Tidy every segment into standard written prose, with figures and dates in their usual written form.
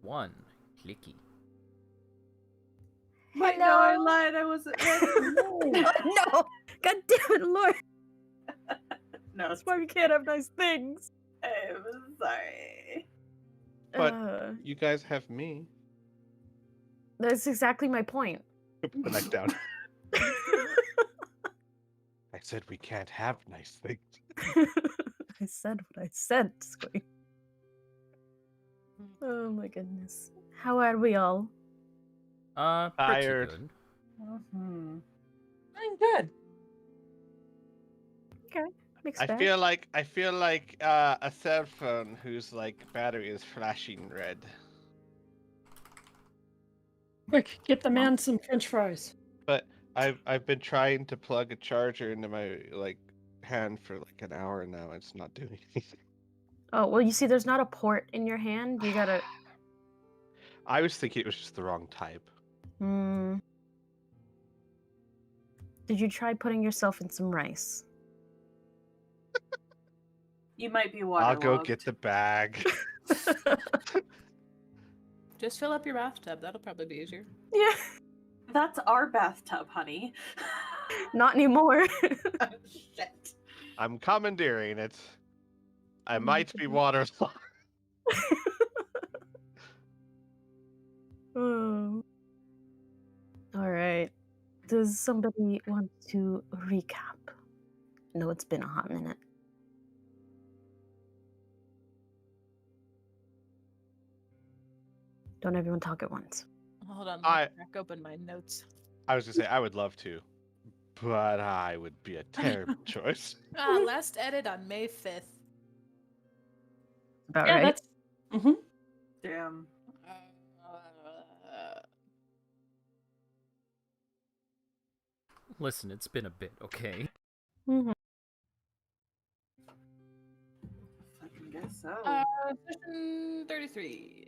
1. Clicky. Wait, no, I lied. I wasn't ready. No! God damn it, Lord! No, That's why we can't have nice things. I'm sorry. But you guys have me. That's exactly my point. Put the knife down. I said we can't have nice things. I said what I said, Squeak. Oh my goodness. How are we all? Pretty Tired. good. Mm-hmm. I'm good. Okay. Mixed I bag. feel like a cell phone whose battery is flashing red. Quick, get the man some French fries. But I've been trying to plug a charger into my hand for an hour now. It's not doing anything. Oh, well, you see, there's not a port in your hand. You gotta... I was thinking it was just the wrong type. Did you try putting yourself in some rice? You might be waterlogged. I'll go get the bag. Just fill up your bathtub. That'll probably be easier. Yeah. That's our bathtub, honey. Not anymore. Oh, shit. I'm commandeering it. I might be waterlogged. Oh. All right. Does somebody want to recap? No, it's been a hot minute. Don't everyone talk at once. Hold on, let me crack open my notes. I was gonna say I would love to, but I would be a terrible choice. Last edit on May 5th. About Yeah, right. that's. Mm-hmm. Damn. Listen, it's been a bit, okay? Mhm. I guess so. Session 33.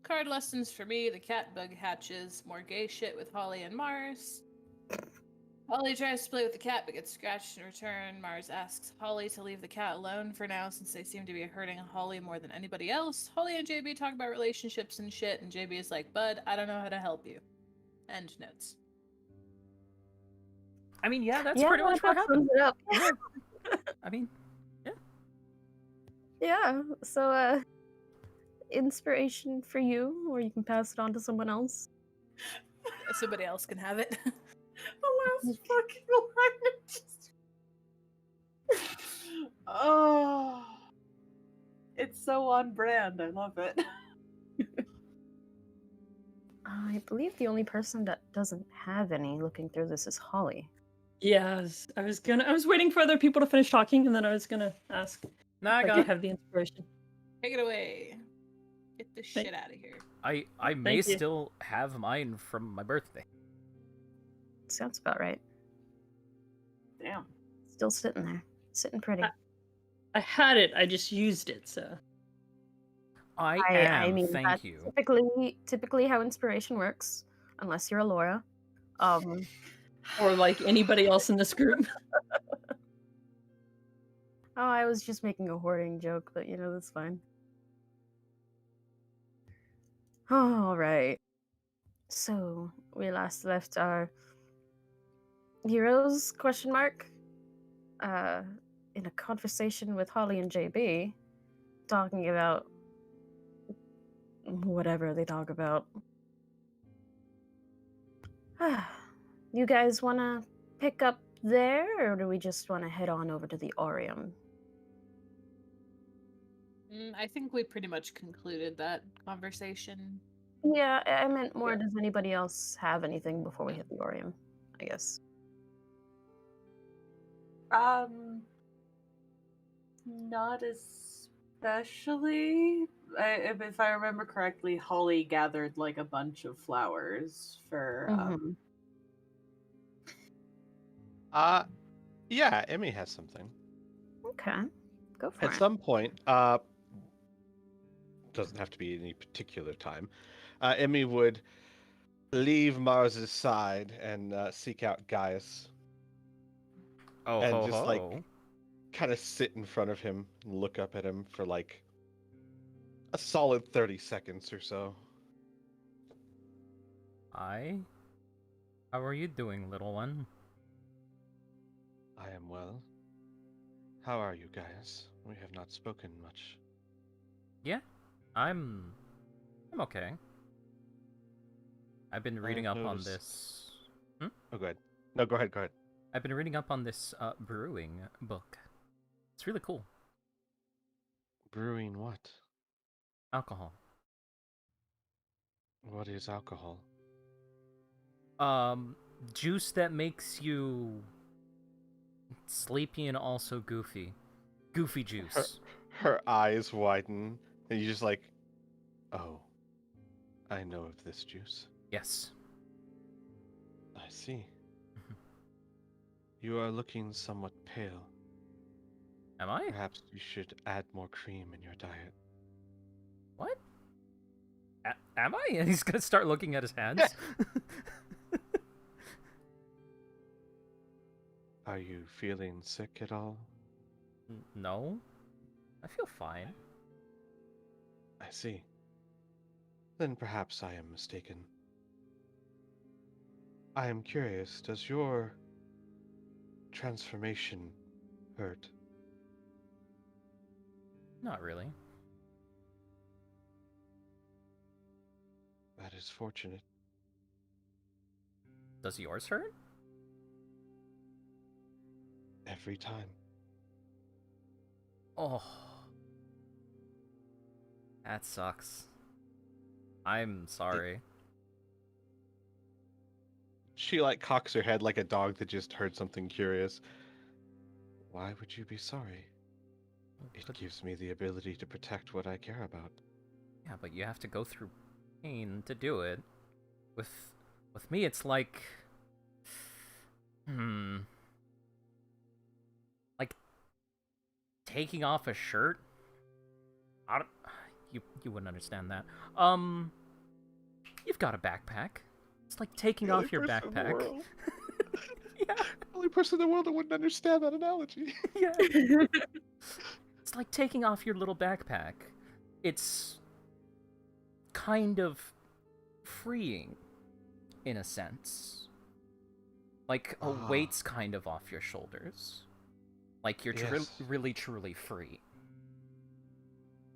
Card lessons for me. The cat bug hatches. More gay shit with Holly and Mars. Holly tries to play with the cat but gets scratched in return. Mars asks Holly to leave the cat alone for now since they seem to be hurting Holly more than anybody else. Holly and JB talk about relationships and shit, and JB is like, "Bud, I don't know how to help you." End notes. I mean, yeah, that's pretty much what that happened. sums it up. Yeah. I mean, Yeah. So, inspiration for you, or you can pass it on to someone else. Somebody else can have it. The last fucking line. Just... Oh. It's so on brand. I love it. I believe the only person that doesn't have any looking through this is Holly. Yeah, I was waiting for other people to finish talking, and then I was gonna ask nah, I if got I it. have the inspiration. Take it away. Get this shit out of here. I may Thank you. still have mine from my birthday. Sounds about right. Damn. Still sitting there. Sitting pretty. I had it. I just used it. So I I am, mean, thank that's you. typically how inspiration works, unless you're a Laura. or like anybody else in this group. Oh, I was just making a hoarding joke, but that's fine. All right. So we last left our heroes ? In a conversation with Holly and JB, talking about whatever they talk about. You guys want to pick up there, or do we just want to head on over to the Orium? I think we pretty much concluded that conversation. Yeah, I meant more, does anybody else have anything before we hit the Orium, I guess? Not especially. If I remember correctly, Holly gathered a bunch of flowers for. Yeah, Emmy has something. Okay, go for At it. some point, doesn't have to be any particular time, Emmy would leave Mars's side and seek out Gaius. Oh, and ho, just ho. kind of sit in front of him and look up at him for A solid 30 seconds or so. How are you doing, little one? I am well. How are you guys? We have not spoken much. Yeah, I'm okay. I've been reading up on noticed- this. Oh, go ahead. No, go ahead, go ahead. I've been reading up on this brewing book. It's really cool. Brewing what? Alcohol. What is alcohol? Juice that makes you sleepy and also goofy. Goofy juice. Her eyes widen, and you just like, oh, I know of this juice. Yes. I see. You are looking somewhat pale. Am I? Perhaps you should add more cream in your diet. What? Am I? And he's gonna start looking at his hands. Are you feeling sick at all? No. I feel fine. I see. Then perhaps I am mistaken. I am curious, does your transformation hurt? Not really. That is fortunate. Does yours hurt? Every time. Oh. That sucks. I'm sorry. She like cocks her head like a dog that just heard something curious. Why would you be sorry? It But- gives me the ability to protect what I care about. Yeah, but you have to go through pain to do it. With me, it's like, like taking off a shirt. You wouldn't understand that. You've got a backpack. It's like taking off your backpack. Yeah, Only person in the world that wouldn't understand that analogy. yeah. It's like taking off your little backpack. It's kind of freeing, in a sense. Like a weight's kind of off your shoulders. Like you're Yes. really, truly free.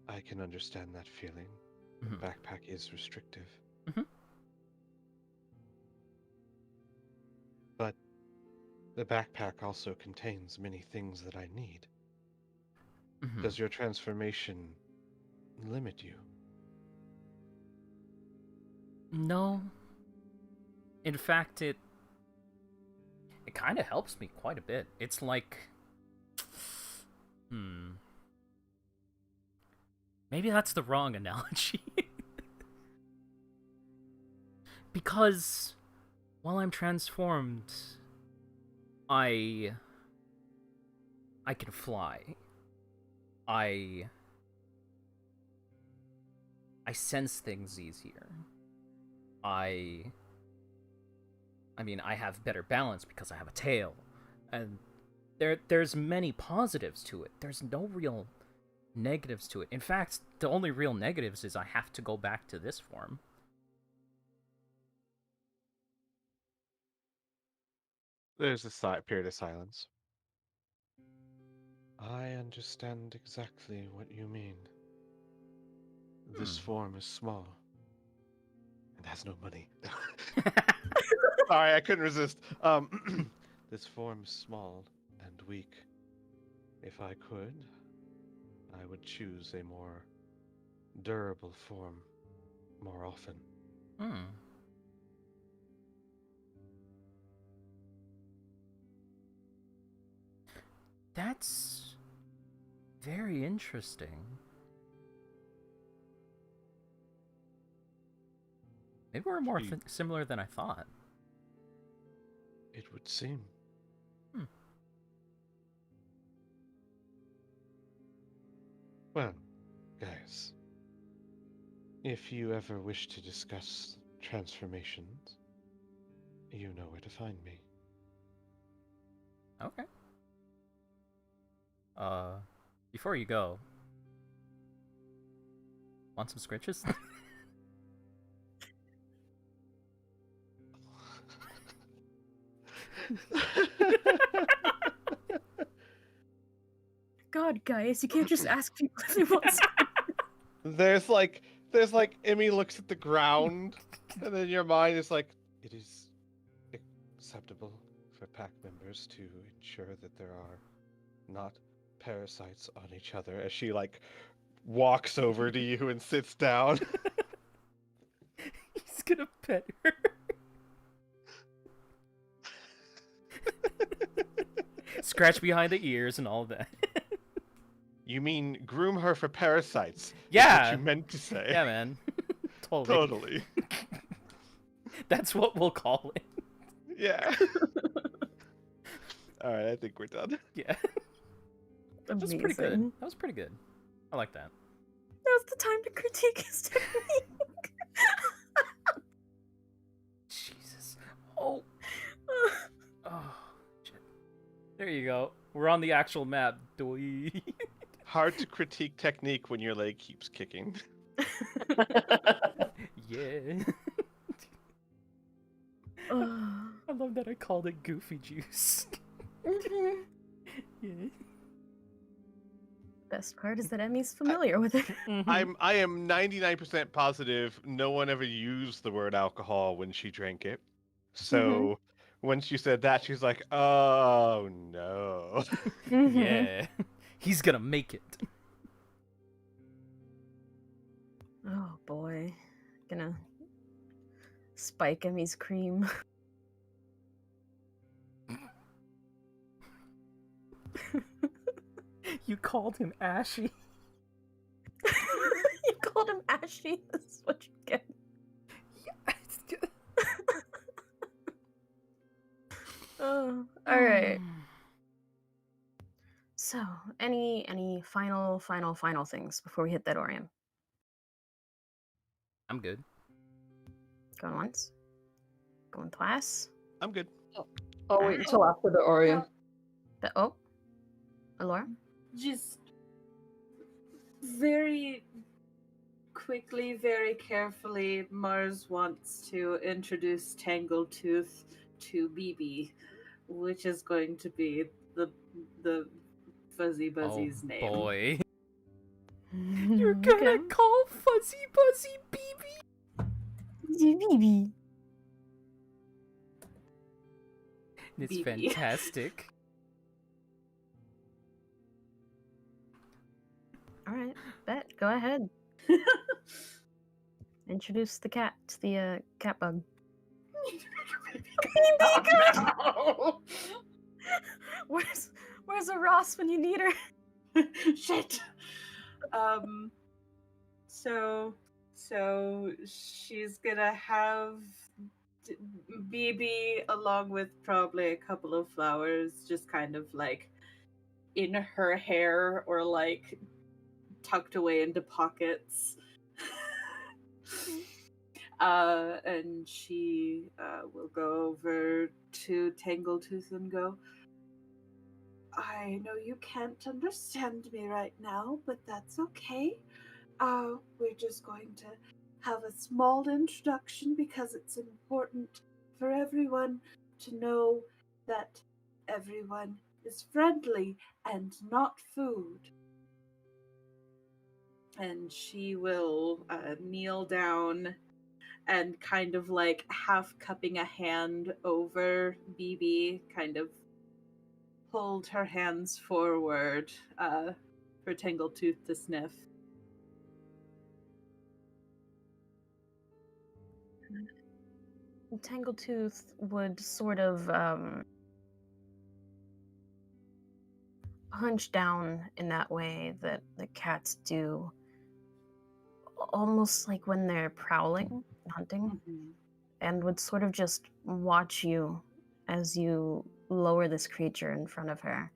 I can understand that feeling. Mhm. Backpack is restrictive. Mhm. But the backpack also contains many things that I need. Mhm. Does your transformation limit you? No. In fact, it kind of helps me quite a bit. It's like, maybe that's the wrong analogy. Because while I'm transformed, I can fly. I sense things easier. I mean, I have better balance because I have a tail. And there's many positives to it. There's no real negatives to it. In fact, the only real negatives is I have to go back to this form. There's a period of silence. I understand exactly what you mean. This form is small and has no money. Sorry, I couldn't resist. This form is small and weak. If I could, I would choose a more durable form more often. That's very interesting. Maybe we're more similar than I thought. It would seem. Well, guys, if you ever wish to discuss transformations, you know where to find me. Okay. Before you go, Want some scritches? God, guys, you can't just ask people if they want there's like Emmy looks at the ground, and then your mind is like, it is acceptable for pack members to ensure that there are not parasites on each other. As she like walks over to you and sits down. He's gonna pet her. Scratch behind the ears and all that. You mean groom her for parasites? Is Yeah. what you meant to say. Yeah, man. Totally. Totally. That's what we'll call it. Yeah. All right, I think we're done. Yeah. That was Amazing. pretty good. That was pretty good. I like that. Now's the time to critique his technique. Jesus. Oh. Oh. Shit. There you go. We're on the actual map. Doi. Hard to critique technique when your leg keeps kicking. Yeah. Oh. I love that I called it Goofy Juice. Mhm. Yeah. Best part is that Emmy's familiar with it. I am 99% positive no one ever used the word alcohol when she drank it. So when she said that, she's like, "Oh no." Yeah. He's gonna make it. Oh boy. Gonna spike Emmy's cream. You called him Ashy. You called him Ashy. This is what you get. Oh, all right. So, any final things before we hit that Orium? I'm good. Going once. Going twice. I'm good. I'll wait until after the Orion. Oh, Alora. Just very quickly, very carefully, Mars wants to introduce Tangletooth to BB, which is going to be the Fuzzy Buzzy's name. Boy. You're gonna call Fuzzy Buzzy BB? BB. It's BB. fantastic. All right, bet. Go ahead. Introduce the cat to the cat bug. No. Where's a Ross when you need her? Shit. So she's gonna have BB along with probably a couple of flowers, just kind of like in her hair or like tucked away into pockets. And she will go over to Tangletooth and go, I know you can't understand me right now, but that's okay. We're just going to have a small introduction because it's important for everyone to know that everyone is friendly and not food. And she will kneel down and kind of like half cupping a hand over BB, kind of hold her hands forward for Tangletooth to sniff. Tangletooth would sort of hunch down in that way that the cats do, almost like when they're prowling, hunting, and would sort of just watch you as you lower this creature in front of her.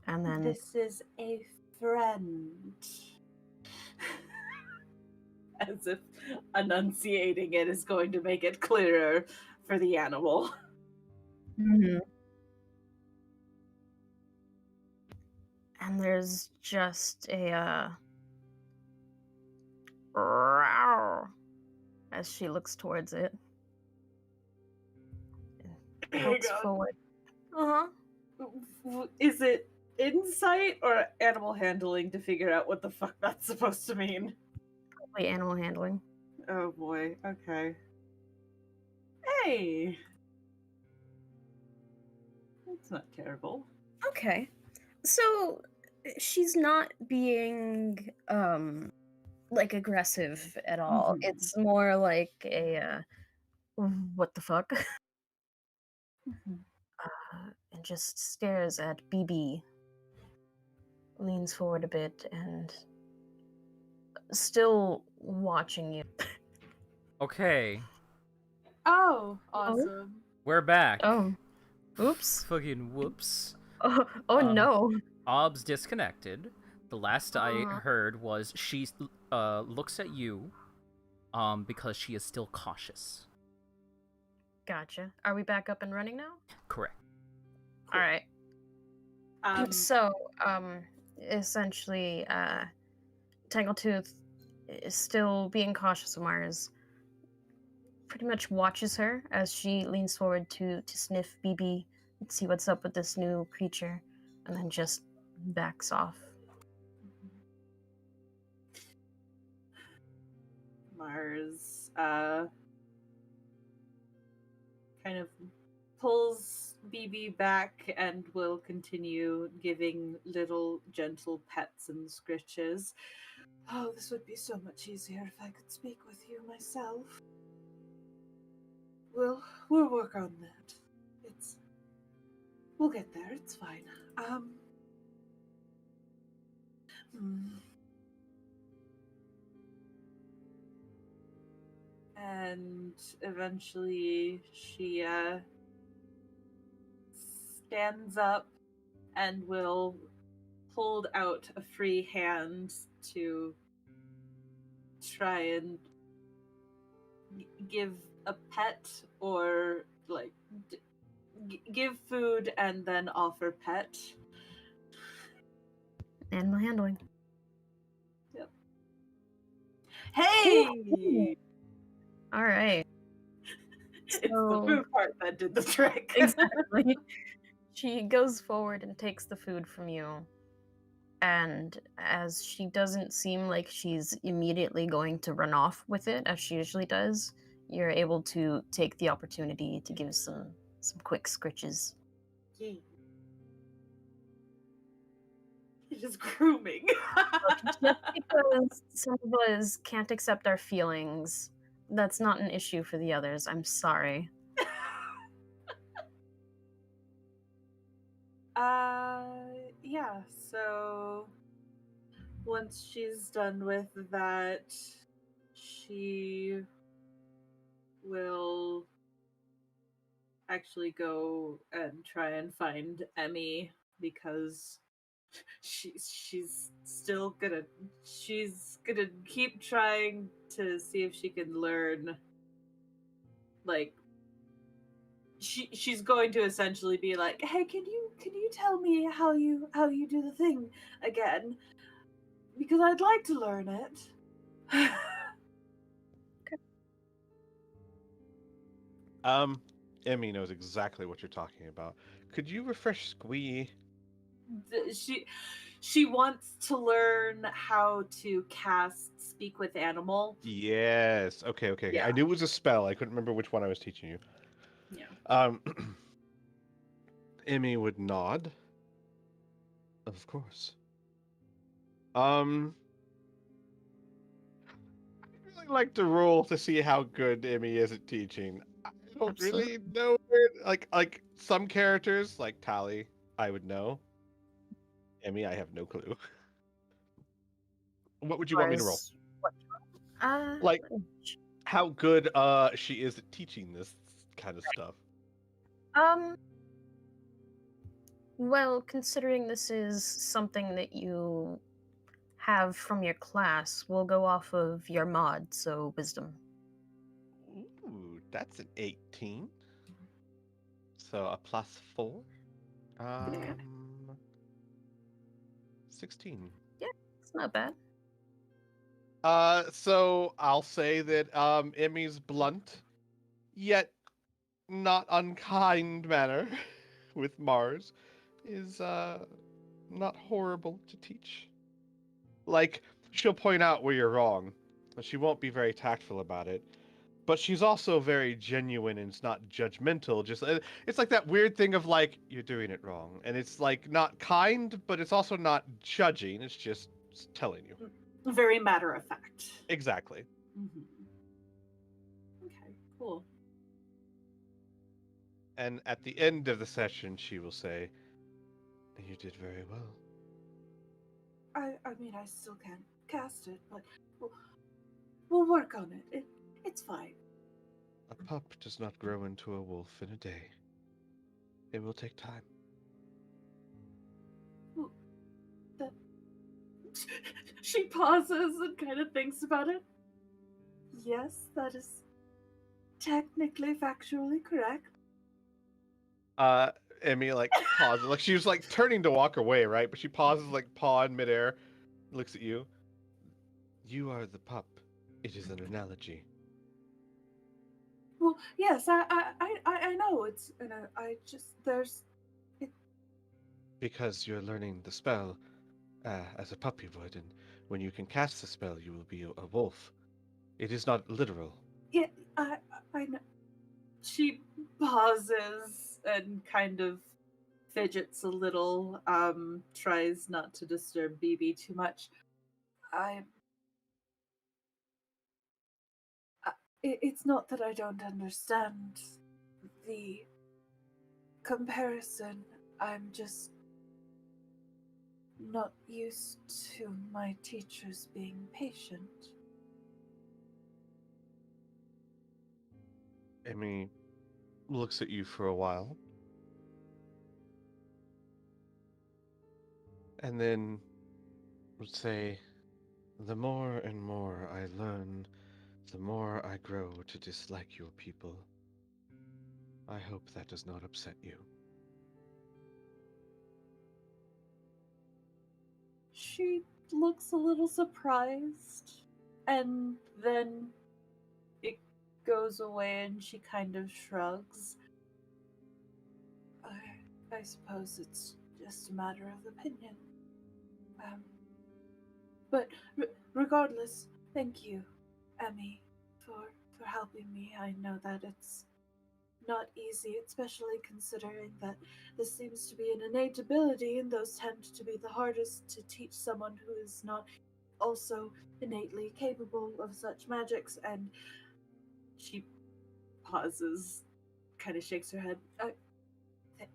And then This is a friend. As if enunciating it is going to make it clearer for the animal. and there's just a "Rawr," as she looks towards it. And looks Hang on. forward. Uh-huh. Is it insight or animal handling to figure out what the fuck that's supposed to mean? Probably animal handling. Oh boy, okay. Hey! That's not terrible. Okay. So she's not being like aggressive at all. Mhm. It's more like a what the fuck? Mhm. And just stares at BB. Leans forward a bit and still watching you. Okay, Oh, Oh. awesome. we're back. Oh. Oops. Fucking whoops. Oh Um, no. Ob's disconnected. The last I Uh. heard was she looks at you because she is still cautious. Gotcha. Are we back up and running now? Correct. All right. So, Essentially, Tangletooth is still being cautious of Mars. Pretty much watches her as she leans forward to sniff BB and see what's up with this new creature, and then just backs off. Mars kind of pulls BB back and will continue giving little gentle pets and scritches. Oh, this would be so much easier if I could speak with you myself. We'll work on that. We'll get there, it's fine. Hmm. And eventually she stands up and will hold out a free hand to try and give a pet or like give food and then offer pet. Animal handling. Yep. Hey! All right. It's the So- food part that did the trick. Exactly. She goes forward and takes the food from you. And as she doesn't seem like she's immediately going to run off with it, as she usually does, you're able to take the opportunity to give some quick scritches. Yay. It is grooming. Just because some of us can't accept our feelings, that's not an issue for the others. I'm sorry. Yeah, so once she's done with that, she will actually go and try and find Emmy because she's gonna keep trying to see if she can learn, like she's going to essentially be like, hey, can you tell me how you do the thing again, because I'd like to learn it. Emmy knows exactly what you're talking about. Could you refresh Squee? She wants to learn how to cast Speak with Animal. Yes. Okay. Yeah. I knew it was a spell. I couldn't remember which one I was teaching you. Yeah. Emmy would nod. Of course. I'd really like to roll to see how good Emmy is at teaching. I don't really know where, like some characters, like Tally, I would know. Emmy, I have no clue. What would you want me to roll? Like, how good she is at teaching this kind of stuff. Well, considering this is something that you have from your class, we'll go off of your mod, so wisdom. Ooh, that's an 18. So a +4. 16. Yeah, it's not bad. So I'll say that Emmy's blunt, yet not unkind manner with Mars is not horrible to teach. Like, she'll point out where you're wrong, but she won't be very tactful about it. But she's also very genuine and it's not judgmental. Just it's like that weird thing of like you're doing it wrong, and it's like not kind, but it's also not judging. It's just telling you. Very matter of fact. Exactly. Mm-hmm. Okay, cool. And at the end of the session, she will say, "You did very well." I mean, I still can't cast it, but we'll work on it. It's fine. A pup does not grow into a wolf in a day. It will take time. Well, that... She pauses and kind of thinks about it. Yes, that is technically factually correct. Emmy like pauses, like she was like turning to walk away, right? But she pauses, like paw in midair, looks at you. You are the pup. It is an analogy. Well, yes, I know it's, I just there's Because you're learning the spell as a puppy would, and when you can cast the spell, you will be a wolf. It is not literal. yeah, I know. She pauses and kind of fidgets a little, tries not to disturb BB too much. I, it's not that I don't understand the comparison. I'm just not used to my teachers being patient. Emmy looks at you for a while, and then would say, "The more and more I learn, the more I grow to dislike your people. I hope that does not upset you." She looks a little surprised, and then it goes away and she kind of shrugs. I suppose it's just a matter of opinion. But regardless, thank you, Emmy, for helping me. I know that it's not easy, especially considering that this seems to be an innate ability, and those tend to be the hardest to teach someone who is not also innately capable of such magics. And she pauses, kind of shakes her head.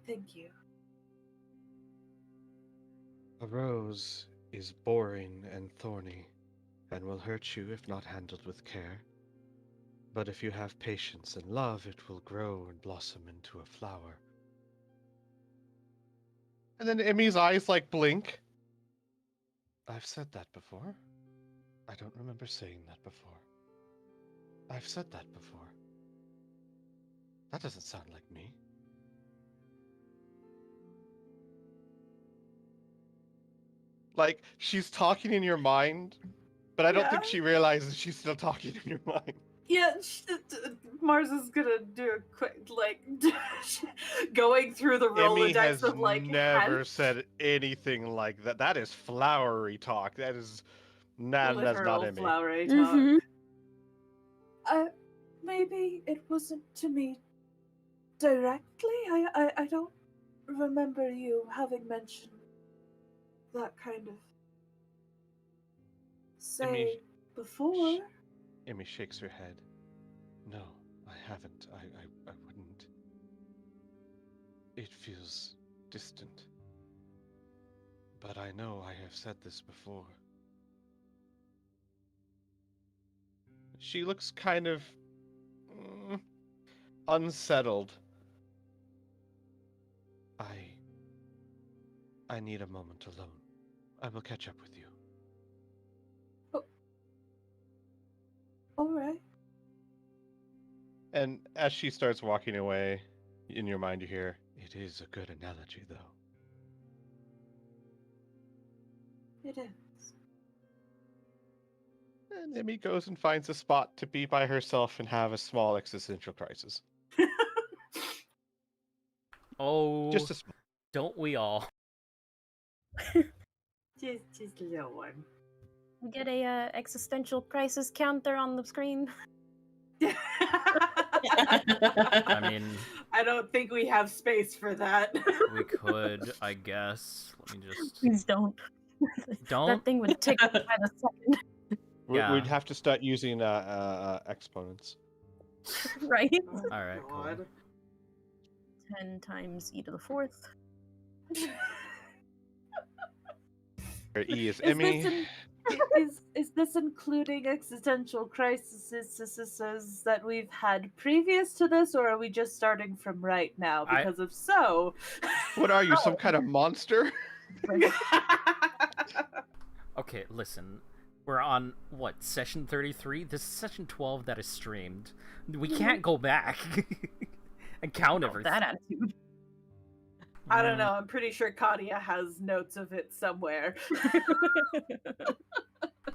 Thank you. A rose is boring and thorny, and will hurt you if not handled with care. But if you have patience and love, it will grow and blossom into a flower. And then Emmy's eyes like blink. I've said that before. I don't remember saying that before. I've said that before. That doesn't sound like me. Like, she's talking in your mind, but I don't think Yeah. she realizes she's still talking in your mind. Yeah, Mars is gonna do a quick, like, going through the Emmy Rolodex has of, like, never said anything like that. That is flowery talk. That is... Nah, that's not literal Emmy. flowery talk. Mhm. Maybe it wasn't to me directly. I don't remember you having mentioned that kind of say before. Emmy shakes her head. No, I haven't. I wouldn't. It feels distant. But I know I have said this before. She looks kind of unsettled. I need a moment alone. I will catch up with you. Oh, all right. And as she starts walking away, in your mind you hear, "It is a good analogy, though." It is. And Emmy goes and finds a spot to be by herself and have a small existential crisis. Oh, Just a small. don't we all? just a little one. We get a existential crisis counter on the screen. I mean, I don't think we have space for that. we could, I guess. Let me just. Please don't. Don't? That thing would tick by the second, Yeah. We'd have to start using exponents. right? Alright, cool. 10 times e to the 4th. Where E is Is Emmy. this is this including existential crises that we've had previous to this, or are we just starting from right now? I- Because if so, What are you, some kind of monster? Okay, listen. We're on, what, session 33? This is session 12 that is streamed. We can't go back and count everything. That attitude. I don't know. I'm pretty sure Katia has notes of it somewhere.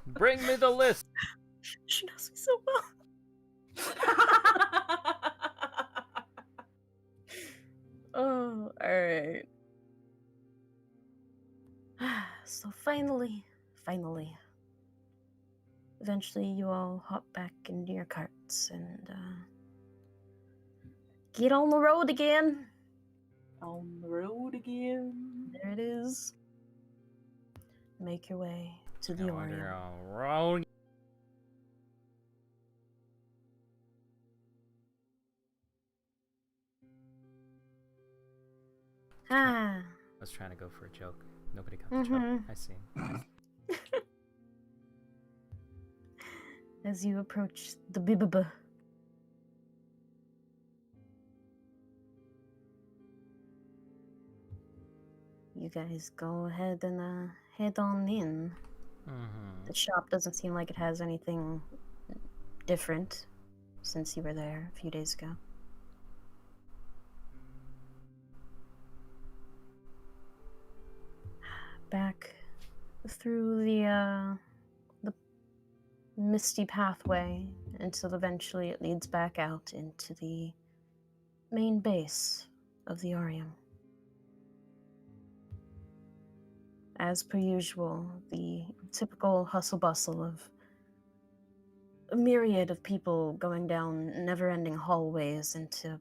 Bring me the list. She knows me so well. Oh, alright. So finally, eventually you all hop back into your carts and get on the road again. On the road again. There it is. Make your way to the Orient. Round. Ah. I was trying to go for a joke. Nobody got the joke. I see. As you approach the Bibaba. You guys go ahead and head on in. The shop doesn't seem like it has anything different since you were there a few days ago. Back through the misty pathway until eventually it leads back out into the main base of the Arium. As per usual, the typical hustle bustle of a myriad of people going down never-ending hallways into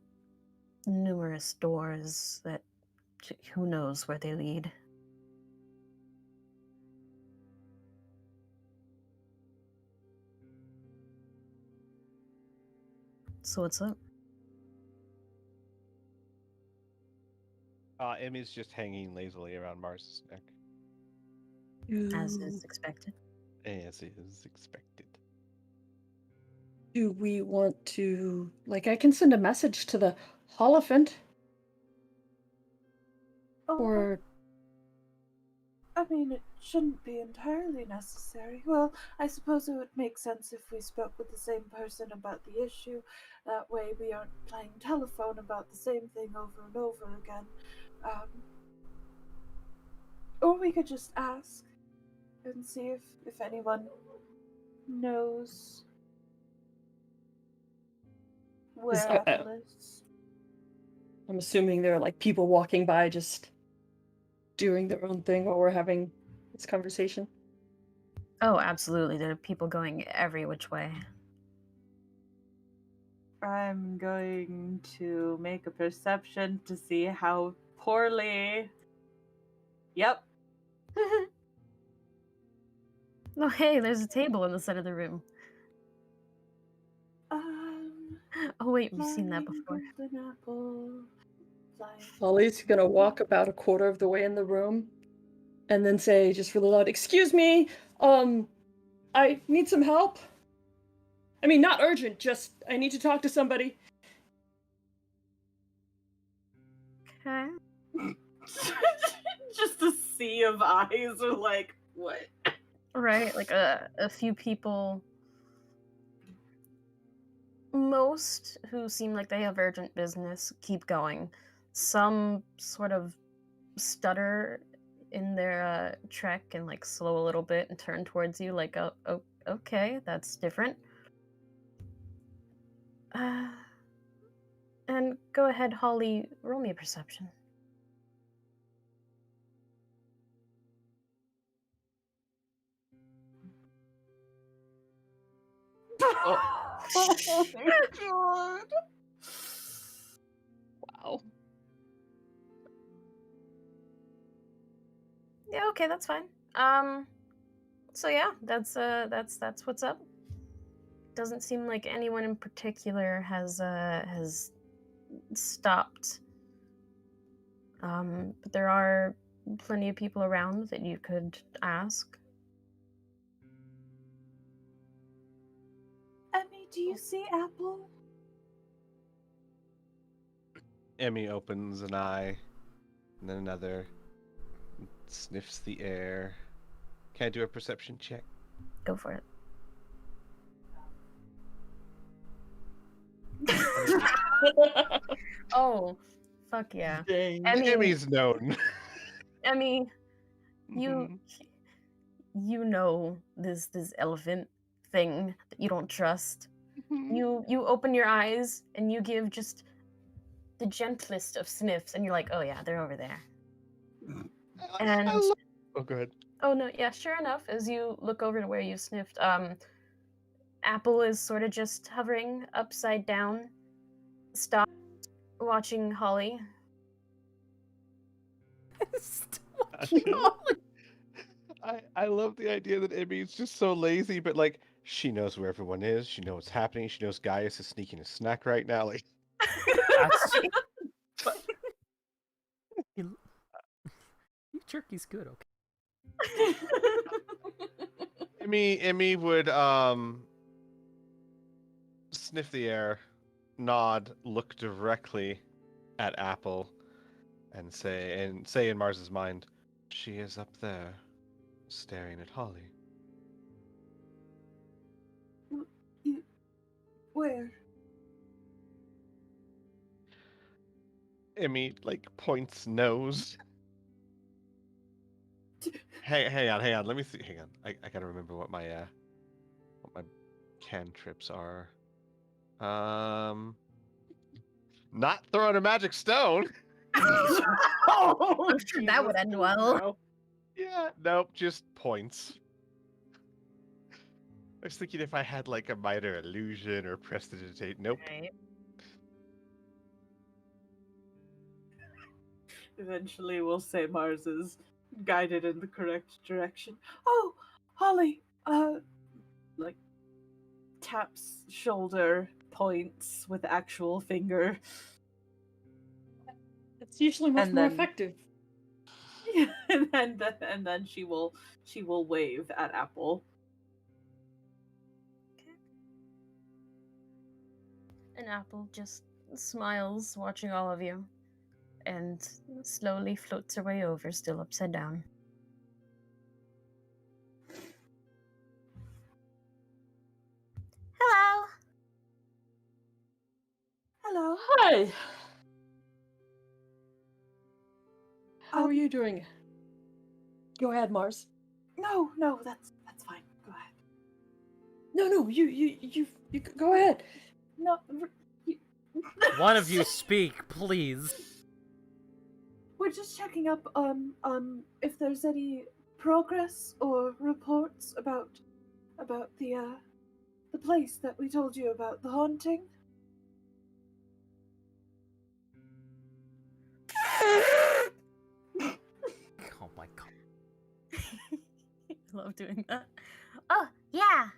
numerous doors that who knows where they lead. So what's up? Emmy's just hanging lazily around Mars's neck, As is expected. as is expected. Do we want to, like, I can send a message to the Holophant, Oh, or I mean, it shouldn't be entirely necessary. Well, I suppose it would make sense if we spoke with the same person about the issue. That way we aren't playing telephone about the same thing over and over again. Or we could just ask and see if anyone knows where Apple is. I'm assuming there are, like, people walking by just doing their own thing while we're having this conversation. Oh, absolutely. There are people going every which way. I'm going to make a perception to see how poorly. Yep. Oh, hey, there's a table in the center of the room. Oh, wait, we've seen that before. Holly's gonna walk about a quarter of the way in the room and then say just really loud, "Excuse me, I need some help. I mean, not urgent, just I need to talk to somebody." Okay. Just a sea of eyes are like, what? Right, like a few people. Most who seem like they have urgent business keep going. Some sort of stutter in their trek and like slow a little bit and turn towards you like, oh, Okay, that's different. And go ahead, Holly, roll me a perception. Oh my god. Wow. Yeah, okay, that's fine. So yeah, that's what's up. Doesn't seem like anyone in particular has stopped. But there are plenty of people around that you could ask. Emmy, do you see Apple? Emmy opens an eye, and then another, sniffs the air. Can I do a perception check? Go for it. Oh, fuck yeah. Dang. Emmy, Emmy's known. Emmy, you Mhm. you know this elephant thing that you don't trust. You open your eyes and you give just the gentlest of sniffs, and you're like, oh yeah, they're over there. And Oh, go ahead. oh no, yeah, sure enough, as you look over to where you sniffed, Apple is sort of just hovering upside down, stopped watching Holly. I love the idea that Emmy's just so lazy, but like she knows where everyone is. She knows what's happening. She knows Gaius is sneaking a snack right now. Like That's you, jerky's good, okay. Emmy would sniff the air, nod, look directly at Apple, and say in Mars's mind, she is up there, staring at Holly. Where? Emmy like points nose. Hang on. Let me see. Hang on. I gotta remember what my cantrips are. Not throwing a magic stone. Oh, That would end well. No. Yeah, nope, just points. I was thinking if I had like a minor illusion or prestidigitate. Nope. Right. Eventually, we'll say Mars is guided in the correct direction. Oh, Holly, like taps shoulder, points with actual finger. It's usually much And more then- effective. and then she will wave at Apple. And Apple just smiles, watching all of you, and slowly floats her way over, still upside down. Hello. Hello. Hi. How Um, are you doing? Go ahead, Mars. No, that's fine. Go ahead. No, you go ahead. No, One of you speak, please. we're just checking up on if there's any progress or reports about the place that we told you about, the haunting. Oh my god. I love doing that. Oh, yeah.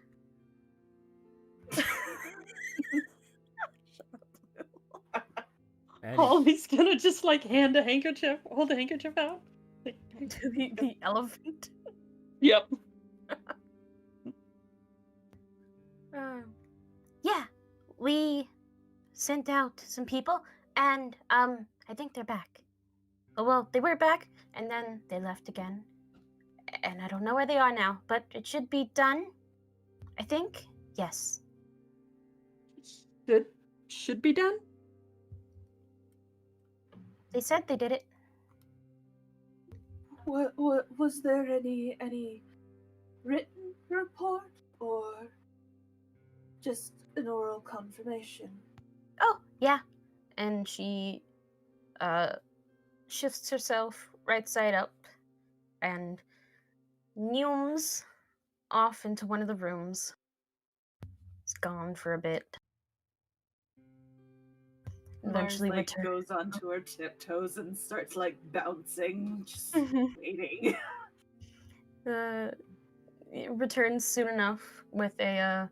Holly's gonna just like hold a handkerchief out. the elephant. Yep. Yeah, we sent out some people, and I think they're back. Oh, well, they were back, and then they left again. And I don't know where they are now, but it should be done. I think. Yes. It should be done. They said they did it. What was there any written report or just an oral confirmation? Oh, yeah. And she shifts herself right side up and neumes off into one of the rooms. It's gone for a bit. Eventually Mars, return. goes onto her tiptoes and starts, bouncing, just waiting. It returns soon enough with a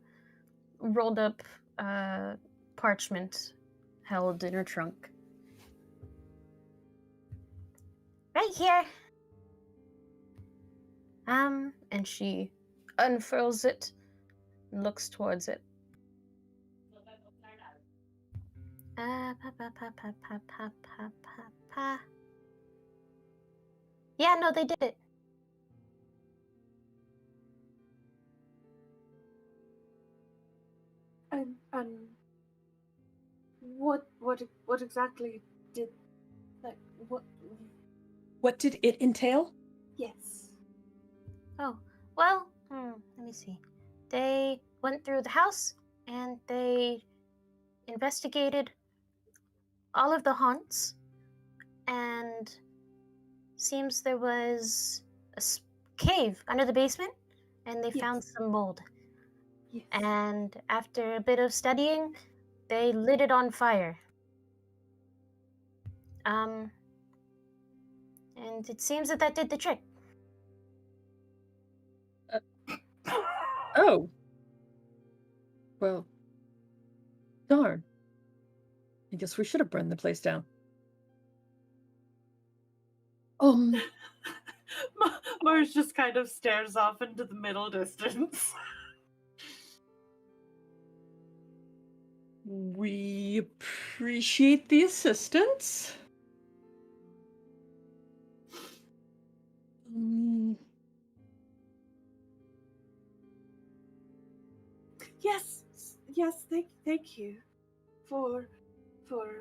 rolled up parchment held in her trunk. Right here. And she unfurls it and looks towards it. Yeah, no, they did it. And what exactly did, what? What did it entail? Yes. Oh, well, let me see. They went through the house and they investigated all of the haunts, and seems there was a cave under the basement, and they found Yes. some mold. Yes. And after a bit of studying, they lit it on fire. And it seems that did the trick. Oh. Well, darn. I guess we should have burned the place down. Mars just kind of stares off into the middle distance. We appreciate the assistance. Yes, thank you for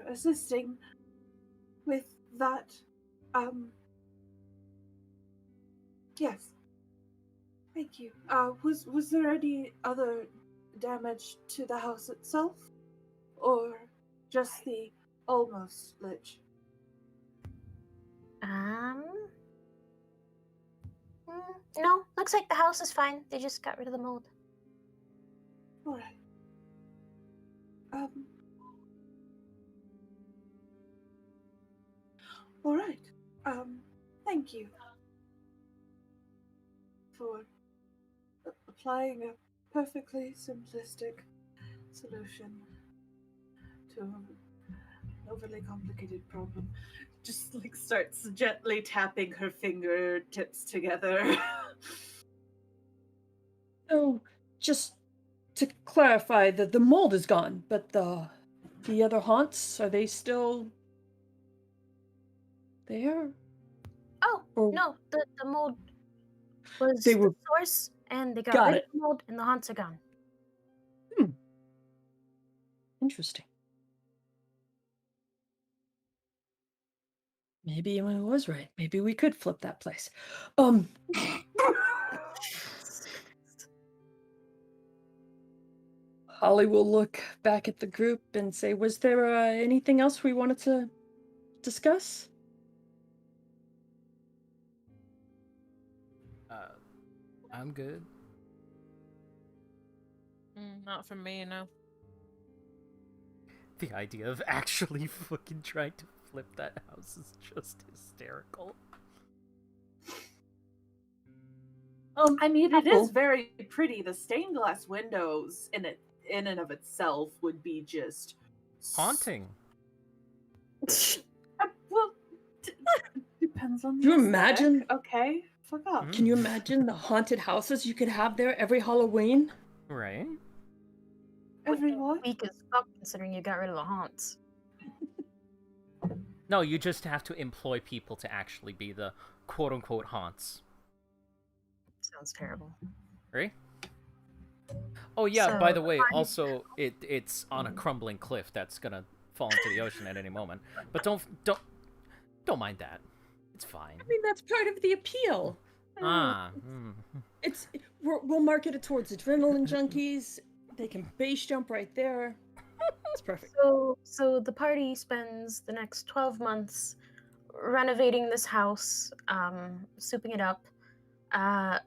assisting with that. Yes. Thank you. Was there any other damage to the house itself? Or just the almost lich? No, looks like the house is fine. They just got rid of the mold. Alright. Alright. Thank you for applying a perfectly simplistic solution to an overly complicated problem. Just starts gently tapping her fingertips together. Oh, just to clarify, the mold is gone, but the other haunts, are they still there? Oh, Or no, the mold was They the were- source, and they got Got rid it. of the mold, and the haunts are gone. Interesting. Maybe I was right. Maybe we could flip that place. Holly will look back at the group and say, was there anything else we wanted to discuss? I'm good. Not from me, no. The idea of actually fucking trying to flip that house is just hysterical. I mean, it cool. is very pretty. The stained glass windows in and of itself would be just Haunting. Well, depends on the Do you aesthetic, imagine- Okay, fuck off. Can you imagine the haunted houses you could have there every Halloween? Right? Everyone. Weak as fuck, considering you got rid of the haunts. No, you just have to employ people to actually be the quote-unquote haunts. Sounds terrible. Right? Oh yeah, by So, the way, also it's on a crumbling cliff that's gonna fall into the ocean at any moment. But don't mind that. It's fine. I mean, that's part of the appeal. Ah. we'll market it towards adrenaline junkies. They can base jump right there. It's perfect. So the party spends the next 12 months renovating this house, souping it up.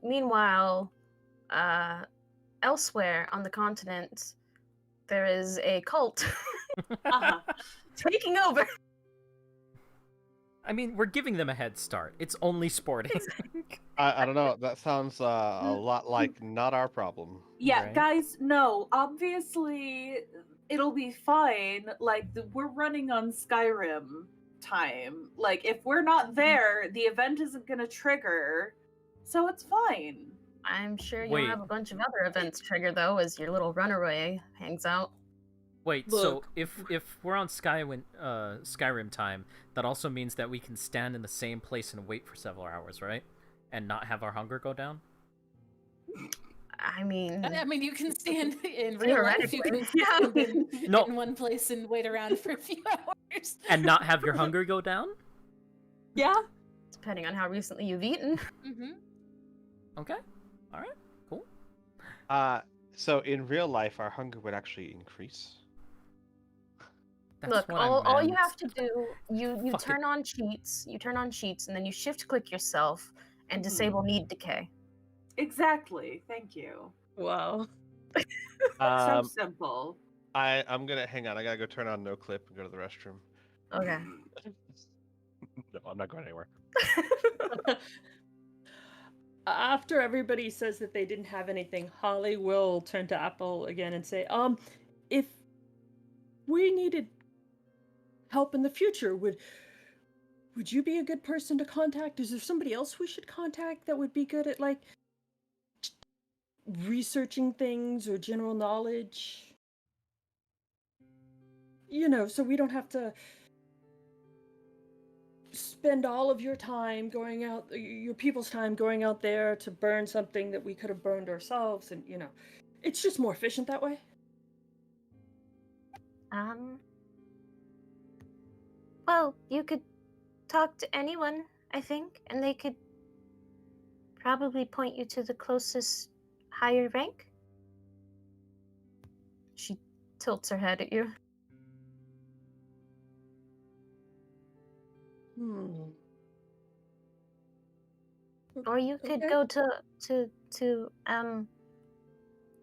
Meanwhile, elsewhere on the continent, there is a cult Uh-huh. taking over. I mean, we're giving them a head start. It's only sporting. I don't know. That sounds a lot like not our problem. Yeah, Right. guys, no. Obviously, it'll be fine. Like, we're running on Skyrim time. Like, if we're not there, the event isn't going to trigger. So it's fine. I'm sure you'll Wait. have a bunch of other events trigger though, as your little runaway hangs out. Wait, so Look. if we're on Skyrim time, that also means that we can stand in the same place and wait for several hours, right? And not have our hunger go down? I mean, I mean, you can stand in real life. You can Theoretically, stand No. in one place and wait around for a few hours. And not have your hunger go down? Yeah. depending on how recently you've eaten. Mm-hmm. Okay. All right. Cool. So in real life, our hunger would actually increase. That's Look, what I all you meant. have to do, you Fuck turn on cheats, and then you shift click yourself and disable need decay. Exactly. Thank you. Wow. So simple. I'm gonna hang on. I gotta go turn on no clip and go to the restroom. Okay. No, I'm not going anywhere. After everybody says that they didn't have anything, Holly will turn to Apple again and say, if we needed help in the future, would you be a good person to contact? Is there somebody else we should contact that would be good at, like, researching things or general knowledge? You know, so we don't have to spend all of your time going out, your people's time going out there to burn something that we could have burned ourselves, and, you know, it's just more efficient that way. Well, you could talk to anyone, I think, and they could probably point you to the closest higher rank. She tilts her head at you. Or you could Okay. go to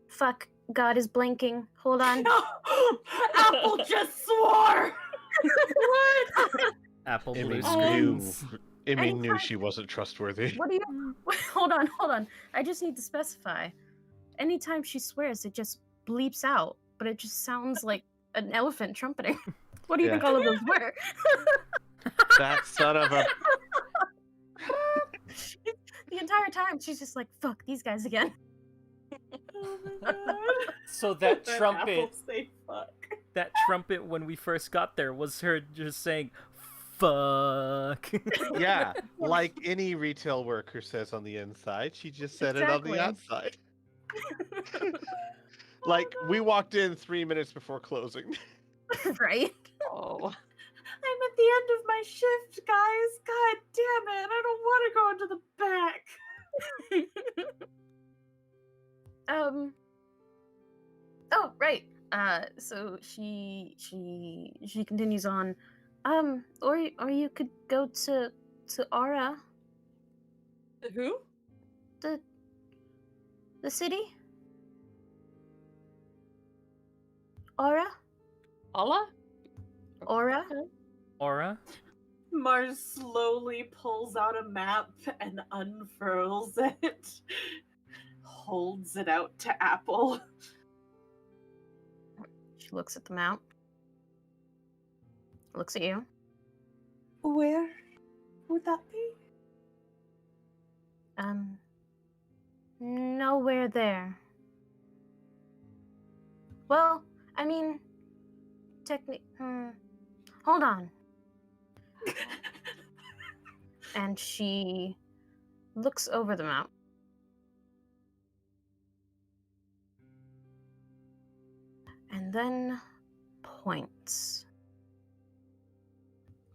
fuck, God is blinking. Hold on. Apple just swore. What? Apple blue Emmy screens. Emmy knew Anytime- she wasn't trustworthy. What do you hold on. I just need to specify. Anytime she swears, it just bleeps out, but it just sounds like an elephant trumpeting. What do you Yeah. think all of those were? That son of a. The entire time she's just like, fuck these guys again. Oh my god. So that Let trumpet, Apple say fuck. that trumpet when we first got there was her just saying, "Fuck." Yeah, like any retail worker says on the inside, she just said it on the Exactly. outside. Like, we walked in 3 minutes before closing. Right? Oh. I'm at the end of my shift, guys. God damn it. I don't want to go into the back. Oh, right. So she continues on. Or you could go to Aura, Who? the city. Aura? Allah? Aura? Aura. Mars slowly pulls out a map and unfurls it. Holds it out to Apple. She looks at the map. Looks at you. Where would that be? Nowhere there. Well, I mean, hold on. And she looks over the map. And then points.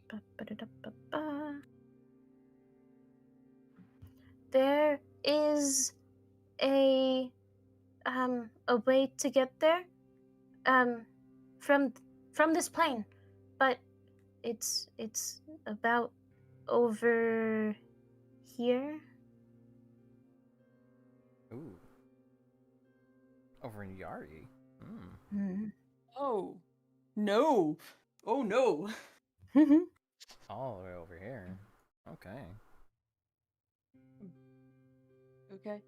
Ba-ba-da-da-ba-ba. There is a way to get there from this plane, but it's about over here. Ooh. Over in Yari. Oh, no. Oh, no. All the way over here. Okay. Okay.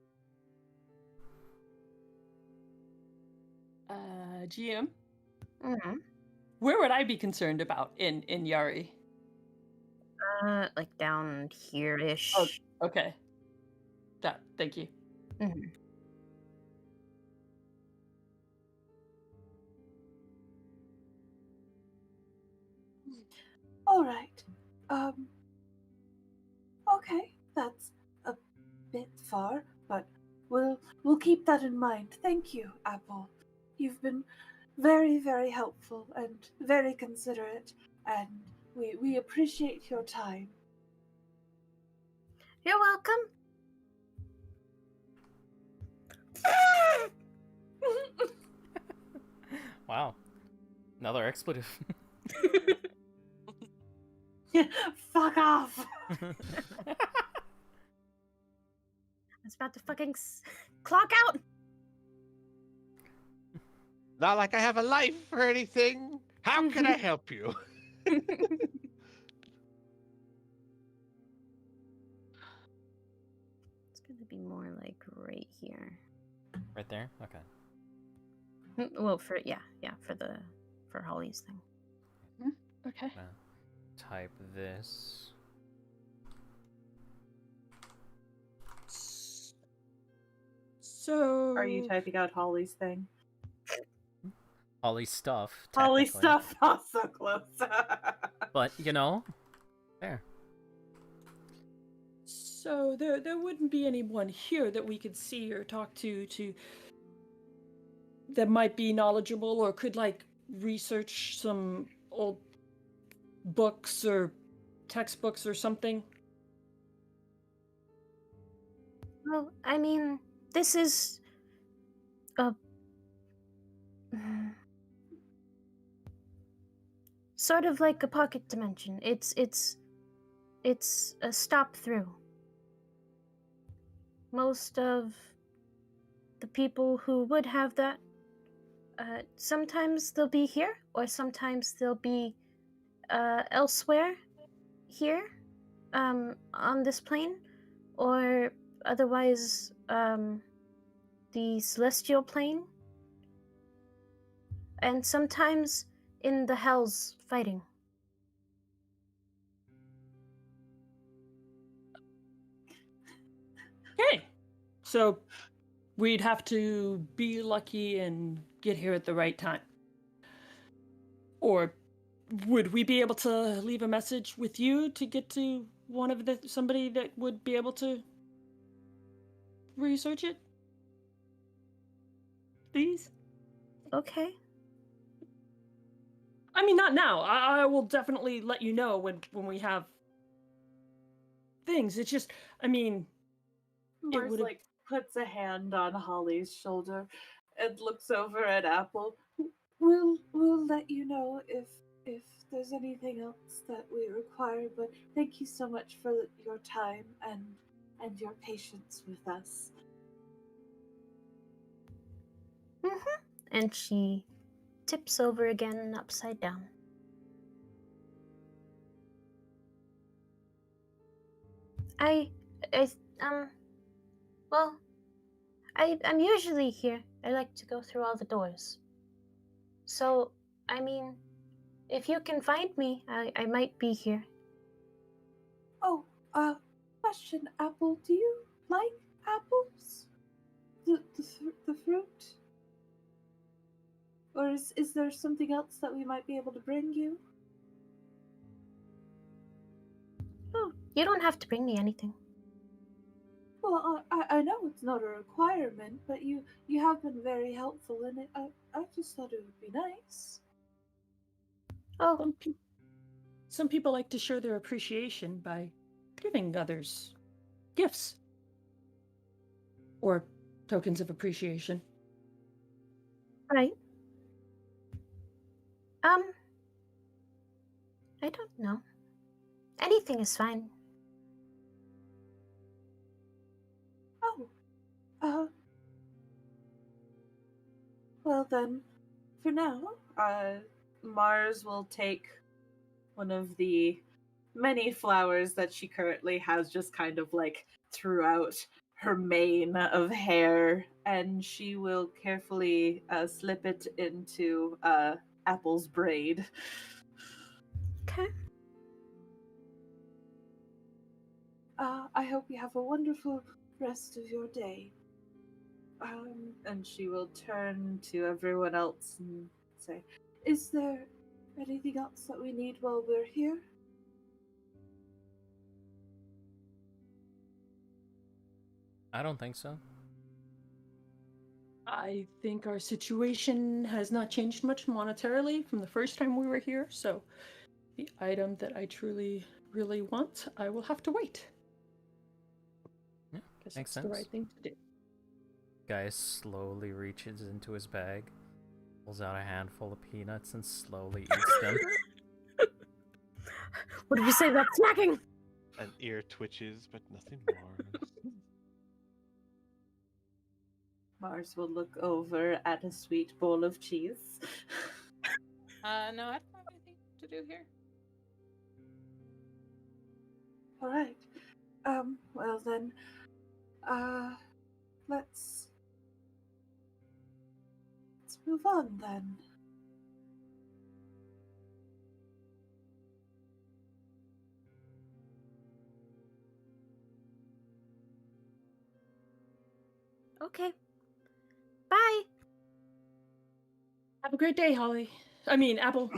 GM, Mm-hmm. where would I be concerned about in Yari? Like down here-ish. Oh, okay. Thank you. Mhm. All right. Okay, that's a bit far, but we'll keep that in mind. Thank you, Apple. You've been very, very helpful and very considerate, and we appreciate your time. You're welcome. Wow. Another expletive. Fuck off! I was about to fucking clock out. Not like I have a life or anything. How can I help you? It's gonna be more like right here. Right there? Okay. Well, for Holly's thing. Okay. Type this. So. Are you typing out Holly's thing? Holly's stuff. Holly technically. stuff. Oh, so close. But, you know, there. So there wouldn't be anyone here that we could see or talk to that might be knowledgeable or could like research some old books or textbooks or something. Well, I mean, this is a sort of like a pocket dimension. It's a stop through. Most of the people who would have that, sometimes they'll be here, or sometimes they'll be elsewhere here, on this plane, or otherwise the celestial plane, and sometimes in the hells fighting. Okay. So we'd have to be lucky and get here at the right time. Or would we be able to leave a message with you to get to somebody that would be able to research it? Please? Okay. I mean, not now. I will definitely let you know when we have things. It's just, I mean, Mars would've- like puts a hand on Holly's shoulder and looks over at Apple. We'll let you know if there's anything else that we require, but thank you so much for your time and your patience with us. And she tips over again upside down. I'm usually here. I like to go through all the doors. So, I mean, if you can find me, I might be here. Oh, question, Apple. Do you like apples? The fruit? Or is there something else that we might be able to bring you? Oh, you don't have to bring me anything. Well, I know it's not a requirement, but you have been very helpful in it. I just thought it would be nice. Oh, Some people like to show their appreciation by giving others gifts. Or tokens of appreciation. Right. I don't know. Anything is fine. Oh, well then, for now, Mars will take one of the many flowers that she currently has just kind of like throughout her mane of hair, and she will carefully slip it into Apple's braid. Okay. I hope you have a wonderful rest of your day. And she will turn to everyone else and say, is there anything else that we need while we're here? I don't think so. I think our situation has not changed much monetarily from the first time we were here, so the item that I truly, really want, I will have to wait. Yeah, Guess makes that's the right sense. thing to do. Guy slowly reaches into his bag, pulls out a handful of peanuts, and slowly eats them. What did you say about snacking? An ear twitches, but nothing more. Mars will look over at a sweet bowl of cheese. No, I don't have anything to do here. All right. Well then, let's move on then. Okay. Bye. Have a great day, Holly. I mean, Apple.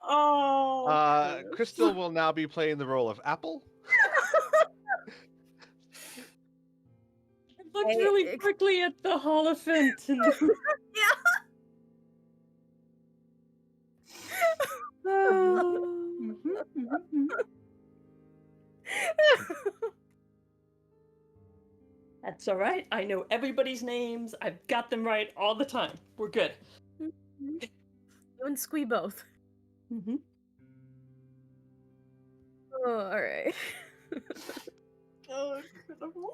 Oh. Crystal will now be playing the role of Apple. I looked really quickly at the Holophant. And... That's all right. I know everybody's names. I've got them right all the time. We're good. You and Squee both. Mm-hmm. Oh, all right. Oh, incredible.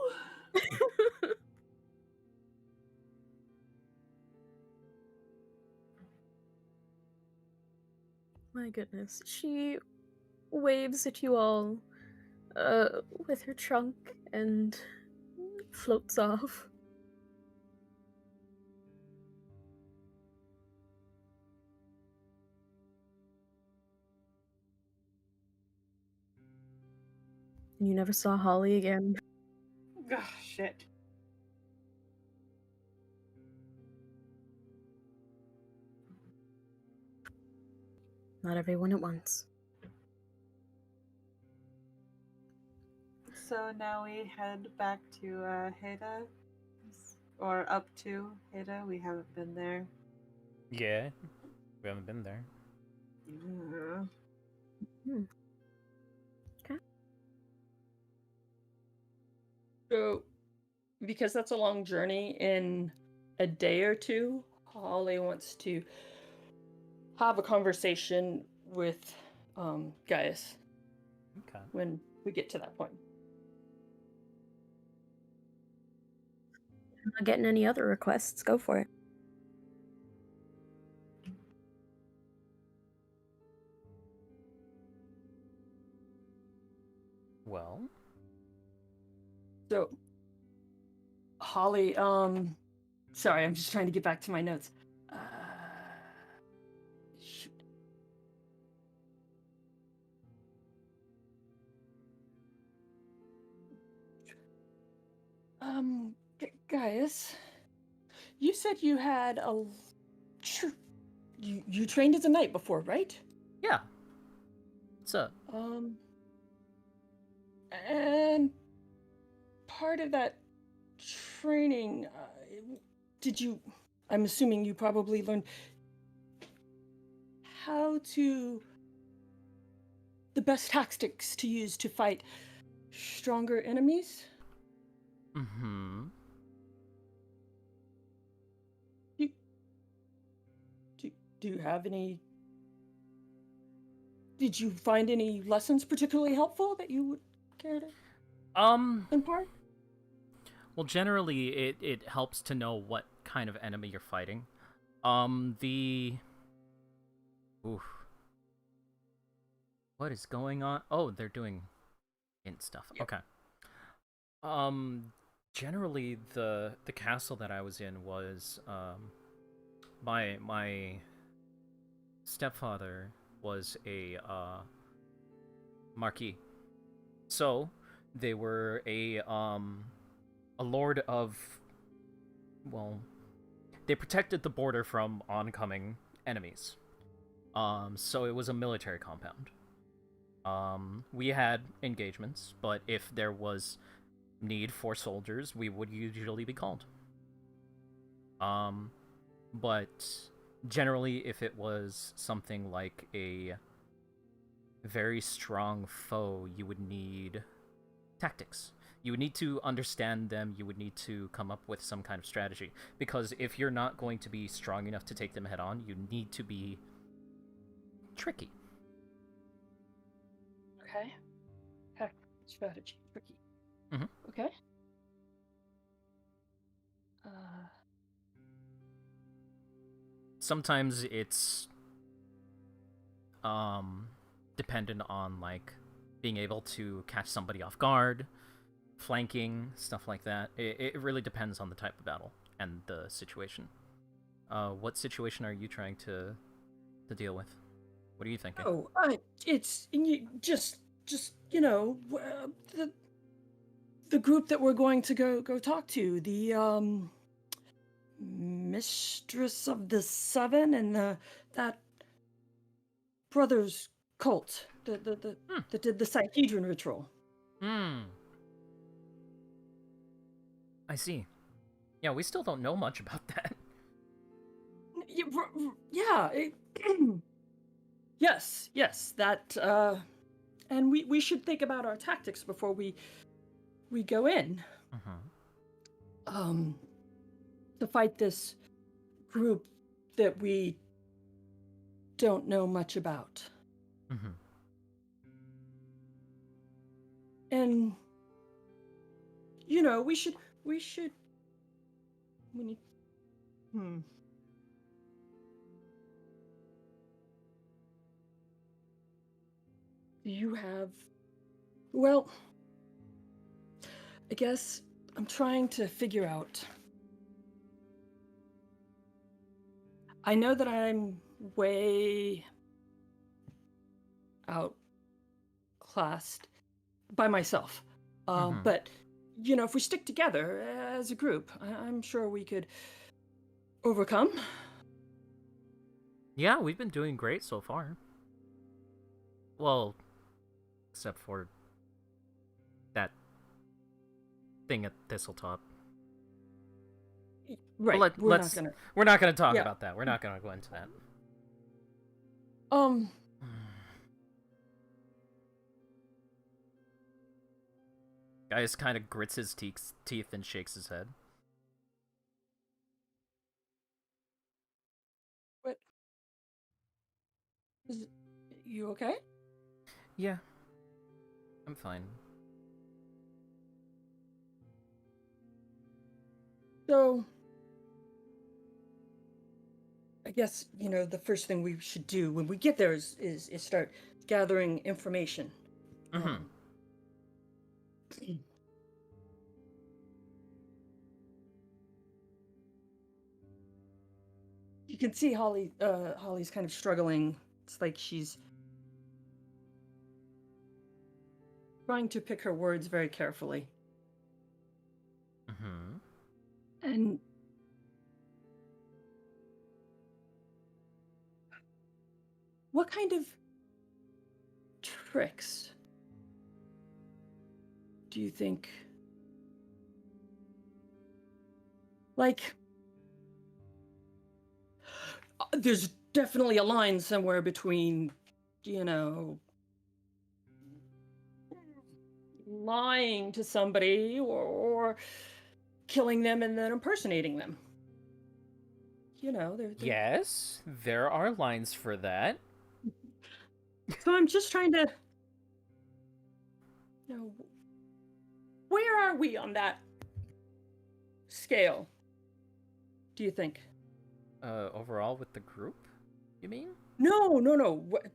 My goodness. She waves at you all with her trunk and floats off. And you never saw Holly again. Oh, shit. Not everyone at once. So now we head back to Heda, or up to Heda. We haven't been there. Yeah, we haven't been there. Yeah. Okay. So, because that's a long journey, in a day or two, Holly wants to have a conversation with Gaius. Okay. When we get to that point. I'm not getting any other requests. Go for it. Well, so Holly, sorry, I'm just trying to get back to my notes. Shoot. Gaius, you said you had a... You trained as a knight before, right? yeah. What's up? And part of that training, did you... I'm assuming you probably learned how to the best tactics to use to fight stronger enemies. Mm-hmm. Do you have any? Did you find any lessons particularly helpful that you would care to impart? Well, generally, it helps to know what kind of enemy you're fighting. Oof. What is going on? Oh, they're doing int stuff. Yep. Okay. Generally, the castle that I was in was, my stepfather was a marquis. So, they were a lord of, well, they protected the border from oncoming enemies. So it was a military compound. We had engagements, but if there was need for soldiers, we would usually be called. But generally, if it was something like a very strong foe, you would need tactics. You would need to understand them, you would need to come up with some kind of strategy. Because if you're not going to be strong enough to take them head on, you need to be tricky. Okay. Strategy. Tricky. Mhm. Okay. Sometimes it's dependent on like being able to catch somebody off guard, flanking, stuff like that. It really depends on the type of battle and the situation. What situation are you trying to deal with? What are you thinking? Oh, it's just the group that we're going to go talk to, the Mistress of the Seven and that brother's cult, that did the Sanhedrin ritual. I see. Yeah, we still don't know much about that. Yeah. Yes, that and we should think about our tactics before we go in. To fight this group that we don't know much about. And we need Do you have, well, I guess I'm trying to figure out. I know that I'm way outclassed by myself. But, if we stick together as a group, I'm sure we could overcome. Yeah, we've been doing great so far. Well, except for that thing at Thistletop. Right. Well, we're not gonna talk Yeah. about that. We're not gonna go into that. Guys kind of grits his teeth and shakes his head. What? You okay? Yeah, I'm fine. So, I guess, the first thing we should do when we get there is start gathering information. You can see Holly's kind of struggling. It's like she's trying to pick her words very carefully. And what kind of tricks do you think? Like, there's definitely a line somewhere between, lying to somebody or killing them and then impersonating them. You know, they're... Yes, there are lines for that. So I'm just trying to... You know, where are we on that scale, do you think? Overall with the group, you mean? No. What,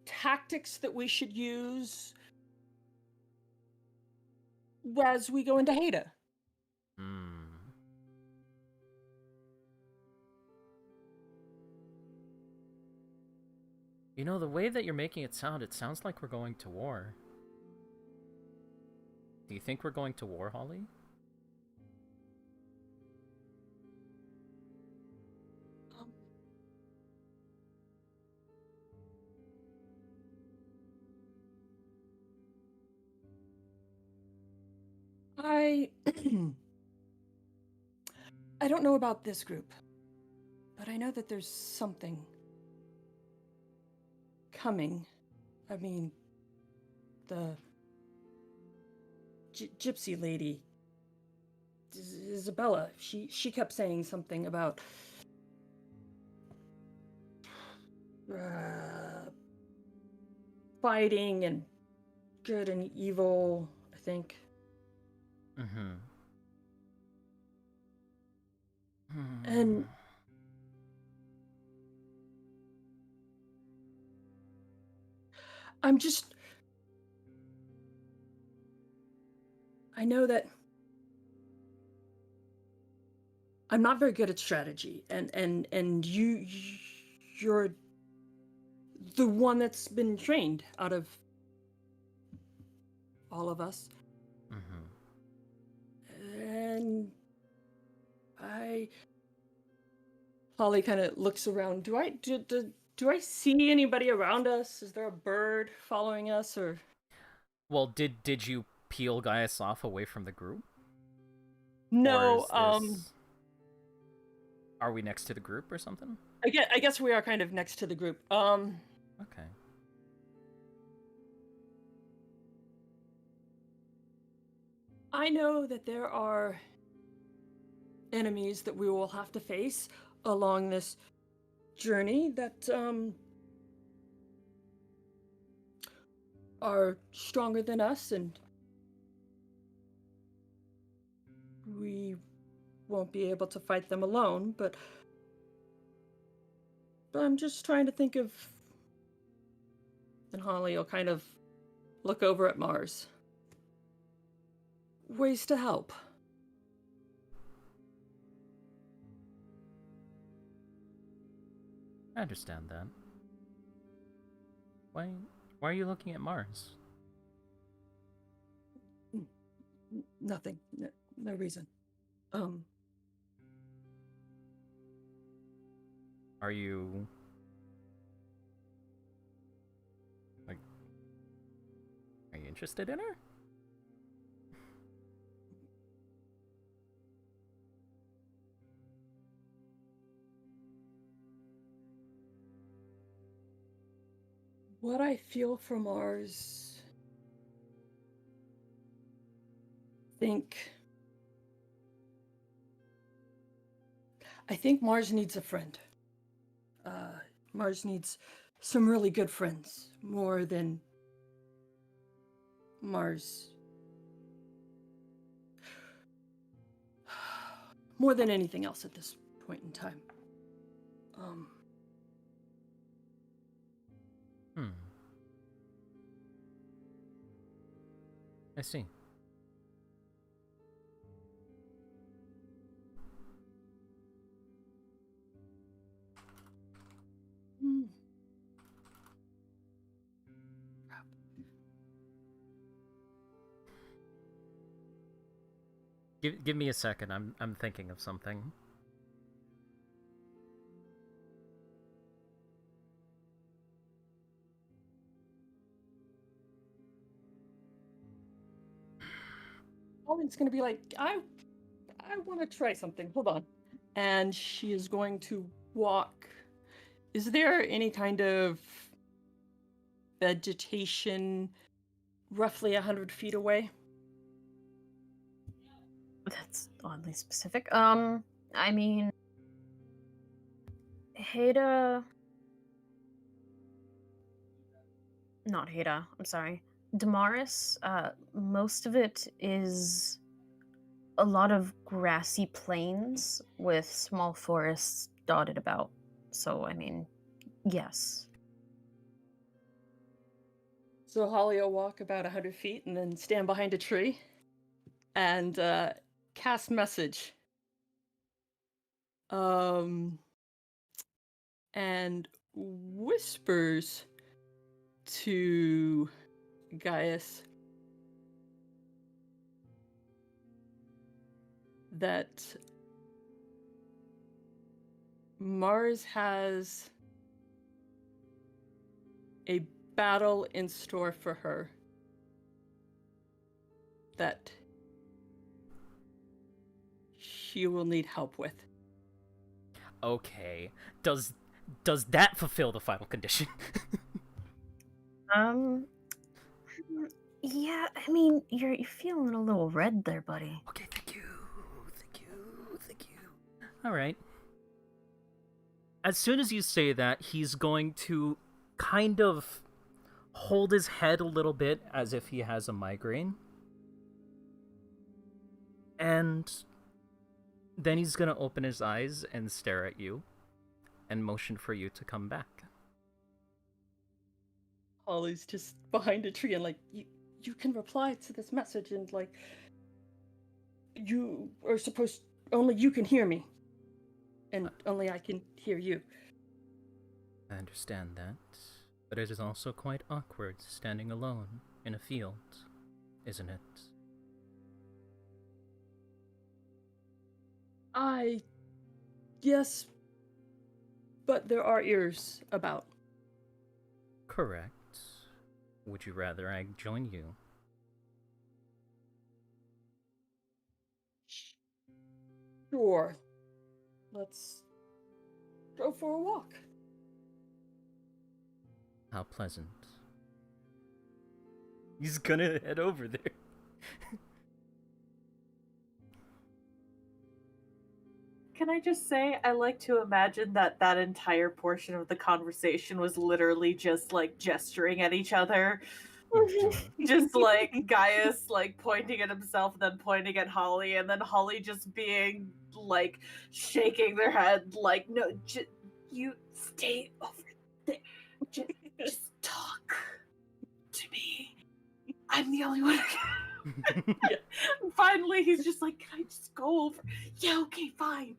tactics that we should use as we go into Haida. You know, the way that you're making it sounds like we're going to war. Do you think we're going to war, Holly? I don't know about this group, but I know that there's something coming. I mean, the gypsy lady, Isabella, she kept saying something about fighting and good and evil, I think. And I know that I'm not very good at strategy, and you're the one that's been trained out of all of us. And Holly kind of looks around. Do I see anybody around us? Is there a bird following us, or? Well, did you peel Gaius off away from the group? No. Are we next to the group or something? I guess we are kind of next to the group. Okay. I know that there are enemies that we will have to face along this journey that are stronger than us, and we won't be able to fight them alone, but I'm just trying to think of... And Holly will kind of look over at Mars. Ways to help. I understand that. Why are you looking at Mars? Nothing. No reason. Are you... Are you interested in her? What I feel for Mars... I think Mars needs a friend. Mars needs some really good friends, more than Mars... more than anything else at this point in time. I see. Give me a second. I'm thinking of something. Pauline's gonna be like, I want to try something. Hold on. And she is going to walk. Is there any kind of vegetation roughly 100 feet away. That's oddly specific. I mean, Hada. Not Hada, I'm sorry. Damaris, most of it is a lot of grassy plains with small forests dotted about. So, I mean, yes. So Holly will walk about 100 feet and then stand behind a tree and cast message. And whispers to Gaius that Mars has a battle in store for her that she will need help with. Okay. Does that fulfill the final condition? Yeah, I mean, you're feeling a little red there, buddy. Okay, thank you. All right. As soon as you say that, he's going to kind of hold his head a little bit as if he has a migraine. And then he's going to open his eyes and stare at you and motion for you to come back. Holly's just behind a tree and like, you can reply to this message and like, you are supposed, only you can hear me. And only I can hear you. I understand that, but it is also quite awkward standing alone in a field, isn't it? Yes, but there are ears about. Correct. Would you rather I join you? Sure. Let's go for a walk. How pleasant. He's gonna head over there. Can I just say, I like to imagine that that entire portion of the conversation was literally just like gesturing at each other. Just like Gaius like pointing at himself, then pointing at Holly, and then Holly just being like shaking their head, like, no, you stay over there. Just talk to me. I'm the only one who can. Yeah. Finally, he's just like, can I just go over? Yeah, okay, fine.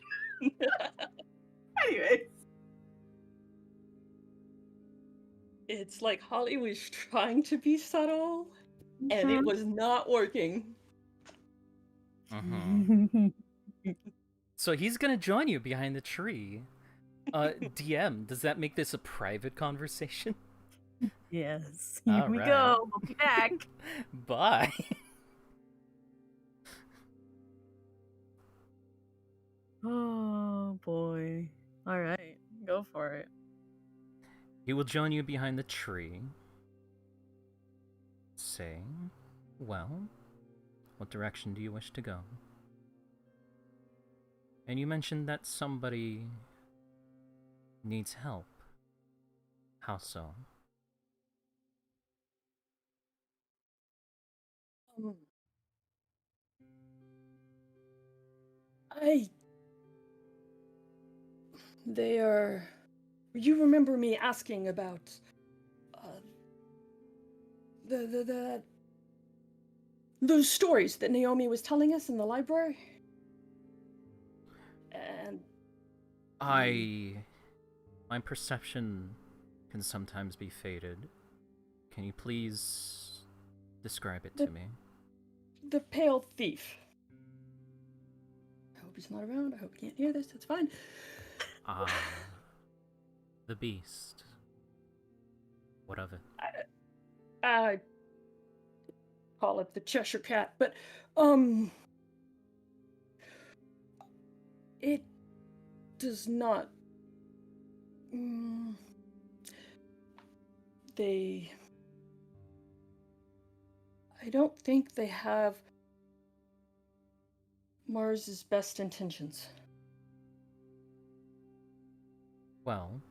Anyways. It's like Holly was trying to be subtle, and it was not working. So he's gonna join you behind the tree. DM, does that make this a private conversation? Yes. Here we Alright. go. We'll be back. Bye. Oh boy. Alright. Go for it. He will join you behind the tree, saying, well, what direction do you wish to go? And you mentioned that somebody needs help. How so? They are... You remember me asking about... those stories that Naomi was telling us in the library? And... My perception can sometimes be faded. Can you please describe it to me? The Pale Thief. I hope he's not around. I hope he can't hear this. It's fine. The beast. What of it? I call it the Cheshire Cat, but, it does not... They I don't think they have Mars's best intentions. Well,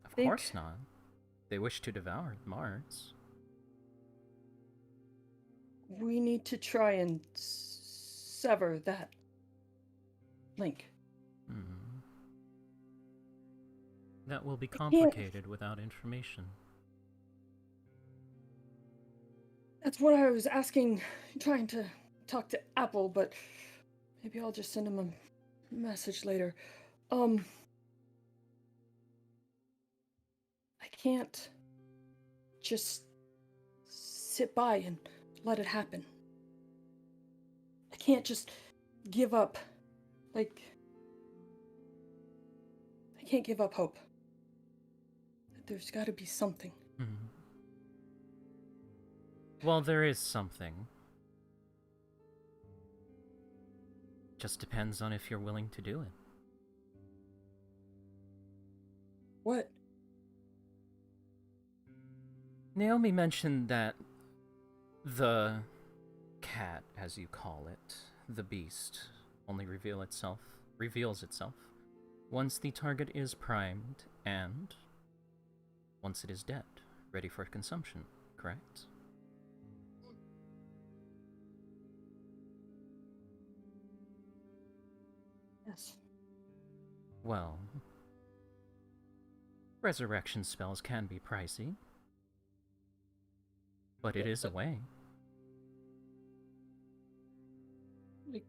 of Think- course not. They wish to devour Mars. We need to try and sever that link. Hmm. That will be can't- complicated without information. That's what I was asking, trying to talk to Apple, but maybe I'll just send him a message later. I can't just sit by and let it happen. I can't just give up. Like, I can't give up hope. There's got to be something. Hmm. Well, there is something. Just depends on if you're willing to do it. What? Naomi mentioned that the cat, as you call it, the beast, only reveals itself once the target is primed and once it is dead, ready for consumption, correct? Yes. Well, resurrection spells can be pricey, but it is a way. Like,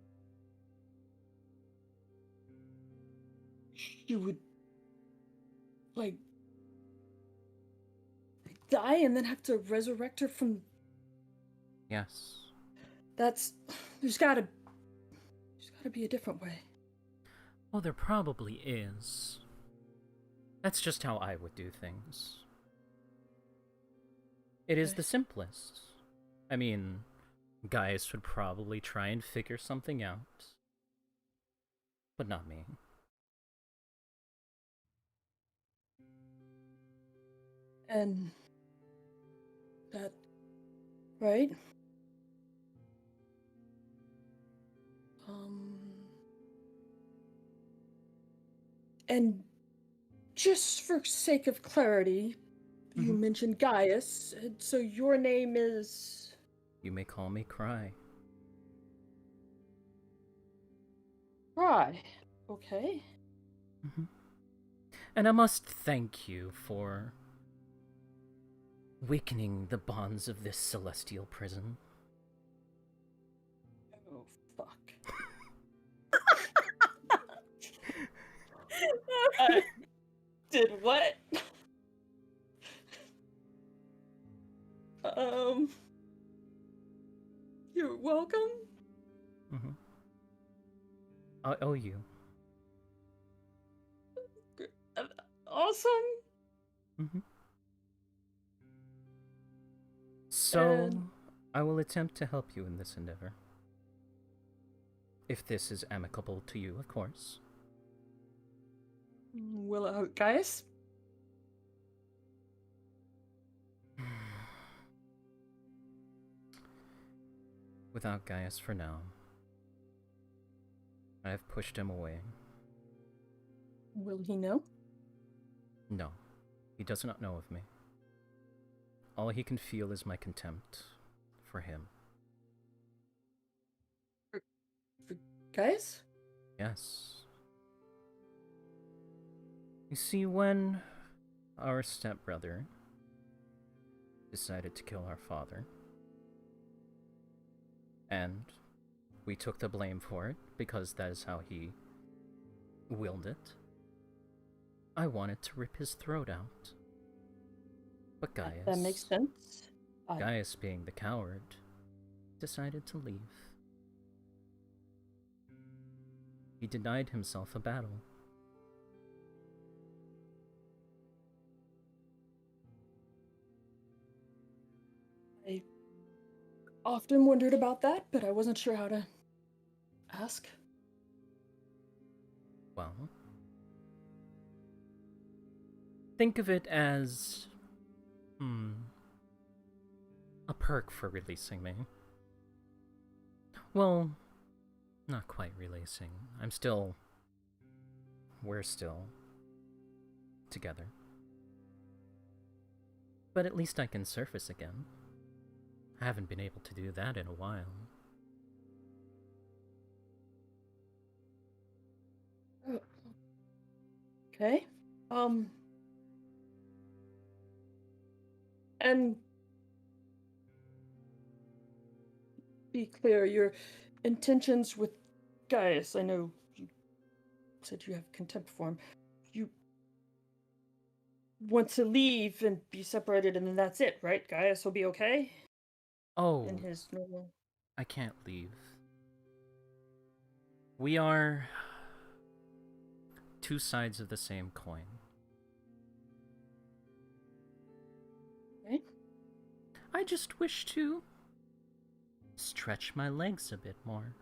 you would, like, die and then have to resurrect her from. Yes. There's gotta be a different way. Well, there probably is. That's just how I would do things. It is Okay. the simplest. I mean, Gaius would probably try and figure something out. But not me. And that, right? And just for sake of clarity, you Mhm. mentioned Gaius, and so your name is. You may call me Cry. Right. Okay. Mhm. And I must thank you for weakening the bonds of this celestial prison. Oh, fuck. Did what? You're welcome. Mm-hmm. I owe you. Awesome. Mm-hmm. So, And- I will attempt to help you in this endeavor. If this is amicable to you, of course. Will Gaius? Without Gaius for now. I have pushed him away. Will he know? No, he does not know of me. All he can feel is my contempt for him. For Gaius? Yes. You see, when our stepbrother decided to kill our father, and we took the blame for it because that is how he willed it, I wanted to rip his throat out. But Gaius, That makes sense. Gaius being the coward, decided to leave. He denied himself a battle. I often wondered about that, but I wasn't sure how to ask. Well, think of it as, A perk for releasing me. Well, not quite releasing. We're still together. But at least I can surface again. I haven't been able to do that in a while. Okay. And be clear, your intentions with Gaius, I know you said you have contempt for him. You want to leave and be separated, and then that's it, right? Gaius will be okay? Oh, In his normal... I can't leave. We are two sides of the same coin. Okay. I just wish to stretch my legs a bit more.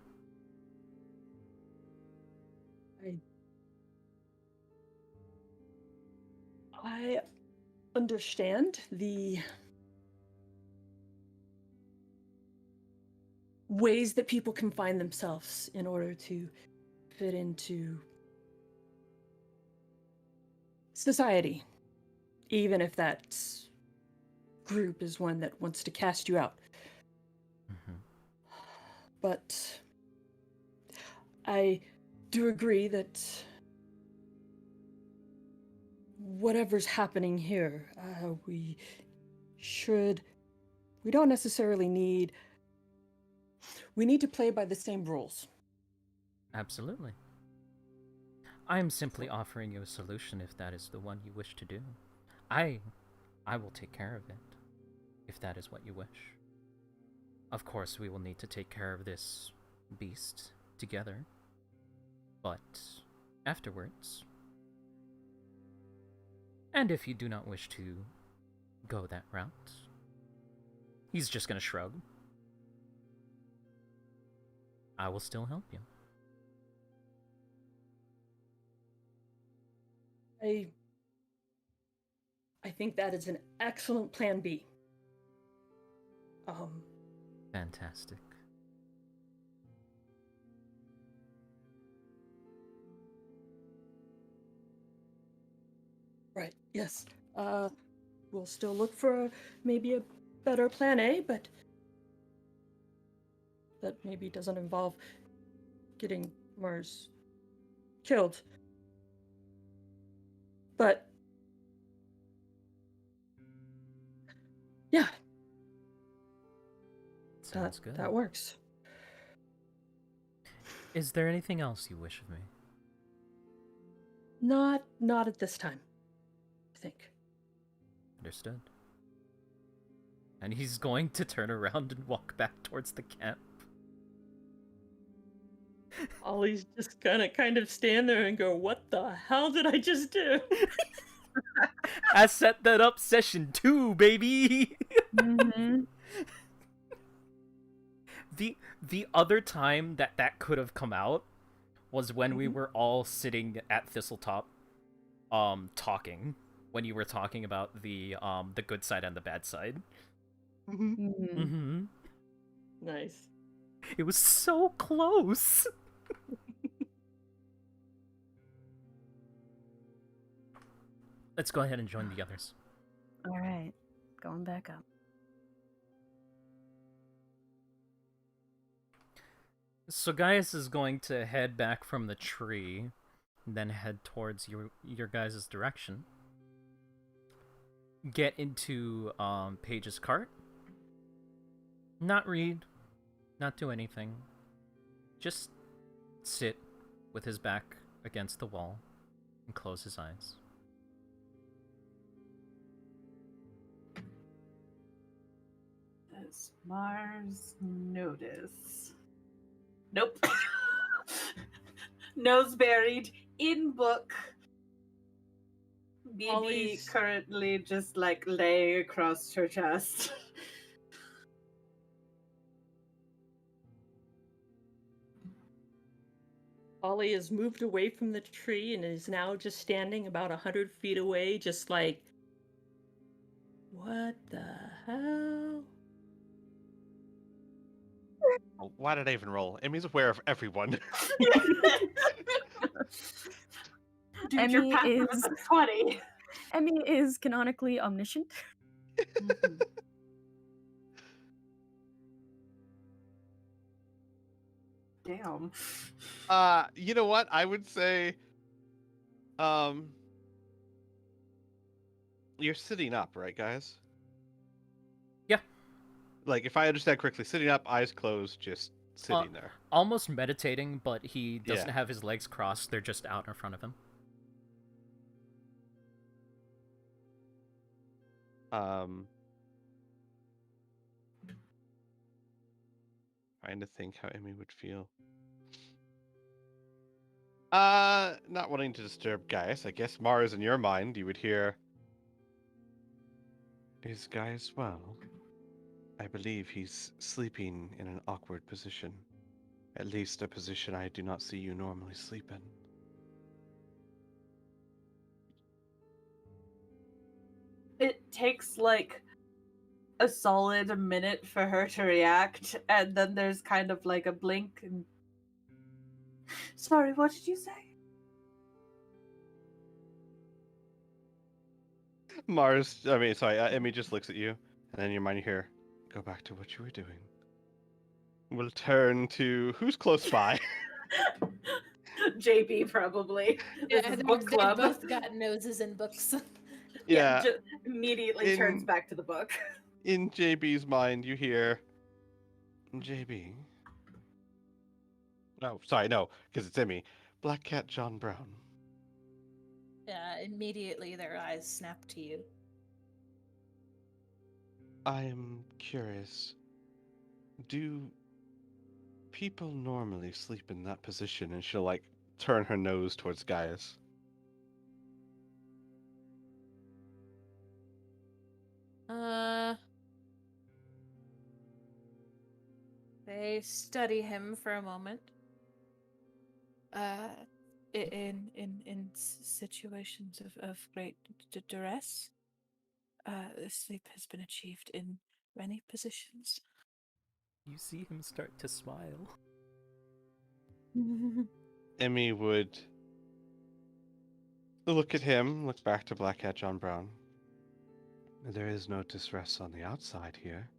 I understand the ways that people can find themselves in order to fit into society, even if that group is one that wants to cast you out. Mm-hmm. But I do agree that whatever's happening here, we don't necessarily need... We need to play by the same rules. Absolutely. I am simply offering you a solution if that is the one you wish to do. I will take care of it, if that is what you wish. Of course, we will need to take care of this beast together, but afterwards. And if you do not wish to go that route, he's just gonna shrug. I will still help you. I think that is an excellent plan B. Fantastic. Right, yes. We'll still look for maybe a better plan A, but that maybe doesn't involve getting Mars killed. But yeah, Sounds good. That works. Is there anything else you wish of me? Not at this time, I think. Understood. And he's going to turn around and walk back towards the camp. Ollie's just gonna kind of stand there and go, "What the hell did I just do?" I set that up session 2, baby! Mm-hmm. The other time that could have come out was when we were all sitting at Thistletop, talking. When you were talking about the good side and the bad side. Mm-hmm. Nice. It was so close! Let's go ahead and join the others. All right, going back up. So Gaius is going to head back from the tree, then head towards your guys' direction. Get into Paige's cart. Not read, not do anything. Just sit with his back against the wall and close his eyes. Does Mars notice? Nope. Nose buried in book. BB Ollie's- currently just like laying across her chest. Ollie has moved away from the tree and is now just standing about 100 feet away, just like, what the hell? Oh, why did I even roll? Emmy's aware of everyone. Dude, your Emmy path is- was a 20. Emmy is canonically omniscient. Mhm. Damn. You know what? I would say, you're sitting up, right, guys? Yeah. Like, if I understand correctly, sitting up, eyes closed, just sitting there. Almost meditating, but he doesn't Yeah. have his legs crossed. They're just out in front of him. Trying to think how Emmy would feel. Not wanting to disturb Gaius, I guess Mars, in your mind, you would hear, "Is Gaius well? I believe he's sleeping in an awkward position. At least a position I do not see you normally sleep in." It takes like a solid minute for her to react, and then there's kind of like a blink and. Sorry, what did you say? Emmy just looks at you, and then in your mind you hear, "Go back to what you were doing." We'll turn to who's close by. JB probably. This Yeah, is they book club. both got noses in books. Yeah. Immediately turns In- back to the book. In JB's mind, you hear, "JB. Oh, sorry, no, because it's Emmy. Black Cat John Brown." Yeah, immediately their eyes snap to you. I am curious. Do people normally sleep in that position? And she'll, like, turn her nose towards Gaius. They study him for a moment. In situations of great duress, sleep has been achieved in many positions. You see him start to smile. Emmy would look at him, look back to Black Cat John Brown. "There is no distress on the outside here.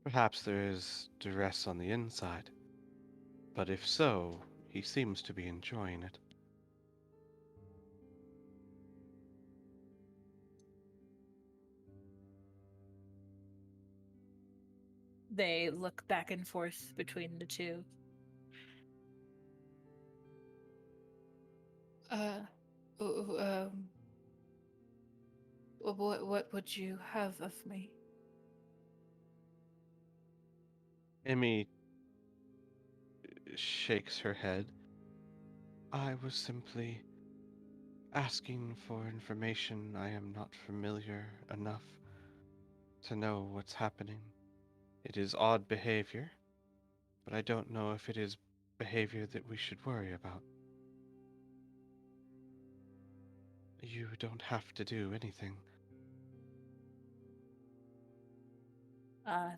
Perhaps there is duress on the inside. But if so, he seems to be enjoying it." They look back and forth between the two. What would you have of me? Emmy shakes her head. "I was simply asking for information. I am not familiar enough to know what's happening. It is odd behavior, but I don't know if it is behavior that we should worry about. You don't have to do anything."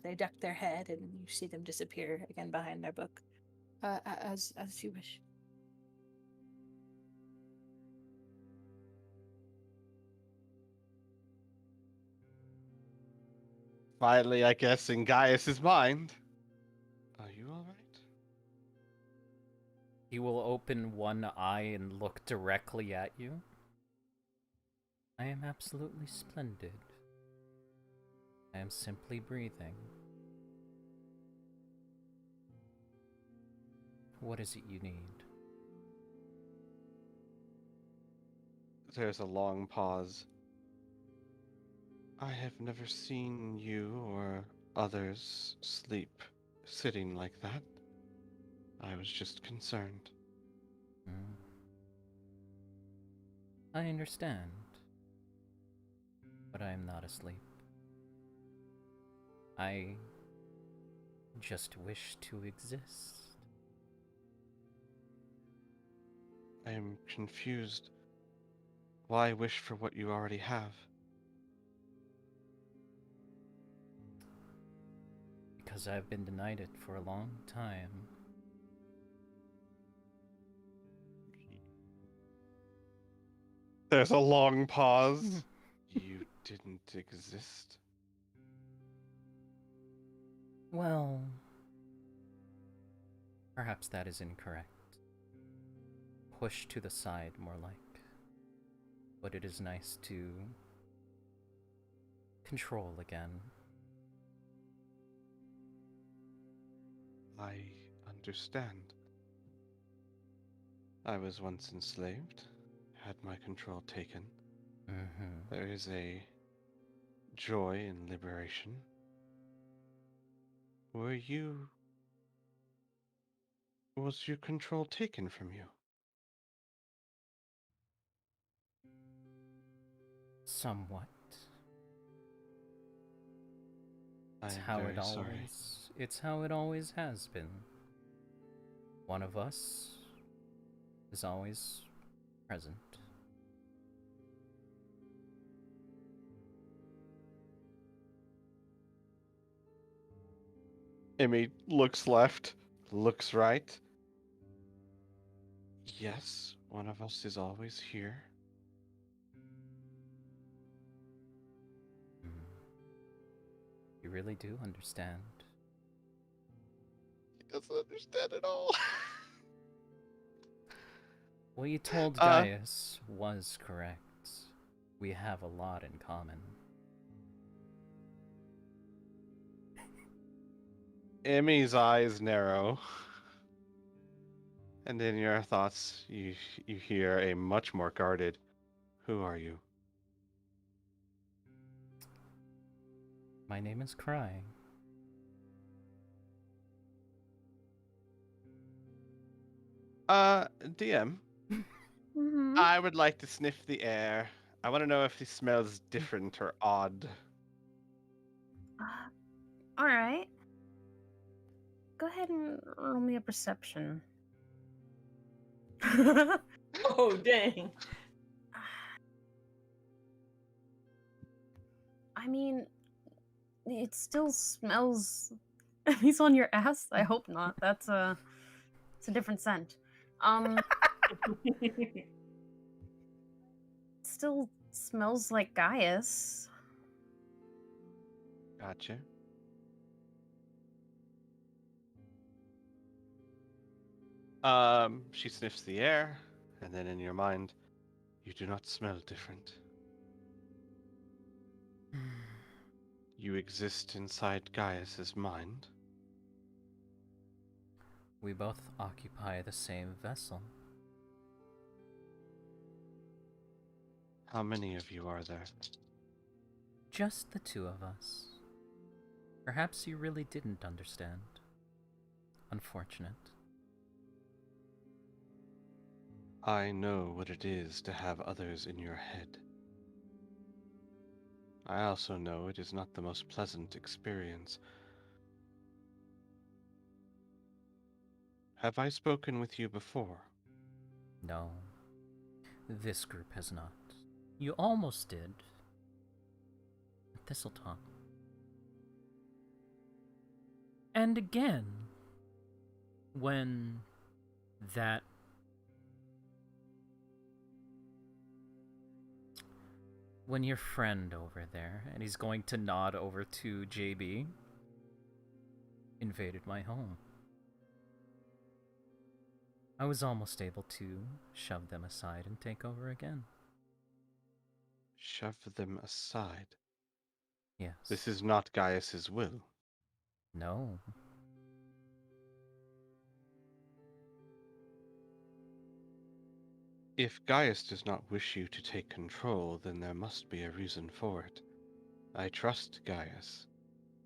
They duck their head, and you see them disappear again behind their book. As you wish. Finally, I guess, in Gaius's mind, "Are you all right?" He will open one eye and look directly at you. "I am absolutely splendid. I am simply breathing. What is it you need?" There's a long pause. "I have never seen you or others sleep sitting like that. I was just concerned." Hmm. I understand. But I am not asleep. I just wish to exist. "I am confused. Why wish for what you already have?" because I've been denied it for a long time. There's a long pause. You didn't exist? Well, perhaps that is incorrect. Pushed to the side, more like. But it is nice to control again. I understand. I was once enslaved, had my control taken. Mm-hmm. There is a joy in liberation. Was your control taken from you? Somewhat. I It's am how very sorry. it's how it always has been. One of us is always present. Emmy looks left, looks right. Yes, one of us is always here. Mm. You really do understand. He doesn't understand at all. What you told Uh, Gaius was correct. We have a lot in common. Emmy's eyes narrow. And in your thoughts, you hear a much more guarded, "Who are you?" My name is Cry. DM, Mm-hmm. I would like to sniff the air. I want to know if he smells different or odd. All right. Go ahead and roll me a perception. Oh, dang. I mean, it still smells. He's on your ass. I hope not. It's a different scent. It still smells like Gaius. Gotcha. She sniffs the air, and then in your mind, you do not smell different. You exist inside Gaius's mind. We both occupy the same vessel. How many of you are there? Just the two of us. Perhaps you really didn't understand. Unfortunate. I know what it is to have others in your head. I also know it is not the most pleasant experience. Have I spoken with you before? No. This group has not. You almost did. At Thistletop. And again, when that when your friend over there, and he's going to nod over to JB, invaded my home. I was almost able to shove them aside and take over again. Shove them aside. Yes. This is not Gaius's will. No. If Gaius does not wish you to take control, then there must be a reason for it. I trust Gaius.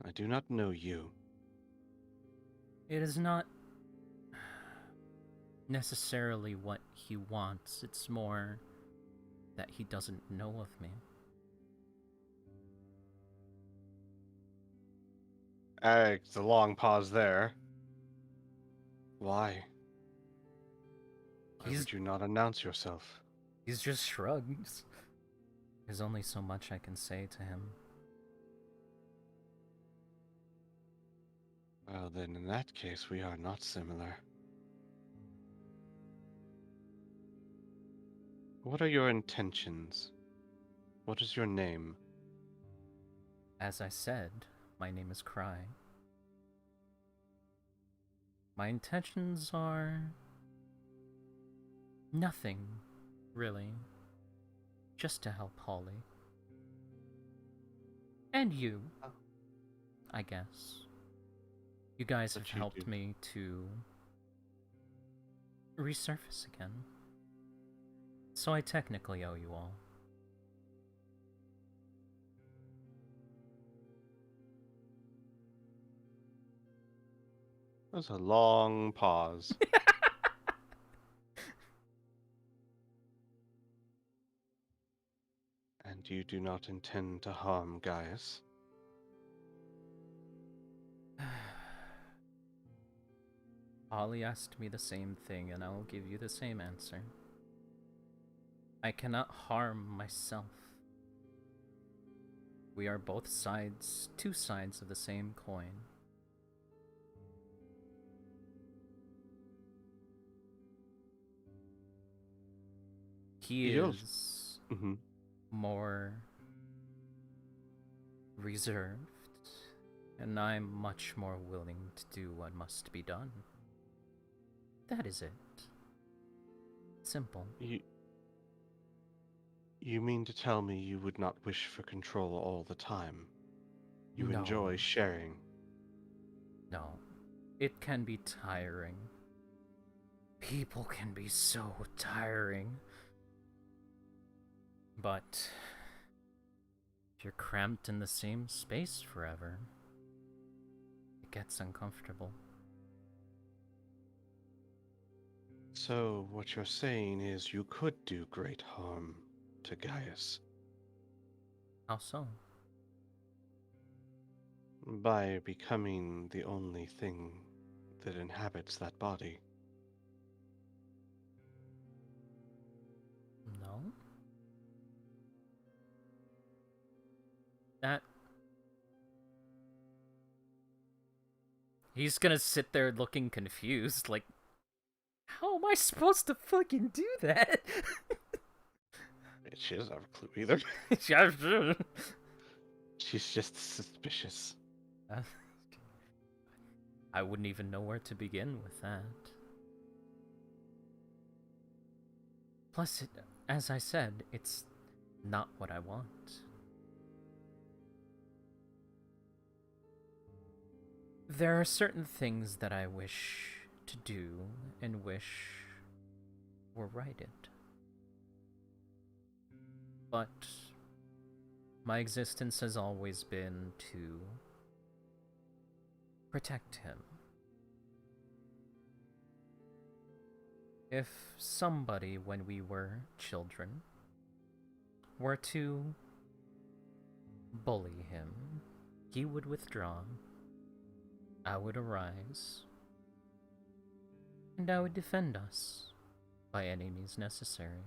I do not know you. It is not necessarily what he wants. It's more that he doesn't know of me. It's a long pause there. Why? Why would you not announce yourself? He's just shrugs. There's only so much I can say to him. Well, then in that case, we are not similar. What are your intentions? What is your name? As I said, my name is Cry. My intentions are nothing, really. Just to help Holly. And you, Oh. I guess. You guys have What you helped do. me to resurface again. So I technically owe you all. That was a long pause. And you do not intend to harm Gaius? Holly asked me the same thing, and I will give you the same answer. I cannot harm myself. We are both sides, two sides of the same coin. He Yes. is Mm-hmm. more reserved, and I'm much more willing to do what must be done. That is it. Simple. You mean to tell me you would not wish for control all the time? You No. enjoy sharing. No. It can be tiring. People can be so tiring. But if you're cramped in the same space forever, it gets uncomfortable. So, what you're saying is you could do great harm to Gaius How so? by becoming the only thing that inhabits that body. No? That... He's gonna sit there looking confused, like, how am I supposed to fucking do that? She doesn't have a clue either. She's just suspicious. I wouldn't even know where to begin with that. Plus, as I said, it's not what I want. There are certain things that I wish to do and wish were righted. But my existence has always been to protect him. If somebody, when we were children, were to bully him, he would withdraw, I would arise, and I would defend us by any means necessary.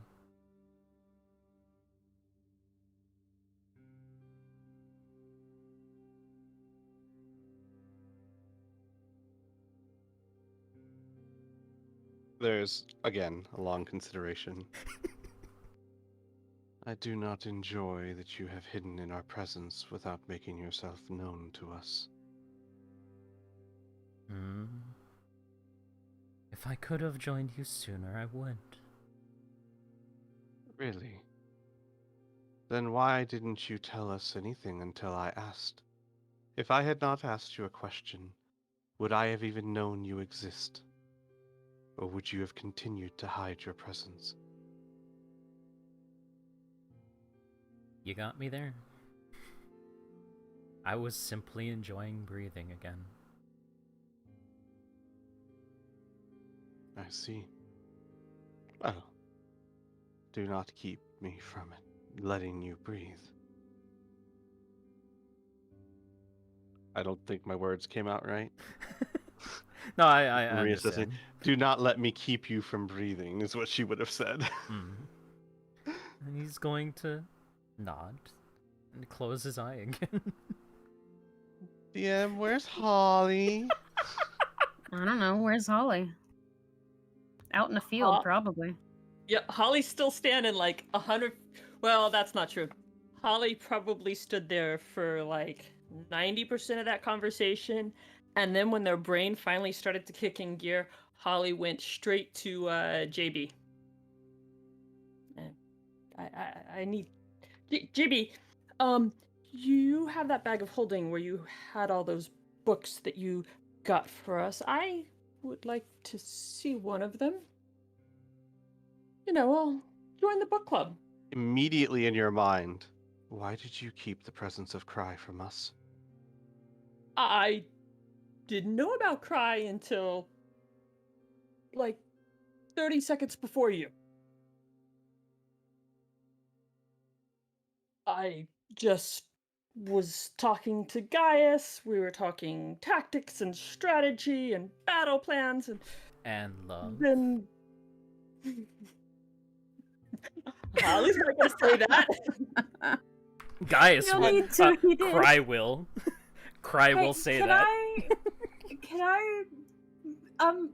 There's, again, a long consideration. I do not enjoy that you have hidden in our presence without making yourself known to us. If I could have joined you sooner, I would. Really? Then why didn't you tell us anything until I asked? If I had not asked you a question, would I have even known you exist? Or would you have continued to hide your presence? You got me there. I was simply enjoying breathing again. I see. Well, do not keep me from it, letting you breathe. I don't think my words came out right. No, I Maria says, understand. "Do not let me keep you from breathing," is what she would have said. And he's going to nod and close his eye again. DM, where's Holly? I don't know. Where's Holly? Out in the field, probably. Yeah, Holly's still standing like 100. Well, that's not true. Holly probably stood there for like 90% of that conversation, and then when their brain finally started to kick in gear, Holly went straight to JB. And I need JB. You have that bag of holding where you had all those books that you got for us. I would like to see one of them. You know, I'll join the book club. Immediately in your mind, why did you keep the presence of Cry from us? I didn't know about Cry until like 30 seconds before you. I just was talking to Gaius. We were talking tactics and strategy and battle plans And love. then Holly's not gonna say that. Gaius No will. need to, he did. Cry will. Cry will say can that. Can I? I'm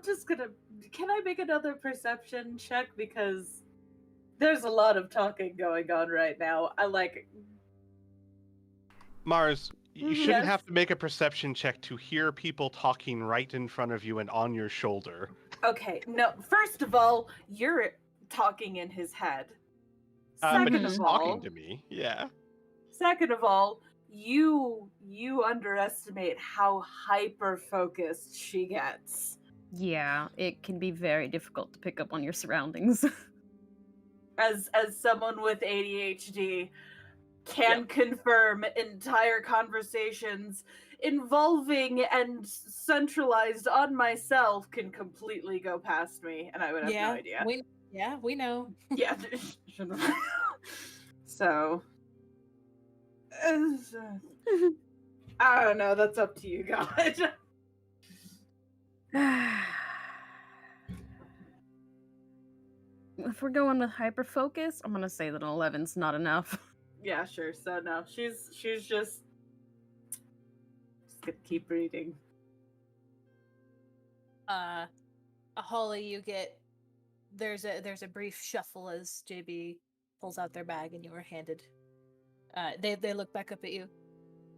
just gonna. Can I make another perception check, because there's a lot of talking going on right now. Mars, you shouldn't Yes. have to make a perception check to hear people talking right in front of you and on your shoulder. Okay, no. First of all, you're talking in his head. But Second he's of all, talking to me. Yeah. Second of all, you underestimate how hyper focused she gets. Yeah, it can be very difficult to pick up on your surroundings. As someone with ADHD can confirm, entire conversations involving and centralized on myself can completely go past me, and I would have no idea. We know. Yeah. So I don't know, that's up to you guys. If we're going with hyper focus, I'm gonna say that an 11's not enough. Yeah, sure. So no, she's just gonna keep reading. Holly, you get there's a brief shuffle as JB pulls out their bag and you are handed. They look back up at you.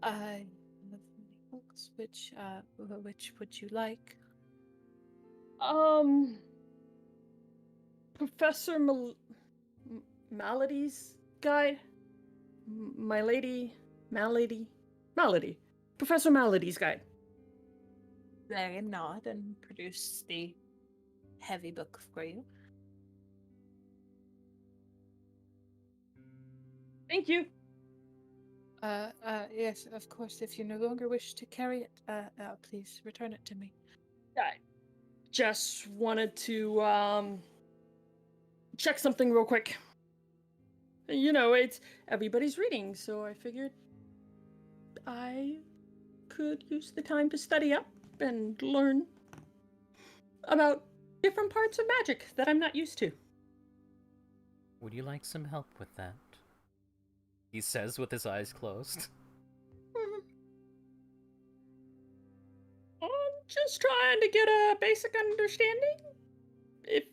I have many books. Which would you like? Professor Malady's guide? Malady? Professor Malady's guide. They nod and produce the heavy book for you. Thank you. Yes, of course. If you no longer wish to carry it, please return it to me. I just wanted to check something real quick. You know, it's everybody's reading, so I figured I could use the time to study up and learn about different parts of magic that I'm not used to. Would you like some help with that? He says with his eyes closed. I'm just trying to get a basic understanding. If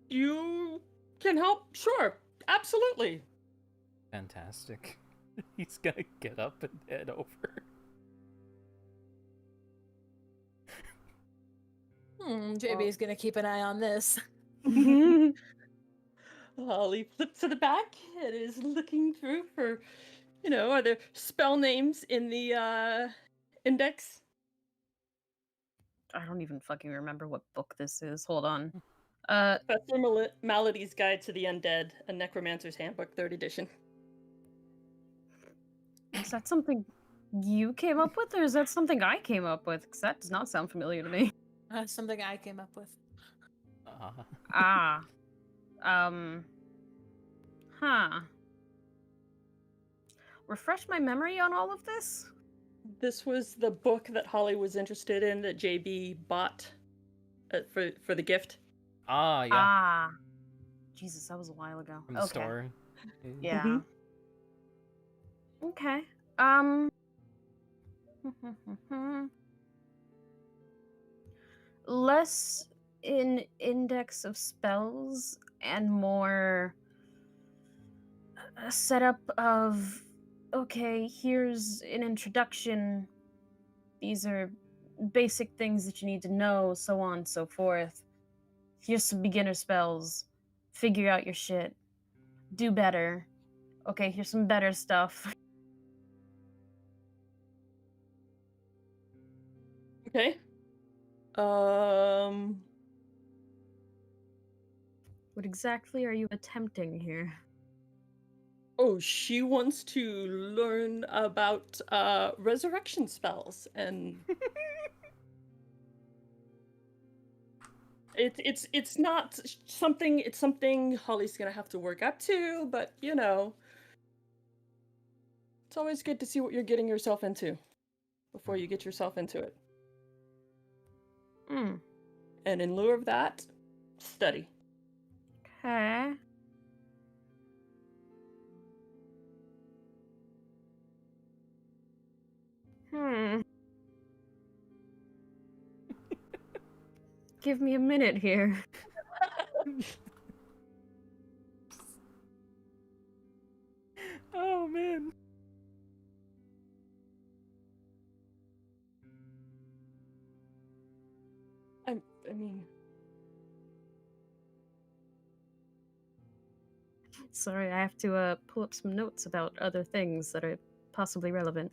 you can help, sure, absolutely. Fantastic. He's gonna get up and head over. JB's gonna keep an eye on this. Holly flips to the back and is looking through for, you know, are there spell names in the index? I don't even fucking remember what book this is. Hold on. Professor Malady's Guide to the Undead, a Necromancer's Handbook, 3rd edition. Is that something you came up with, or is that something I came up with? Because that does not sound familiar to me. Something I came up with. Huh. Refresh my memory on all of this? This was the book that Holly was interested in that JB bought for the gift. Yeah. Ah. Jesus, that was a while ago. From the store. Yeah. Okay. Less in index of spells and more a setup of, okay, here's an introduction. These are basic things that you need to know, so on and so forth. Here's some beginner spells. Figure out your shit. Do better. Okay, here's some better stuff. Okay. What exactly are you attempting here? Oh, she wants to learn about resurrection spells, and it's not something. It's something Holly's gonna have to work up to, but you know, it's always good to see what you're getting yourself into before you get yourself into it. Hmm. And in lieu of that, study. Okay. Give me a minute here. Oh man. I mean, Sorry, I have to pull up some notes about other things that are possibly relevant.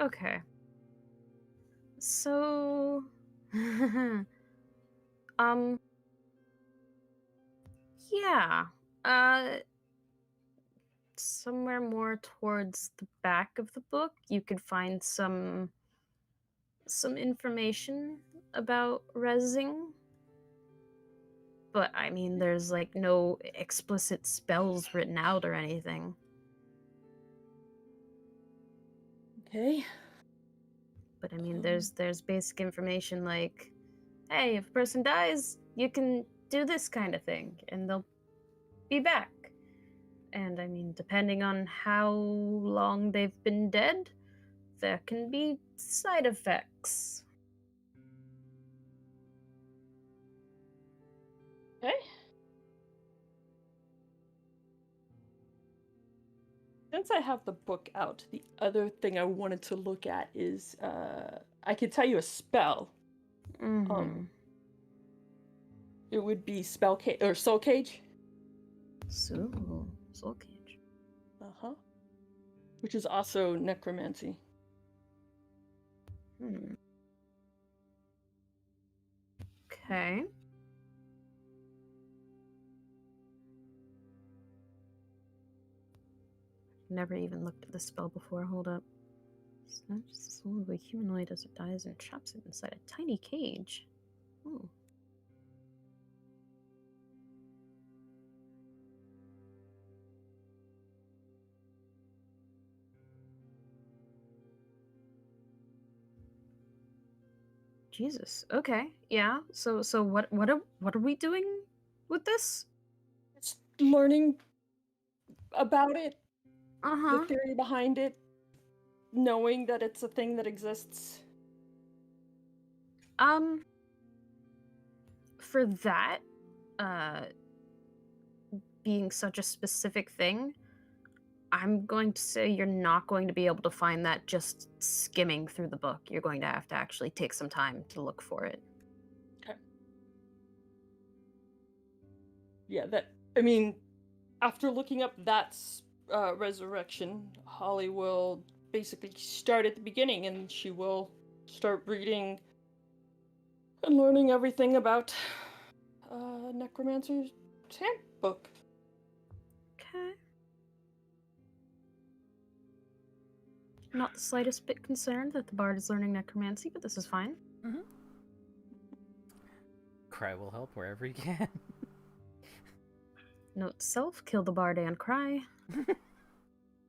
Okay. So, yeah. Uh, Somewhere more towards the back of the book, you could find some information about rezzing. But I mean, there's like no explicit spells written out or anything. okay. But I mean, there's basic information like, hey, if a person dies, you can do this kind of thing, and they'll be back. And I mean, depending on how long they've been dead, there can be side effects. Okay. Since I have the book out, the other thing I wanted to look at is I could tell you a spell. Mm-hmm. It would be spell cage or soul cage. So, soul cage. Uh-huh. Which is also necromancy. Okay. Never even looked at this spell before. Hold up. Snatches the soul of a humanoid as it dies and traps it inside a tiny cage. Ooh. Jesus. Okay. Yeah. So what are we doing with this? It's learning about it, the Uh-huh. theory behind it, knowing that it's a thing that exists. For that, being such a specific thing, I'm going to say you're not going to be able to find that just skimming through the book. You're going to have to actually take some time to look for it. Okay. Yeah, I mean, after looking up that resurrection, Holly will basically start at the beginning and she will start reading and learning everything about Necromancer's Handbook. Okay. Not the slightest bit concerned that the bard is learning necromancy, but this is fine. Cry will help wherever he can. Note to self, kill the bard and cry.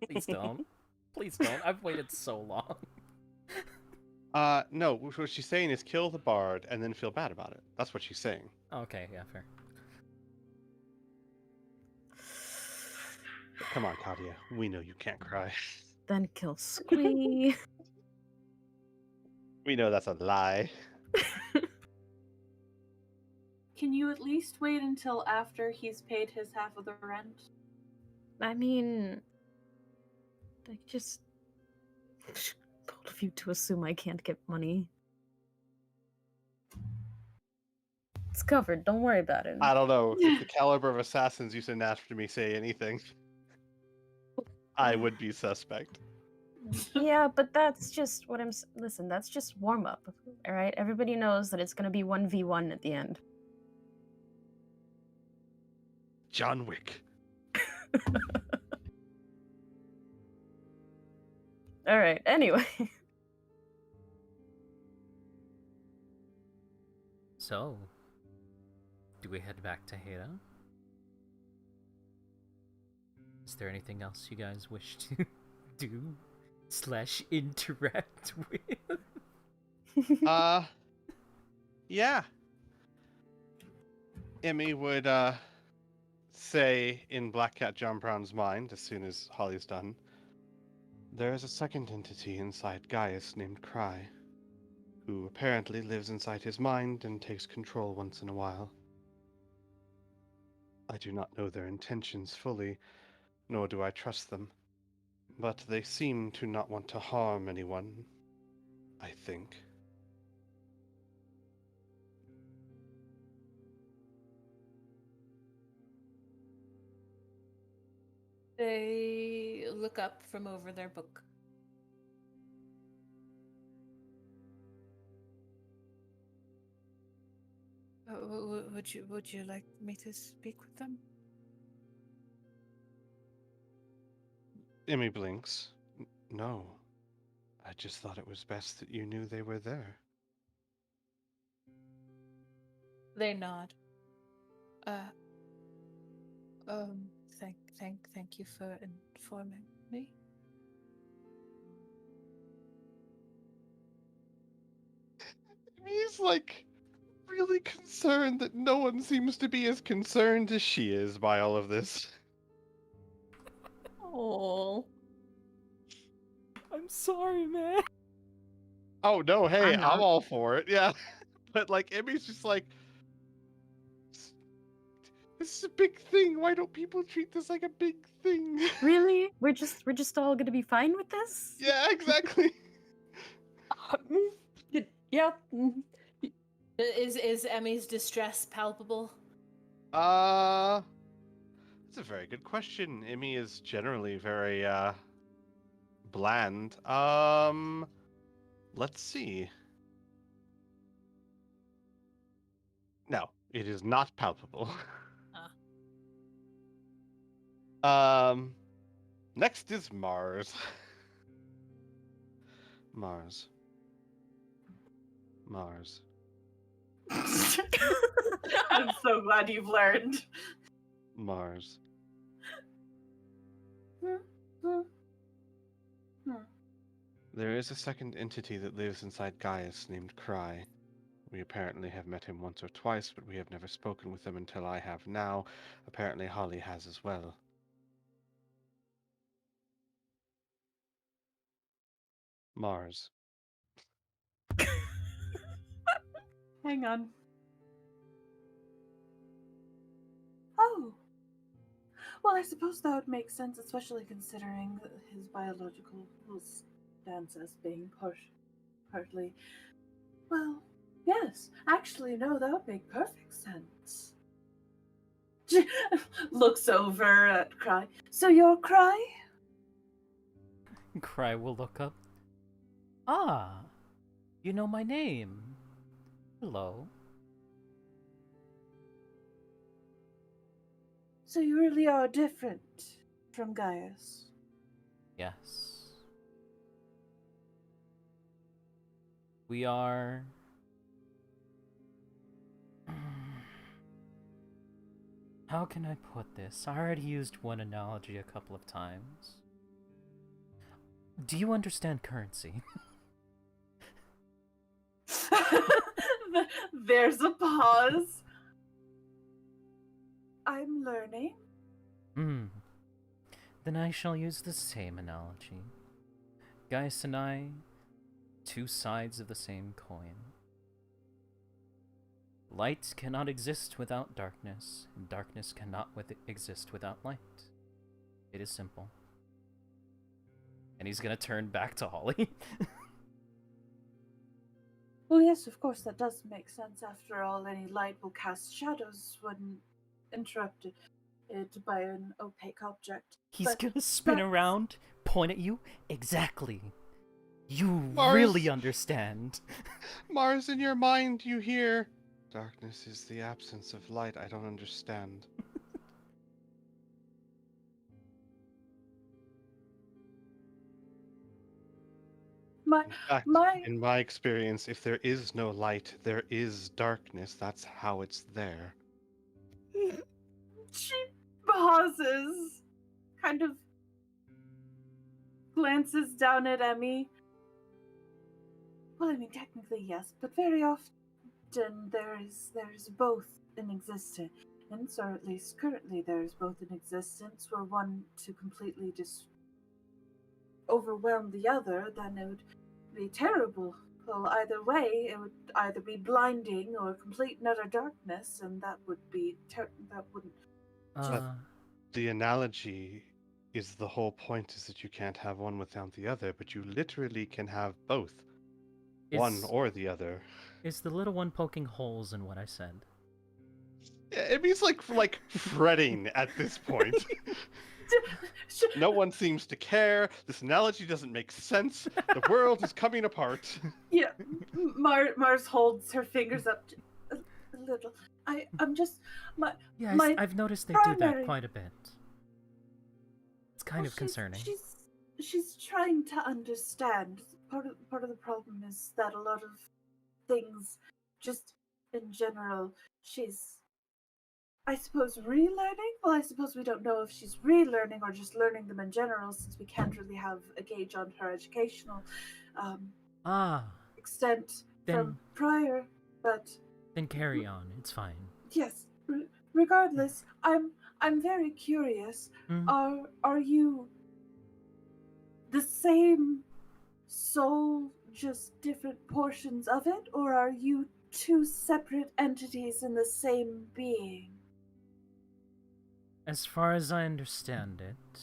Please don't. Please don't. I've waited so long. No, what she's saying is kill the bard and then feel bad about it. That's what she's saying. Okay, yeah, fair. Come on, Katia. We know you can't cry. Then kill Squee. We know that's a lie. Can you at least wait until after he's paid his half of the rent? I mean, I just told of you to assume I can't get money. It's covered. Don't worry about it. I don't know. If the caliber of assassins you send after me say anything, I would be suspect. Yeah, but that's just what listen, that's just warm up. All right, everybody knows that it's gonna be 1v1 at the end. John Wick. All right. Anyway, So, do we head back to Hera? Is there anything else you guys wish to do / interact with? Yeah. Emmy would, say in Black Cat John Brown's mind, as soon as Holly's done, there is a second entity inside Gaius named Cry, who apparently lives inside his mind and takes control once in a while. I do not know their intentions fully, nor do I trust them, but they seem to not want to harm anyone, I think. They look up from over their book. Would you like me to speak with them? Emmy blinks. No. I just thought it was best that you knew they were there. They nod. Thank you for informing me. He's like really concerned that no one seems to be as concerned as she is by all of this. oh, I'm sorry, man. Oh no, hey, I'm I'm not. all for it, yeah. But like Emmy's just like, this is a big thing. Why don't people treat this like a big thing? really? We're just all gonna be fine with this? Yeah, exactly. Yeah. Is Emmy's distress palpable? That's a very good question. Emmy is generally very bland. Let's see. No, it is not palpable. Next is Mars. Mars. I'm so glad you've learned. Mars. There is a second entity that lives inside Gaius named Cry. We apparently have met him once or twice, but we have never spoken with him until I have now. Apparently Holly has as well. Mars. Hang on. Oh. Well, I suppose that would make sense, especially considering his biological stance as being partly. Well, yes. Actually, no, that would make perfect sense. Looks over at Cry. So you're Cry? Cry will look up. Ah, you know my name. Hello. So you really are different from Gaius. Yes. We are. How can I put this? I already used one analogy a couple of times. Do you understand currency? There's a pause. I'm learning. Hmm. Then I shall use the same analogy. Gaius and I, two sides of the same coin. Light cannot exist without darkness, and darkness cannot exist without light. It is simple. And he's gonna turn back to Holly. Well, yes, of course, that does make sense. After all, any light will cast shadows when interrupted by an opaque object. He's But gonna spin that's- around, point at you. Exactly. You Mars. really understand. Mars, in your mind, you hear, darkness is the absence of light. I don't understand. My, In fact, my, in my experience, if there is no light, there is darkness. That's how it's there. she pauses, kind of glances down at Emmy. Well, I mean, technically yes, but very often there's both in existence, or at least currently there's both in existence. Were one to completely just overwhelm the other, then it would be terrible. Well, either way, it would either be blinding or complete and utter darkness, and that would be that wouldn't. The analogy is the whole point is that you can't have one without the other, but you literally can have both. One or the other. Is the little one poking holes in what I said? Yeah, it means like fretting at this point. No one seems to care. This analogy doesn't make sense. The world is coming apart. Yeah, Mars holds her fingers up a little. I'm just Yes, my I've noticed they do that primary- quite a bit. It's kind of concerning. She's trying to understand. Part of the problem is that a lot of things, just in general, she's, I suppose, relearning. Well, I suppose we don't know if she's relearning or just learning them in general, since we can't really have a gauge on her educational extent Then- from prior. But Then carry on. It's fine. yes, regardless, I'm very curious. Mm. Are you the same soul, just different portions of it, or are you two separate entities in the same being? As far as I understand it,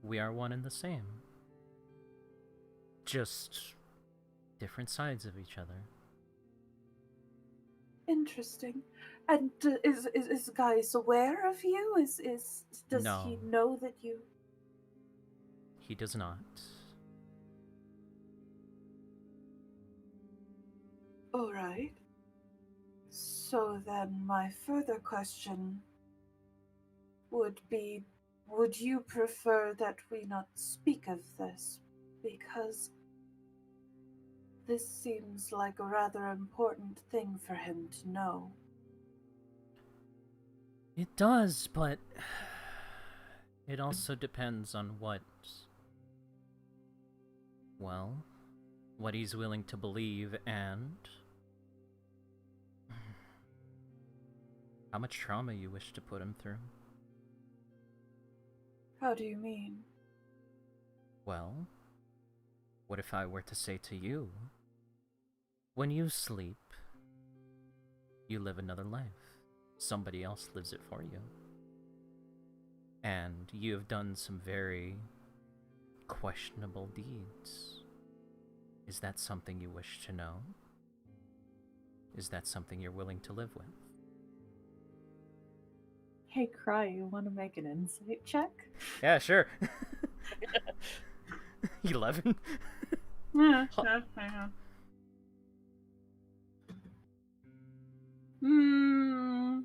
we are one and the same. Just different sides of each other. Interesting. And is Gaius aware of you? Does No. he know that you? He does not. All right. So then, my further question would be: would you prefer that we not speak of this, because this seems like a rather important thing for him to know? It does, but it also depends on what he's willing to believe and how much trauma you wish to put him through. How do you mean? Well, what if I were to say to you, when you sleep, you live another life. Somebody else lives it for you. And you have done some very questionable deeds. Is that something you wish to know? Is that something you're willing to live with? Hey, Cry, you want to make an insight check? Yeah, sure. 11. Hmm.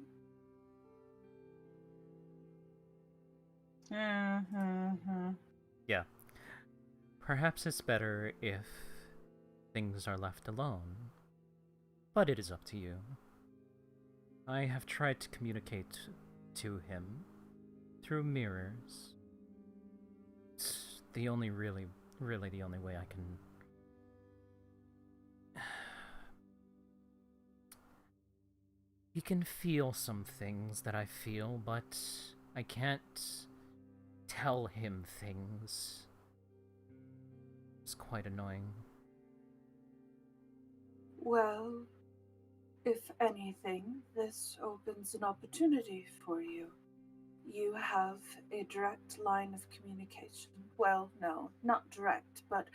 Yeah. Perhaps it's better if things are left alone. But it is up to you. I have tried to communicate to him through mirrors. It's the only really the only way I can. He can feel some things that I feel, but I can't tell him things. It's quite annoying. Well, if anything, this opens an opportunity for you. You have a direct line of communication. Well, no, not direct, but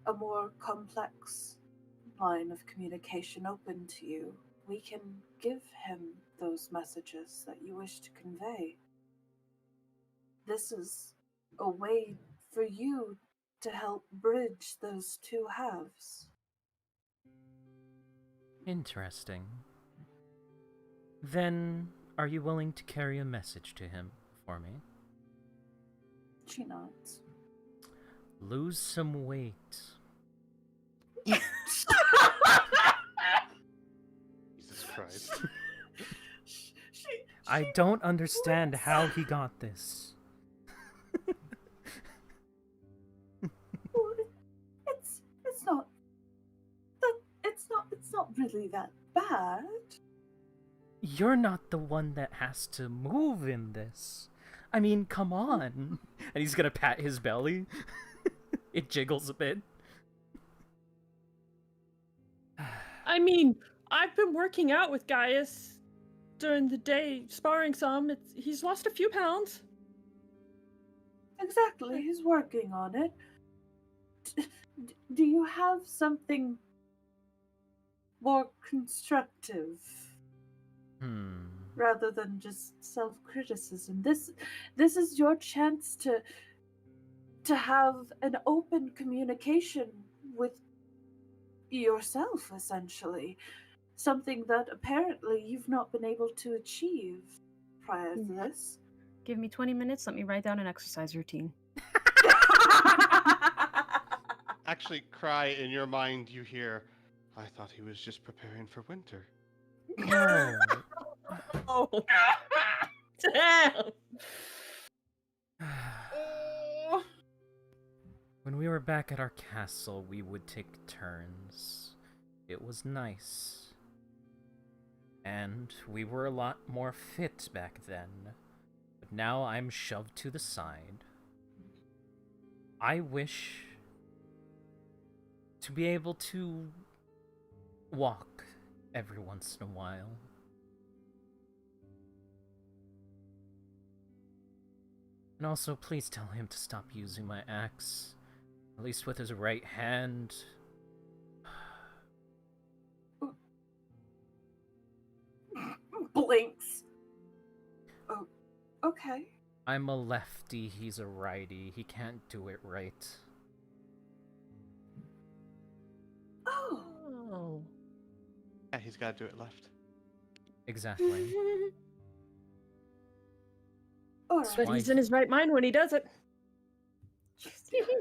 a more complex line of communication open to you. We can give him those messages that you wish to convey. This is a way for you to help bridge those two halves. Interesting. Then, are you willing to carry a message to him for me? She nods. Lose some weight. Jesus Christ. I don't understand how he got this. Well, it's not really that bad. You're not the one that has to move in this. I mean, come on. And he's gonna pat his belly. It jiggles a bit. I mean, I've been working out with Gaius during the day, sparring some. He's lost a few pounds. Exactly, he's working on it. Do you have something more constructive rather than just self-criticism? This is your chance to have an open communication with yourself, essentially. Something that apparently you've not been able to achieve prior to this. Give me 20 minutes, let me write down an exercise routine. Actually, Cry, in your mind, you hear, I thought he was just preparing for winter. No. Oh, damn! When we were back at our castle, we would take turns. It was nice. And we were a lot more fit back then. But now I'm shoved to the side. I wish to be able to walk every once in a while. And also, please tell him to stop using my axe. At least with his right hand. Blinks. Oh, okay. I'm a lefty, he's a righty. He can't do it right. Oh. Oh. Yeah, he's got to do it left. Exactly. All That's right. But he's in his right mind when he does it.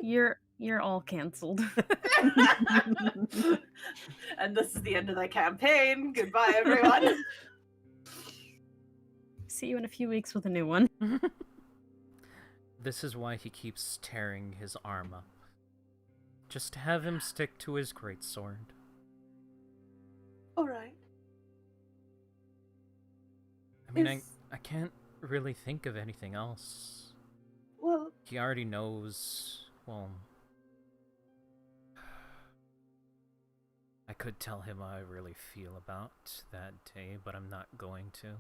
You're all cancelled. And this is the end of the campaign. Goodbye, everyone. See you in a few weeks with a new one. This is why he keeps tearing his arm up. Just have him stick to his greatsword. All right. I mean, Is- I can't really think of anything else. Well, He already knows, well... I could tell him how I really feel about that day, but I'm not going to.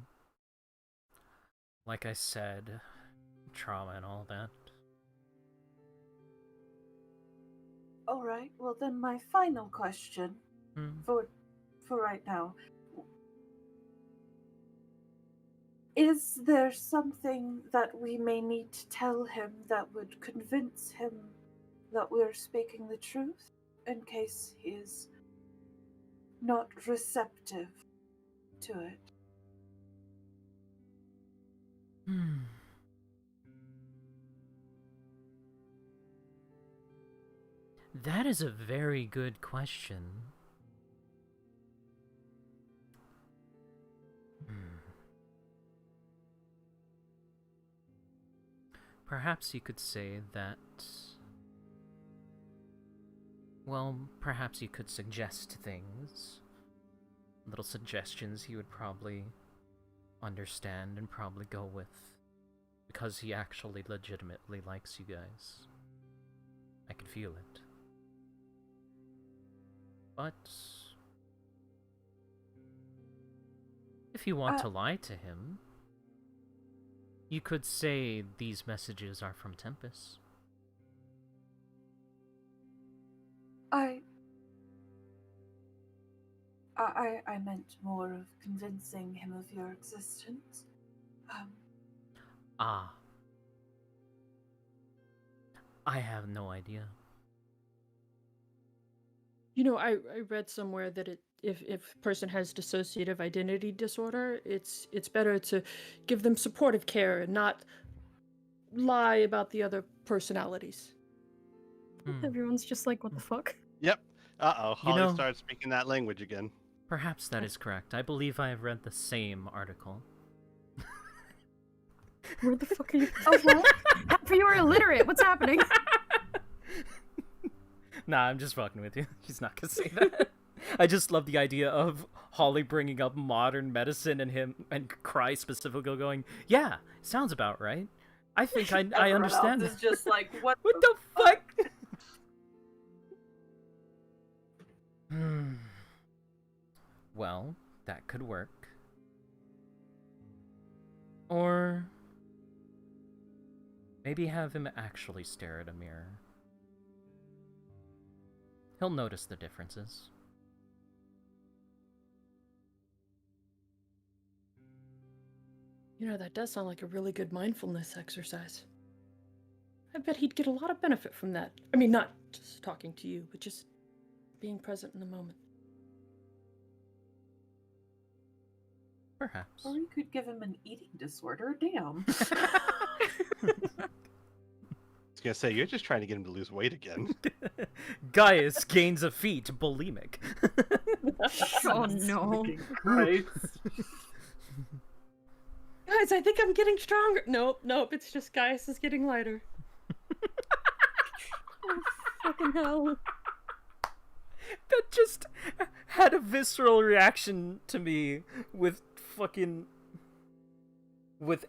Like I said, trauma and all that. all right. Well, then my final question for right now. Is there something that we may need to tell him that would convince him that we're speaking the truth, in case he is not receptive to it. Hmm. That is a very good question. Perhaps you could say that. Well, perhaps you could suggest things. Little suggestions he would probably understand and probably go with. Because he actually legitimately likes you guys. I can feel it. But if you want to lie to him, you could say these messages are from Tempest. I meant more of convincing him of your existence. Ah. I have no idea. You know, I read somewhere that if a person has dissociative identity disorder, it's better to give them supportive care and not lie about the other personalities. Everyone's just like, what the fuck? Yep. Uh-oh, Holly know- started speaking that language again. Perhaps that is correct. I believe I have read the same article. Where the fuck are you? Oh, what? Half of you are illiterate. What's happening? Nah, I'm just fucking with you. She's not gonna say that. I just love the idea of Holly bringing up modern medicine and him and Cry specifically going, yeah, sounds about right. I think I understand Is that. just like, what the fuck? Well, that could work. Or maybe have him actually stare at a mirror. He'll notice the differences. You know, that does sound like a really good mindfulness exercise. I bet he'd get a lot of benefit from that. I mean, not just talking to you, but just being present in the moment. Perhaps. Or you could give him an eating disorder. Damn. I was gonna say, you're just trying to get him to lose weight again. Gaius gains a feat, bulimic. Oh no. Christ. Guys, I think I'm getting stronger. Nope, it's just Gaius is getting lighter. Oh, fucking hell. That just had a visceral reaction to me with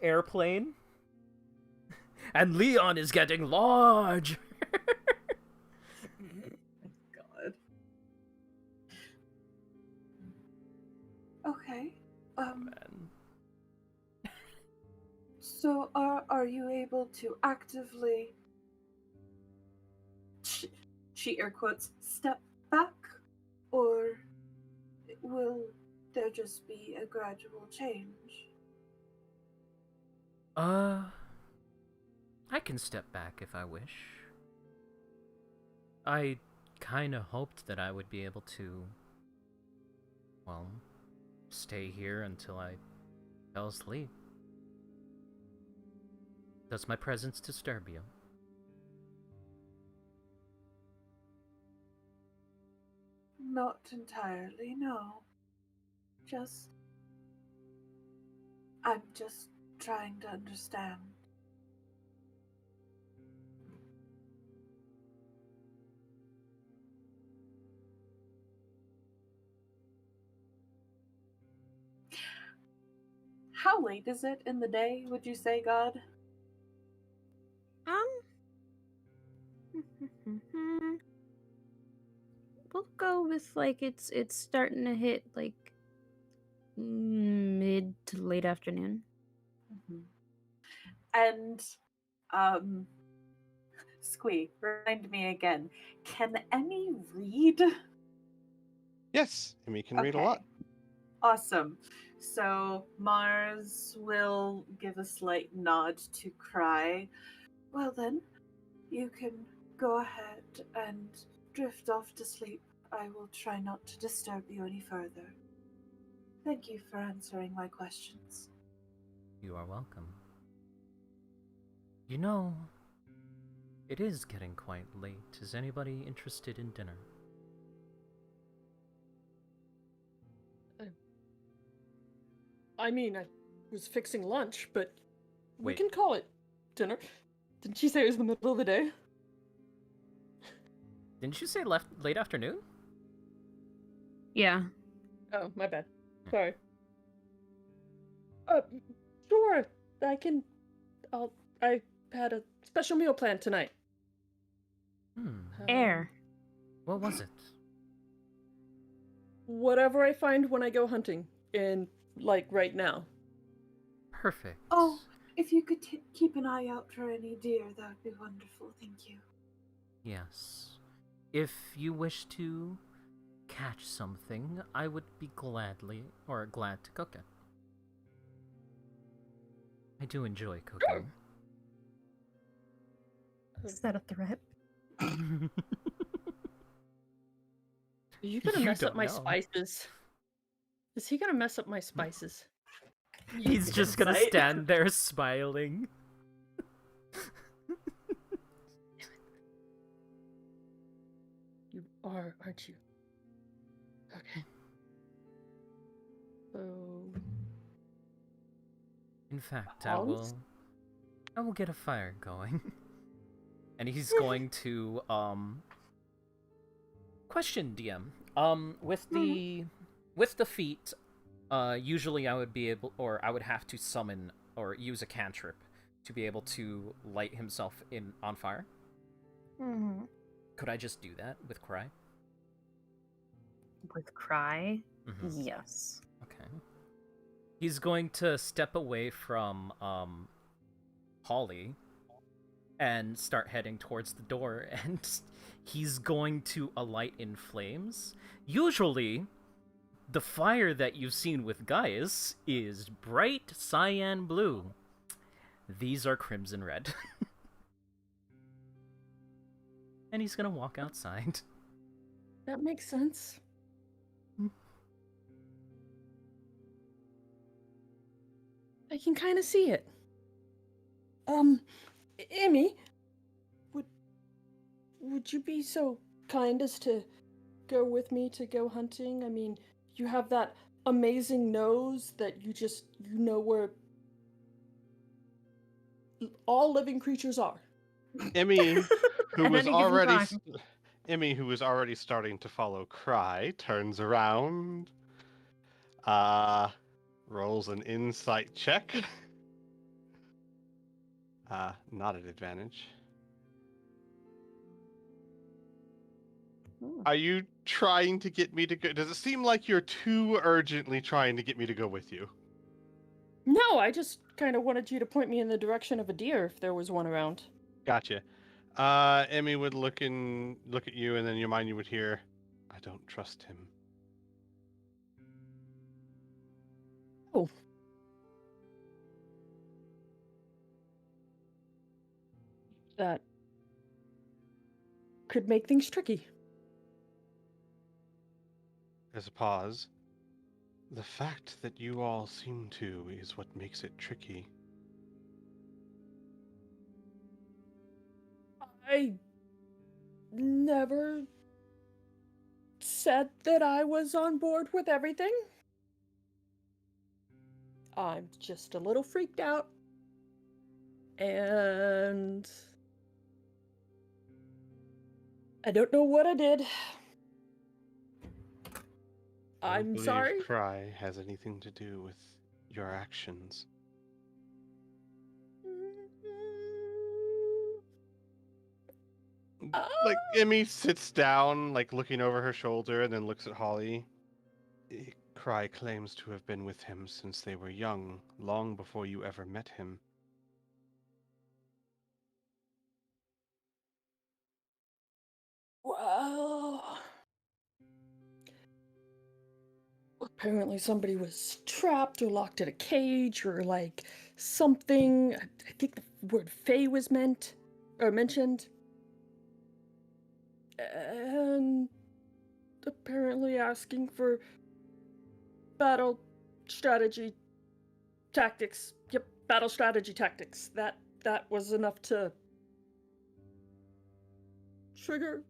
airplane. And Leon is getting large. God. Okay. Man. So are you able to actively, she air quotes, step back, or will there just be a gradual change? I can step back if I wish. I kinda hoped that I would be able to, well, stay here until I fell asleep. Does my presence disturb you? Not entirely, no. I'm just trying to understand. How late is it in the day, would you say, God? We'll go with like it's starting to hit like mid to late afternoon. Mm-hmm. And Squee, remind me again. Can Emmy read? Yes, Emmy can read a lot. Awesome. So Mars will give a slight nod to Cry. Well then, you can go ahead and drift off to sleep. I will try not to disturb you any further. Thank you for answering my questions. You are welcome. You know, it is getting quite late. Is anybody interested in dinner? I mean, I was fixing lunch, but we Wait. can call it dinner. Didn't she say it was the middle of the day? Didn't you say late afternoon? Yeah. Oh, my bad. Sorry. Sure. I had a special meal planned tonight. Air. What was it? Whatever I find when I go hunting. Right now. Perfect. Oh, if you could keep an eye out for any deer, that would be wonderful. Thank you. Yes. If you wish to catch something, I would be glad to cook it. I do enjoy cooking. Is that a threat? Are you gonna You mess up don't my know. spices? Is he gonna mess up my spices? He's just gonna Insight. stand there smiling. You are, aren't you? Okay. So... In fact, Hans? I will get a fire going. And he's going to question DM. With the feat, usually I would have to summon or use a cantrip to be able to light himself on fire. Mm-hmm. Could I just do that with Cry? With Cry? Mm-hmm. Yes. Okay. He's going to step away from Holly and start heading towards the door, and he's going to alight in flames. Usually, the fire that you've seen with Gaius is bright cyan blue. These are crimson red. And he's gonna walk outside. That makes sense. I can kind of see it. Emmy, would you be so kind as to go with me to go hunting? I mean, you have that amazing nose that you know where all living creatures are. Emmy, who At was any given already time. Emmy, who was already starting to follow Cry, turns around, rolls an insight check. Not an advantage. Are you trying to get me to go? Does it seem like you're too urgently trying to get me to go with you? No, I just kind of wanted you to point me in the direction of a deer if there was one around. Gotcha. Emmy would look at you, and then in your mind you would hear, "I don't trust him." Oh. That could make things tricky. There's a pause. The fact that you all seem to is what makes it tricky. I never said that I was on board with everything. I'm just a little freaked out. And I don't know what I did. I don't I'm believe sorry. Cry has anything to do with your actions. Like, Emmy sits down, like, looking over her shoulder, and then looks at Holly. Cry claims to have been with him since they were young, long before you ever met him. Well, apparently somebody was trapped or locked in a cage or like something. I think the word Fae was mentioned. And apparently asking for battle strategy tactics. Yep, battle strategy tactics. That was enough to trigger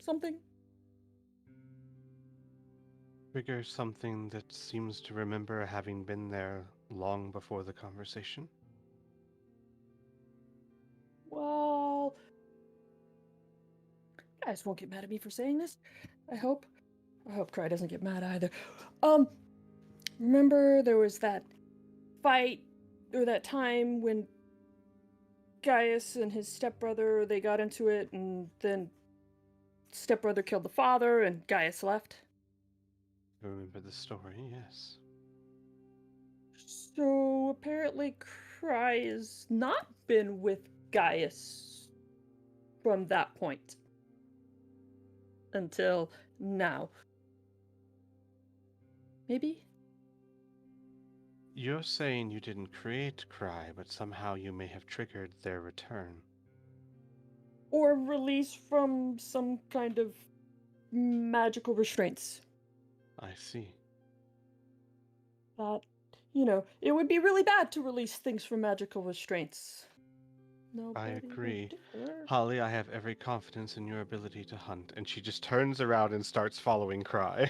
something. Trigger something that seems to remember having been there long before the conversation. Well, guys won't get mad at me for saying this. I hope. I hope Cry doesn't get mad either. Remember there was that fight or that time when Gaius and his stepbrother, they got into it, and then stepbrother killed the father and Gaius left? I remember the story, yes. So apparently Cry has not been with Gaius from that point until now. Maybe? You're saying you didn't create Cry, but somehow you may have triggered their return. Or release from some kind of magical restraints. I see. That, it would be really bad to release things from magical restraints. I Nobody agree. would dare. Holly, I have every confidence in your ability to hunt. And she just turns around and starts following Cry.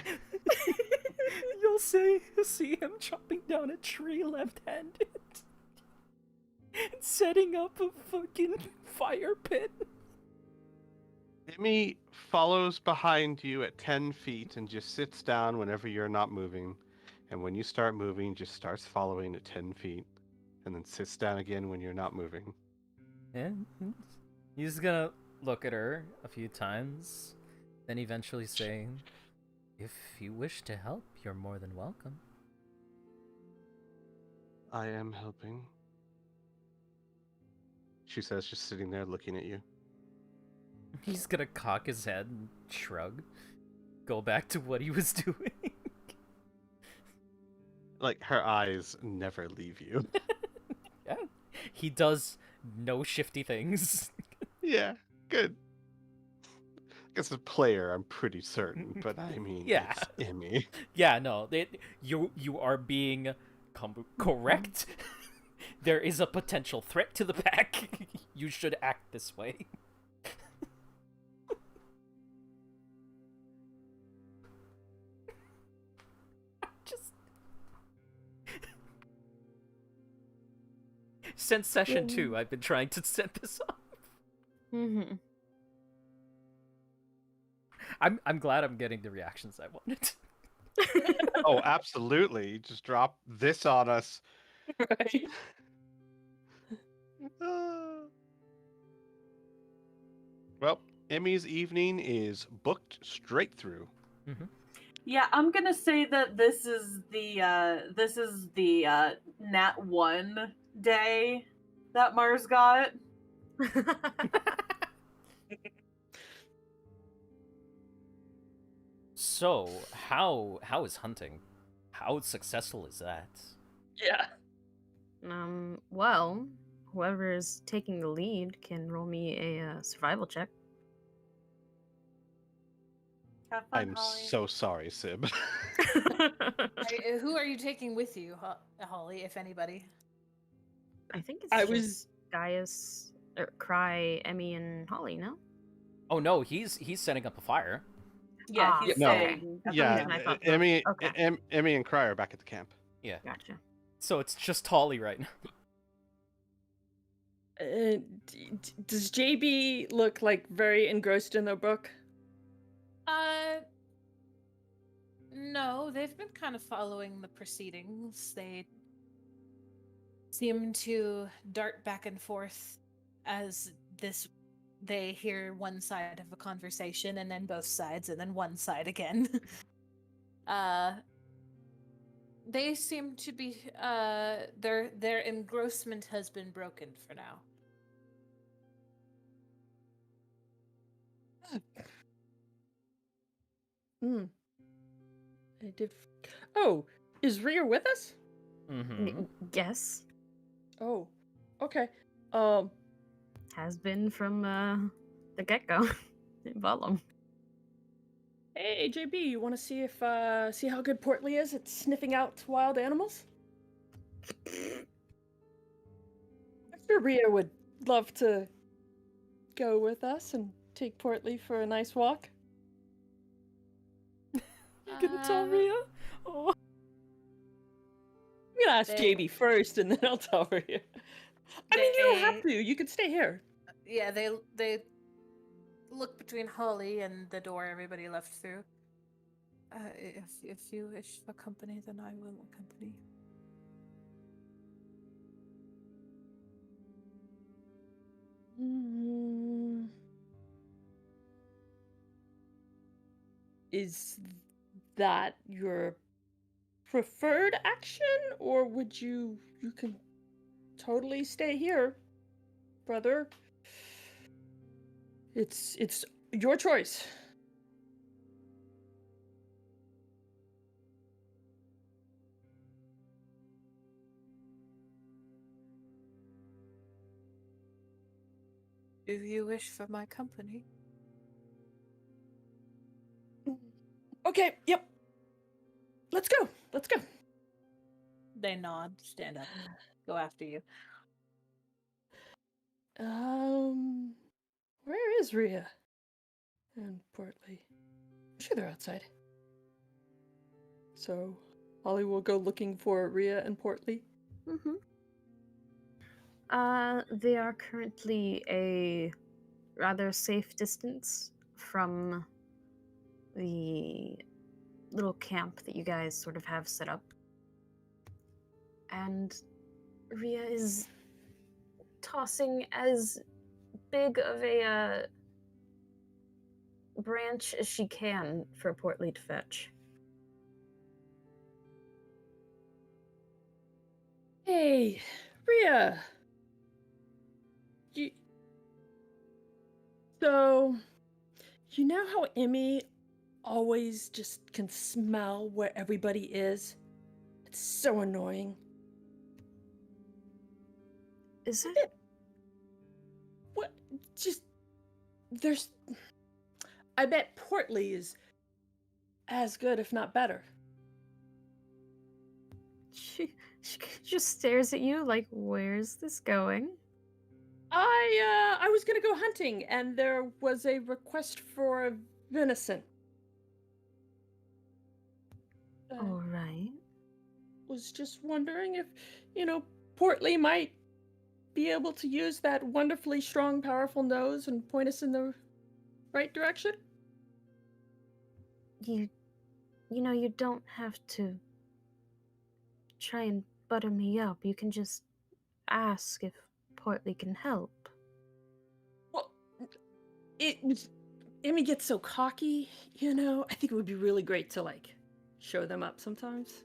You'll see him chopping down a tree left-handed. And setting up a fucking fire pit. Emmy follows behind you at 10 feet and just sits down whenever you're not moving. And when you start moving, just starts following at 10 feet. And then sits down again when you're not moving. And he's gonna look at her a few times, then eventually saying, "If you wish to help, you're more than welcome." I am helping. She says, just sitting there looking at you. He's gonna cock his head and shrug. Go back to what he was doing. Like, her eyes never leave you. Yeah. He does no shifty things. Yeah, good. I guess a player, I'm pretty certain, but I mean, Yeah. it's Emmy. Yeah, no, you are being correct. There is a potential threat to the pack. You should act this way. Just since session 2, I've been trying to set this up. Mm-hmm. I'm glad I'm getting the reactions I wanted. Oh, absolutely. You just drop this on us. Right. Well, Emmy's evening is booked straight through. Yeah, I'm gonna say that this is the Nat 1 day that Mars got. So, how is hunting? How successful is that? Yeah. Well, whoever is taking the lead can roll me a survival check. Have fun, I'm Holly. so sorry, Sib. Who are you taking with you, Holly, if anybody? I think it's I just was- Gaius, or Cry, Emmy, and Holly, no? Oh no, he's setting up a fire. Yeah, Ah, he's No. saying. That's Yeah, the reason I thought so. Emmy, Okay. Emmy and Cry are back at the camp. Yeah. Gotcha. So it's just Holly right now. Does JB look like very engrossed in their book? No, they've been kind of following the proceedings. They seem to dart back and forth as they hear one side of a conversation and then both sides and then one side again. They seem to be their engrossment has been broken for now. I did. Oh, is Rhea with us? Mm-hmm. Yes. Oh, okay. Has been from the get-go. Follow. Hey, JB, you want to see if see how good Portly is at sniffing out wild animals? I'm sure Rhea would love to go with us and take Portly for a nice walk. You gonna tell Rhea? Oh. I'm gonna ask They- JB first, and then I'll tell Rhea. I mean, you don't have to. You could stay here. Yeah, they look between Holly and the door everybody left through. If you wish for company, then I will accompany. Is that your preferred action, or would you can totally stay here, brother? It's your choice. If you wish for my company. Okay, yep. Let's go. Let's go. They nod, stand up, go after you. Where is Rhea and Portly? I'm sure they're outside. So, Holly will go looking for Rhea and Portly. Mm-hmm. They are currently a rather safe distance from the little camp that you guys sort of have set up. And Rhea is tossing as big of a branch as she can for Portly to fetch. Hey, Rhea. So, you know how Emmy always just can smell where everybody is? It's so annoying. Is it? What? Just there's. I bet Portly is as good, if not better. She just stares at you like, where's this going? I was gonna go hunting, and there was a request for venison. All right. Was just wondering if, Portly might be able to use that wonderfully strong, powerful nose and point us in the right direction. You don't have to try and butter me up. You can just ask if Portly can help. Well, Emmy gets so cocky, I think it would be really great to, show them up sometimes.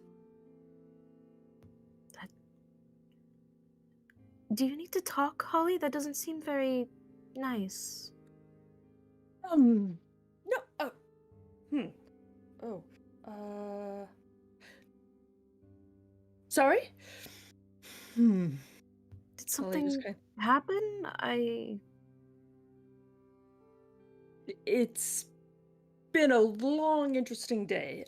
Do you need to talk, Holly? That doesn't seem very nice. No, sorry? Did something happen? It's been a long, interesting day.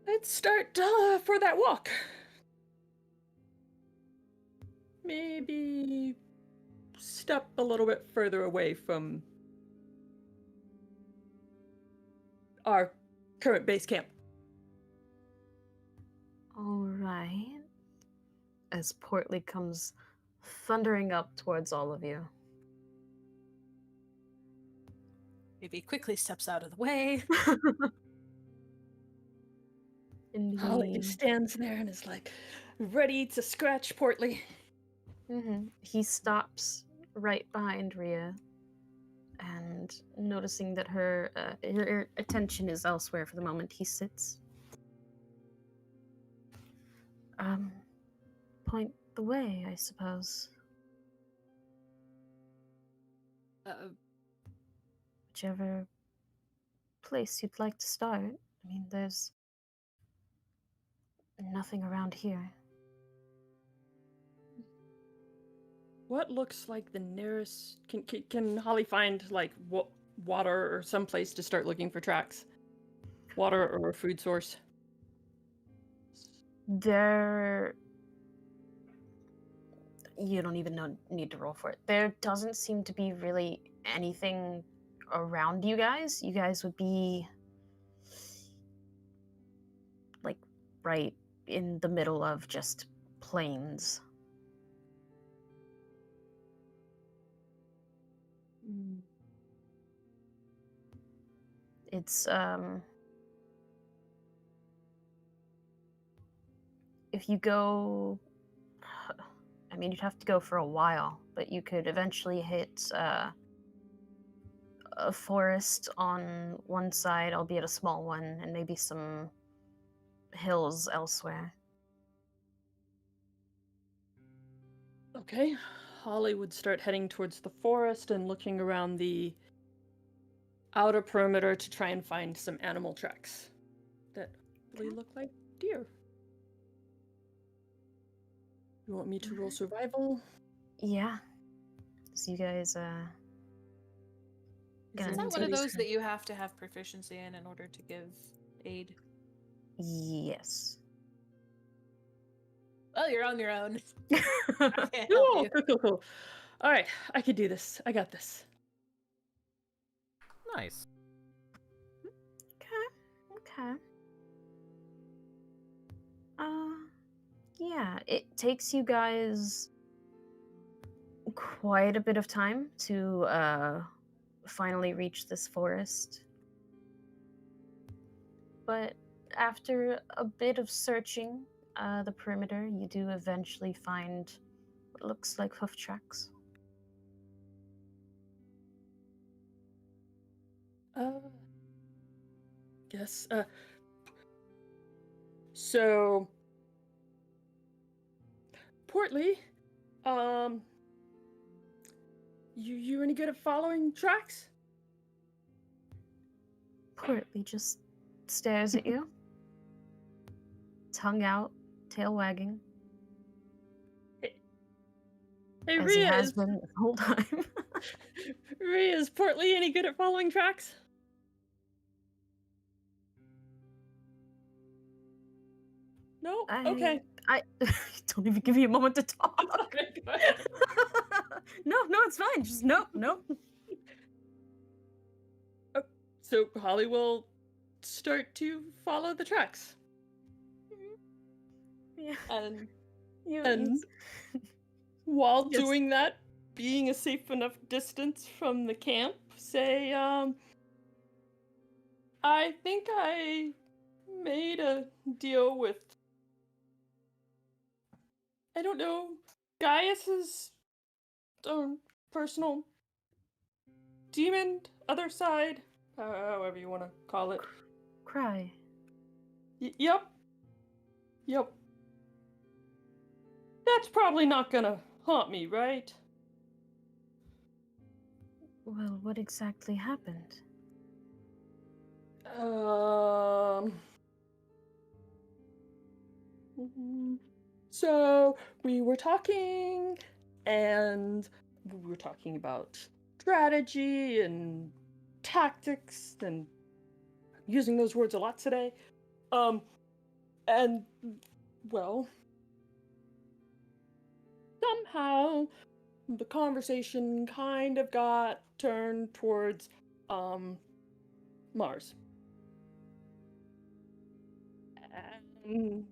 Let's start for that walk. Maybe step a little bit further away from our current base camp. All right. As Portly comes thundering up towards all of you. Maybe quickly steps out of the way. Holly just stands there and is ready to scratch Portly. He stops right behind Rhea, and noticing that her attention is elsewhere for the moment, he sits. Point the way, I suppose. Whichever place you'd like to start. I mean, there's nothing around here. What looks like the nearest? Can Holly find water or some place to start looking for tracks. Water or a food source. There. You don't even need to roll for it. There doesn't seem to be really anything around you guys. You guys would be like right in the middle of just plains. It's if you go, I mean, you'd have to go for a while, but you could eventually hit a forest on one side, albeit a small one, and maybe some hills elsewhere. Okay. Holly would start heading towards the forest and looking around the outer perimeter to try and find some animal tracks that really look like deer. You want me to roll survival? Yeah. So you guys, Is gonna that need one to of be those sure. that you have to have proficiency in order to give aid? Yes. Well, you're on your own. Okay. I can't help Cool, you. cool. All right, I can do this. I got this. Nice. Okay. Yeah, it takes you guys quite a bit of time to finally reach this forest. But after a bit of searching the perimeter, you do eventually find what looks like hoof tracks. Guess. So, Portly, you any good at following tracks? Portly just stares at you, tongue out, tail wagging, Hey, as he Rhea, has been the whole time. Rhea, is Portly any good at following tracks? No? Okay. I don't even give you a moment to talk. Go ahead. No, it's fine. Just no. So Holly will start to follow the tracks. Yeah. And You while Yes. doing that, being a safe enough distance from the camp, say, I think I made a deal with, I don't know, Gaius's personal demon, other side, however you want to call it. cry. Yep. That's probably not gonna haunt me, right? Well, what exactly happened? So we were talking, and we were talking about strategy and tactics, and I'm using those words a lot today. And well, somehow the conversation kind of got turned towards Mars. And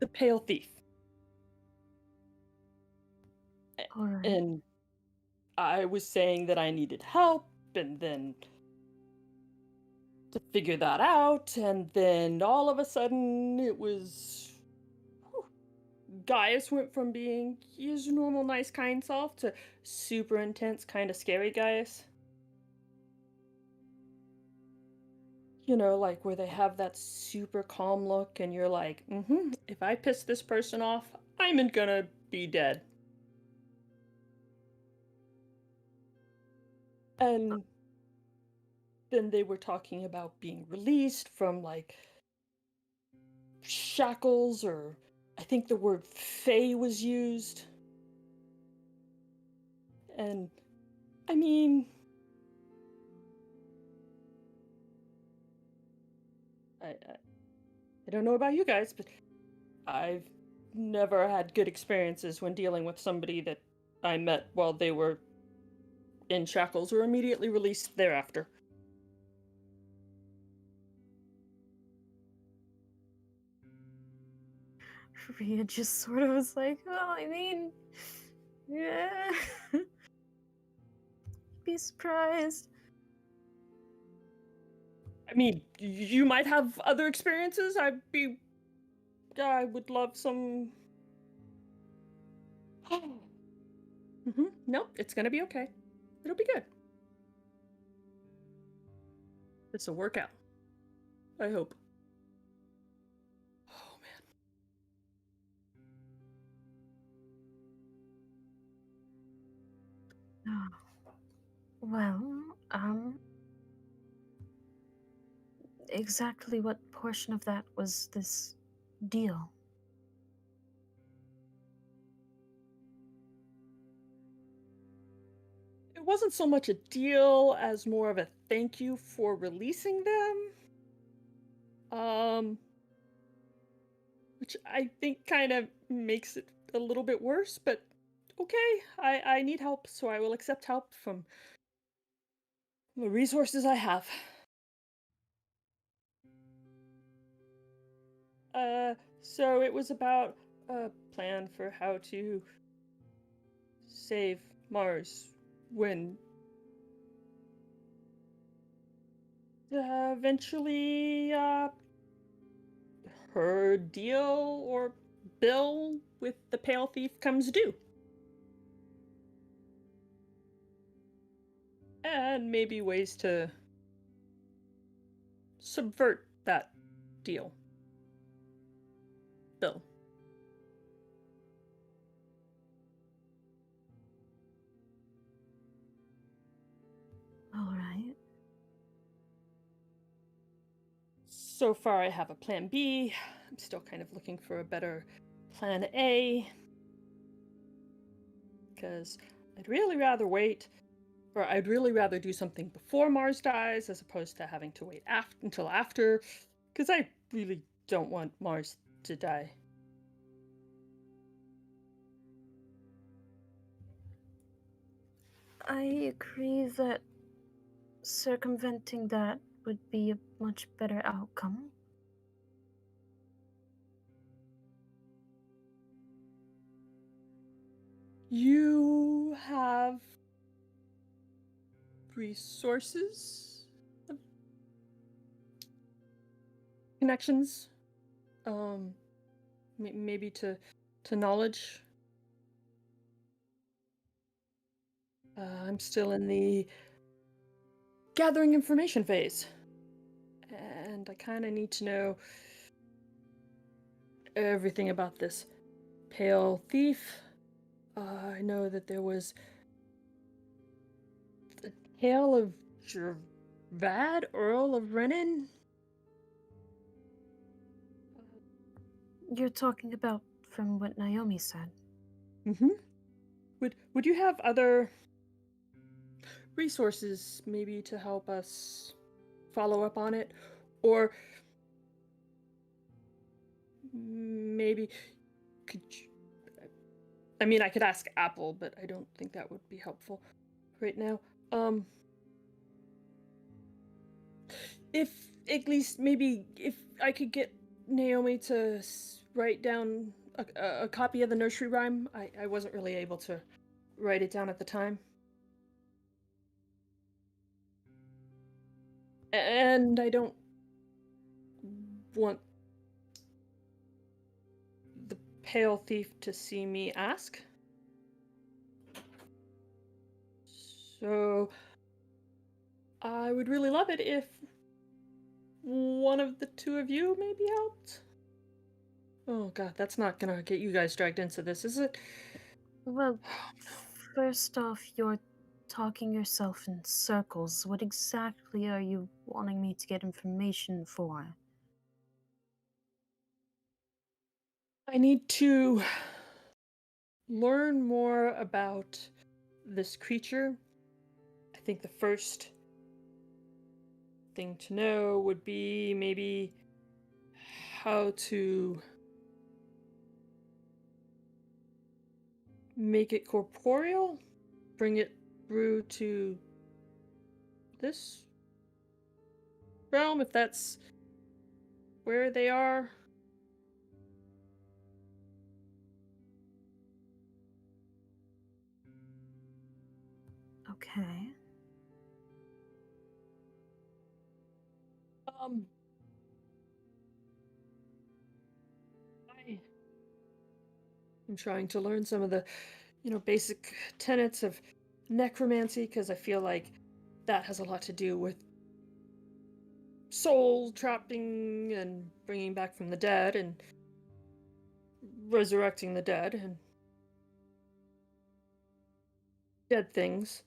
the Pale Thief. All right. And I was saying that I needed help, and then to figure that out, and then all of a sudden it was Gaius went from being his normal, nice, kind self to super intense, kind of scary Gaius. You know, like where they have that super calm look, and you're like, if I piss this person off, I'm gonna be dead. And then they were talking about being released from like shackles, or I think the word fae was used. And I mean, I don't know about you guys, but I've never had good experiences when dealing with somebody that I met while they were in shackles or immediately released thereafter. Rhea just sort of was like, well, I mean, yeah. Be surprised. I mean, you might have other experiences. I would love some. Nope, it's gonna be okay. It'll be good. This'll work out. I hope. Oh man. Well, exactly what portion of that was this deal? It wasn't so much a deal as more of a thank you for releasing them. Which I think kind of makes it a little bit worse, but okay, I need help, so I will accept help from the resources I have. So it was about a plan for how to save Mars when eventually her deal or bill with the Pale Thief comes due. And maybe ways to subvert that deal. Bill. All right. So far, I have a plan B. I'm still kind of looking for a better plan A. Because I'd really rather wait, or I'd really rather do something before Mars dies as opposed to having to wait until after. Because I really don't want Mars to die. I agree that circumventing that would be a much better outcome. You have resources, connections, maybe to knowledge. I'm still in the gathering information phase, and I kind of need to know everything about this Pale Thief. I know that there was the tale of Jervad, Earl of Renan. You're talking about from what Naomi said. Mm-hmm. Would you have other resources maybe to help us follow up on it? Or maybe could you, I mean, I could ask Apple, but I don't think that would be helpful right now. If at least maybe if I could get Naomi to write down a copy of the nursery rhyme. I wasn't really able to write it down at the time. And I don't want the Pale Thief to see me ask. So I would really love it if one of the two of you maybe helped. Oh god, that's not gonna get you guys dragged into this, is it? Well, first off, you're talking yourself in circles. What exactly are you wanting me to get information for? I need to learn more about this creature, I think the first thing to know would be maybe how to make it corporeal, bring it through to this realm, if that's where they are. Okay. I'm trying to learn some of the, basic tenets of necromancy, because I feel like that has a lot to do with soul trapping and bringing back from the dead and resurrecting the dead and dead things.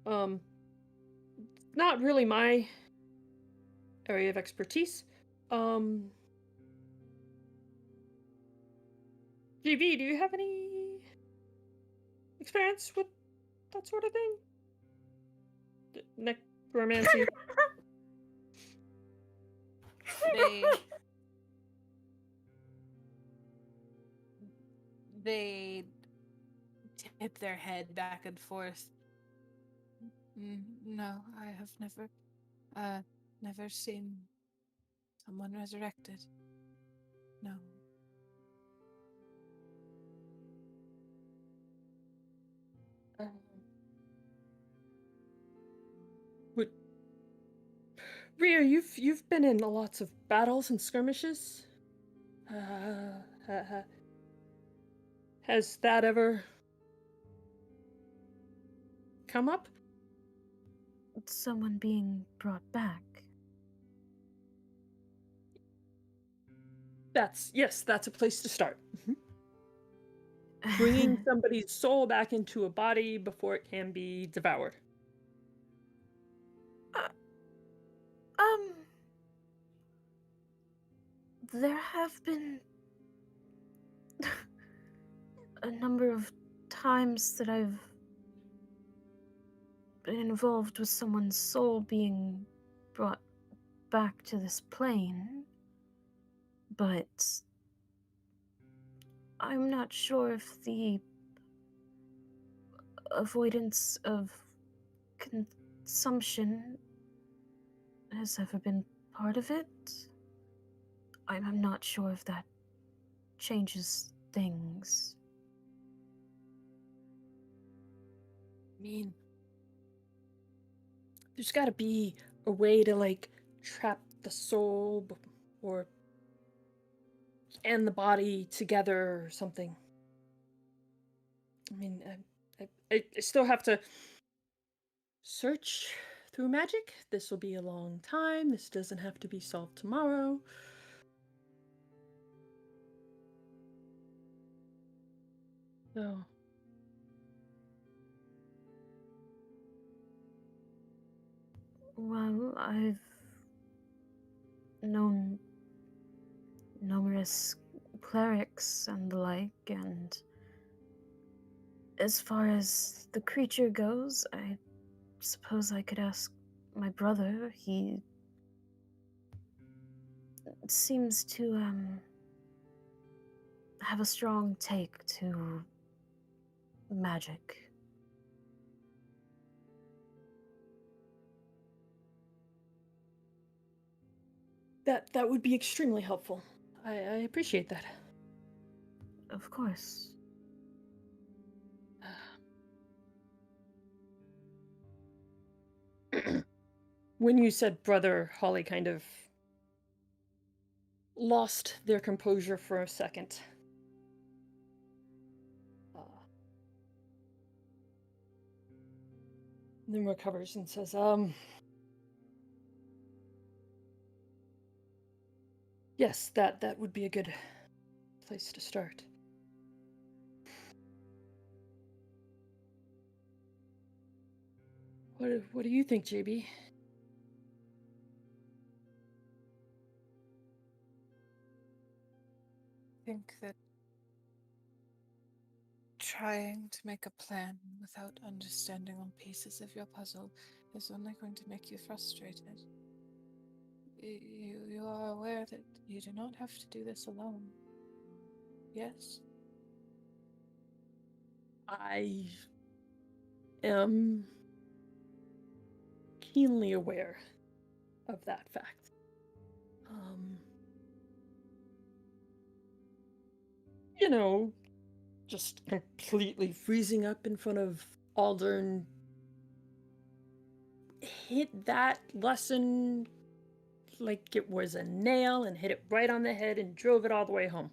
Not really my area of expertise. GV, do you have any experience with that sort of thing? Necromancy? They tip their head back and forth. No, I have never seen someone resurrected. No. Rhea, you've been in lots of battles and skirmishes. Has that ever come up? Someone being brought back. Yes, that's a place to start. Bringing somebody's soul back into a body before it can be devoured. There have been a number of times that I've been involved with someone's soul being brought back to this plane, but I'm not sure if the avoidance of consumption has ever been part of it. I'm not sure if that changes things. There's gotta be a way to, trap the soul or and the body together or something. I mean, I still have to search through magic. This will be a long time. This doesn't have to be solved tomorrow. So... Well, I've known numerous clerics and the like, and as far as the creature goes, I suppose I could ask my brother. He seems to have a strong take to magic. That would be extremely helpful. I appreciate that. Of course. When you said brother, Holly kind of lost their composure for a second. Then recovers and says, yes, that would be a good place to start. What do you think, JB? I think that Trying to make a plan without understanding all pieces of your puzzle is only going to make you frustrated. You are aware that you do not have to do this alone. Yes? I am keenly aware of that fact. You know, just completely freezing up in front of Aldern hit that lesson like it was a nail and hit it right on the head and drove it all the way home.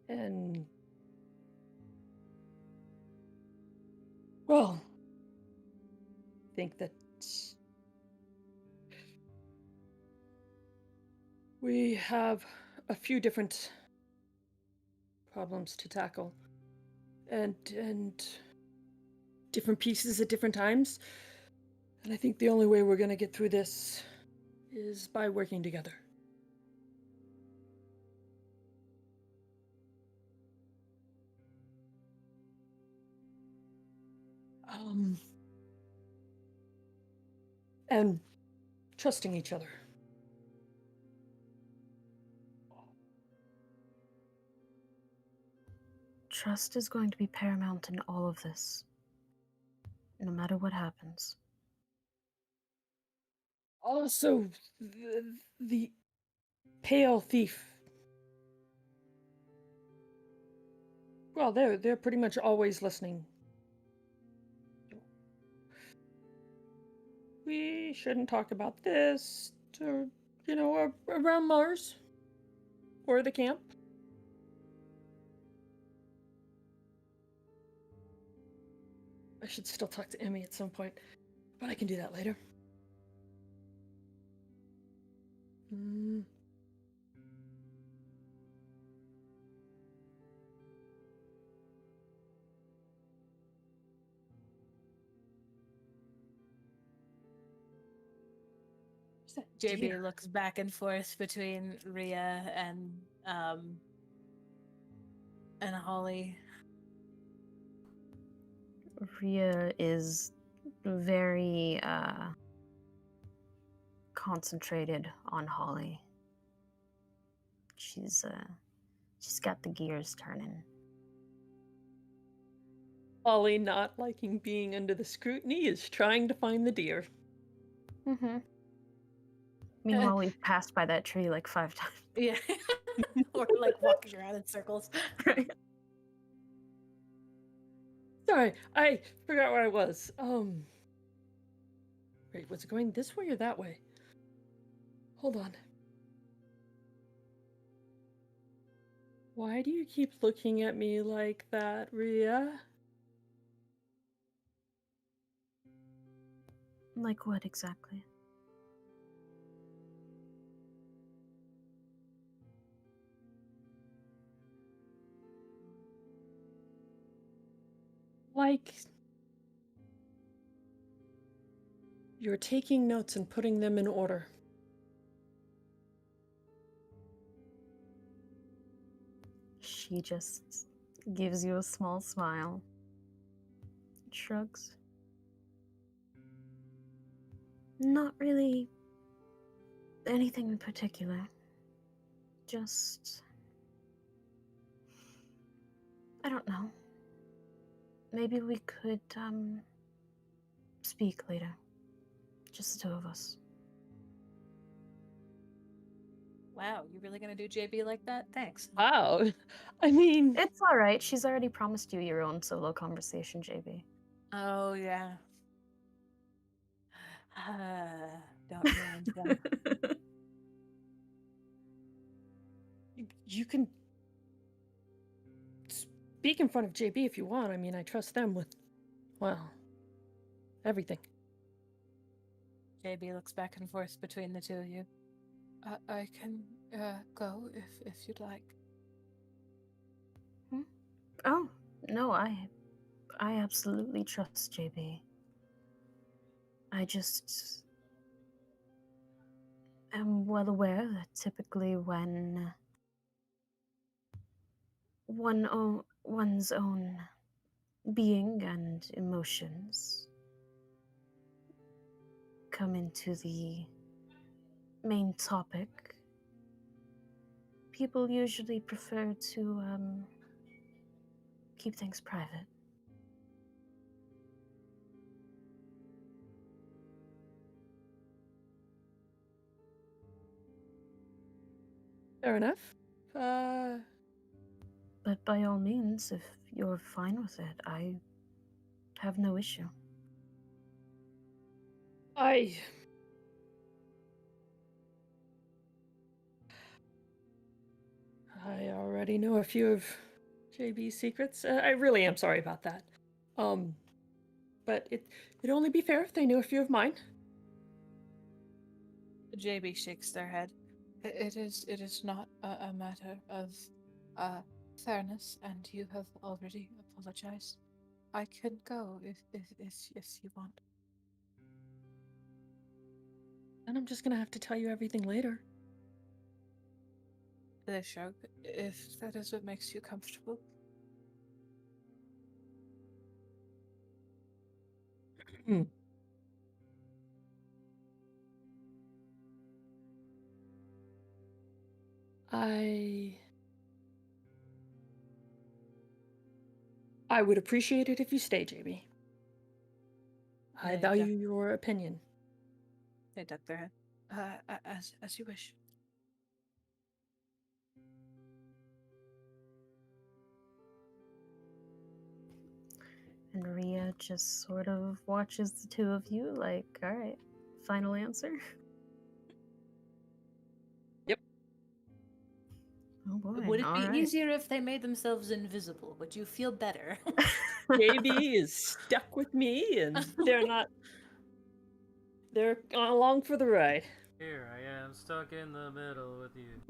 And well, I think that we have a few different problems to tackle, and different pieces at different times. And I think the only way we're gonna get through this is by working together. And trusting each other. Trust is going to be paramount in all of this, no matter what happens. Also, the pale thief. Well, they're pretty much always listening. We shouldn't talk about this, or around Mars or the camp. I should still talk to Emmy at some point, but I can do that later. JB looks back and forth between Rhea and Holly. Rhea is very concentrated on Holly. She's got the gears turning. Holly, not liking being under the scrutiny, is trying to find the deer. Mm-hmm. Meanwhile, we've passed by that tree like 5 times. Yeah. Or like walking around in circles. Right. Sorry, I forgot where I was. Wait, was it going this way or that way? Hold on. Why do you keep looking at me like that, Rhea? Like what exactly? Like you're taking notes and putting them in order. She just gives you a small smile. Shrugs. Not really anything in particular. Just... I don't know. Maybe we could, speak later. Just the two of us. Wow, you really gonna do JB like that? Thanks. Wow. I mean... It's alright. She's already promised you your own solo conversation, JB. Oh, yeah. Don't ruin them. You can speak in front of JB if you want. I mean, I trust them with, well, everything. JB looks back and forth between the two of you. I can go if you'd like. Oh, no, I absolutely trust JB. I am well aware that typically when one's own being and emotions come into the main topic, people usually prefer to keep things private. Fair enough. But by all means, if you're fine with it, I have no issue. I already know a few of JB's secrets. I really am sorry about that. But it'd only be fair if they knew a few of mine. JB shakes their head. It is not a matter of fairness, and you have already apologized. I can go if you want. And I'm just gonna have to tell you everything later. They shrug. If that is what makes you comfortable. I would appreciate it if you stay, JB. I Yeah, value your opinion. They duck their head. As you wish. And Rhea just sort of watches the two of you like, all right, final answer? Yep. Oh boy. Would it all be right. easier if they made themselves invisible? Would you feel better? JB is stuck with me, and they're along for the ride. Here I am, stuck in the middle with you.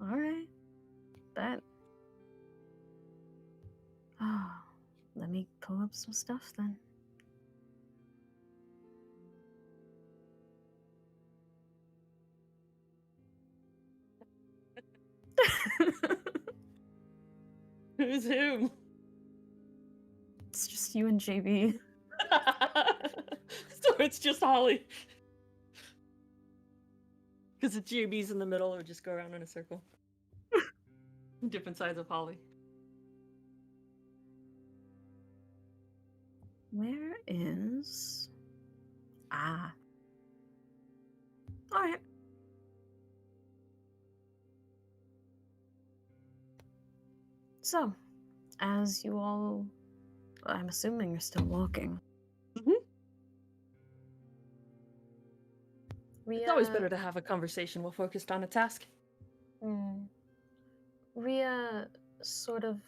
All right. That. Oh, let me pull up some stuff then. Who's whom? It's just you and JB. So it's just Holly. Because the JB's in the middle, or just go around in a circle. Different sides of Holly. Where is... Ah. Alright. So, as you all... I'm assuming you're still walking. Mm-hmm. Rhea... It's always better to have a conversation while focused on a task. Rhea sort of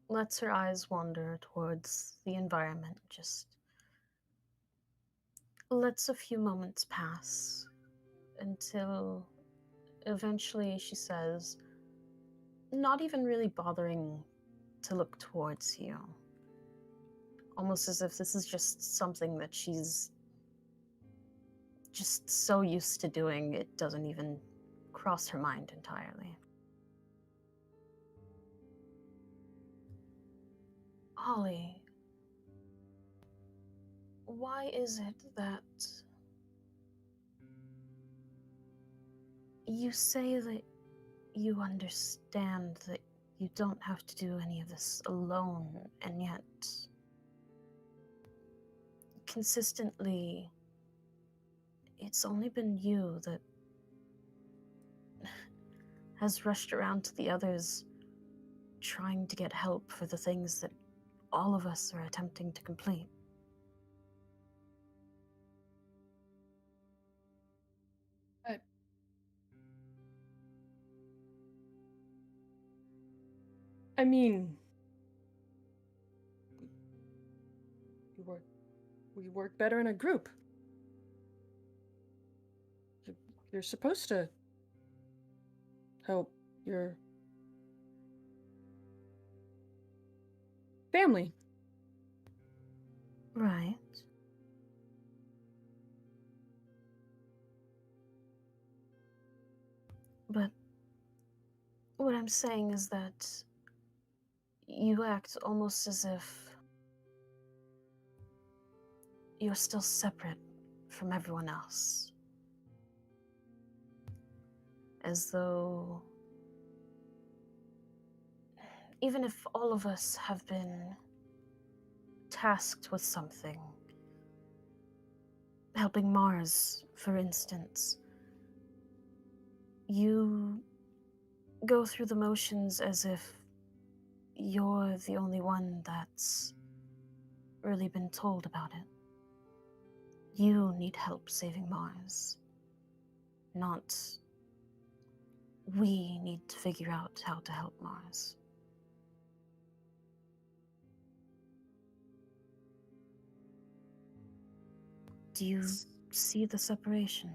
lets her eyes wander towards the environment, just lets a few moments pass until eventually she says, not even really bothering to look towards you, almost as if this is just something that she's just so used to doing it doesn't even cross her mind entirely. Holly, why is it that you say that you understand that you don't have to do any of this alone, and yet consistently it's only been you that has rushed around to the others trying to get help for the things that all of us are attempting to complete? I mean, we work better in a group. You're supposed to help your family. Right. But what I'm saying is that you act almost as if you're still separate from everyone else. As though, even if all of us have been tasked with something, helping Mars, for instance, you go through the motions as if you're the only one that's really been told about it. You need help saving Mars, not we need to figure out how to help Mars. Do you see the separation?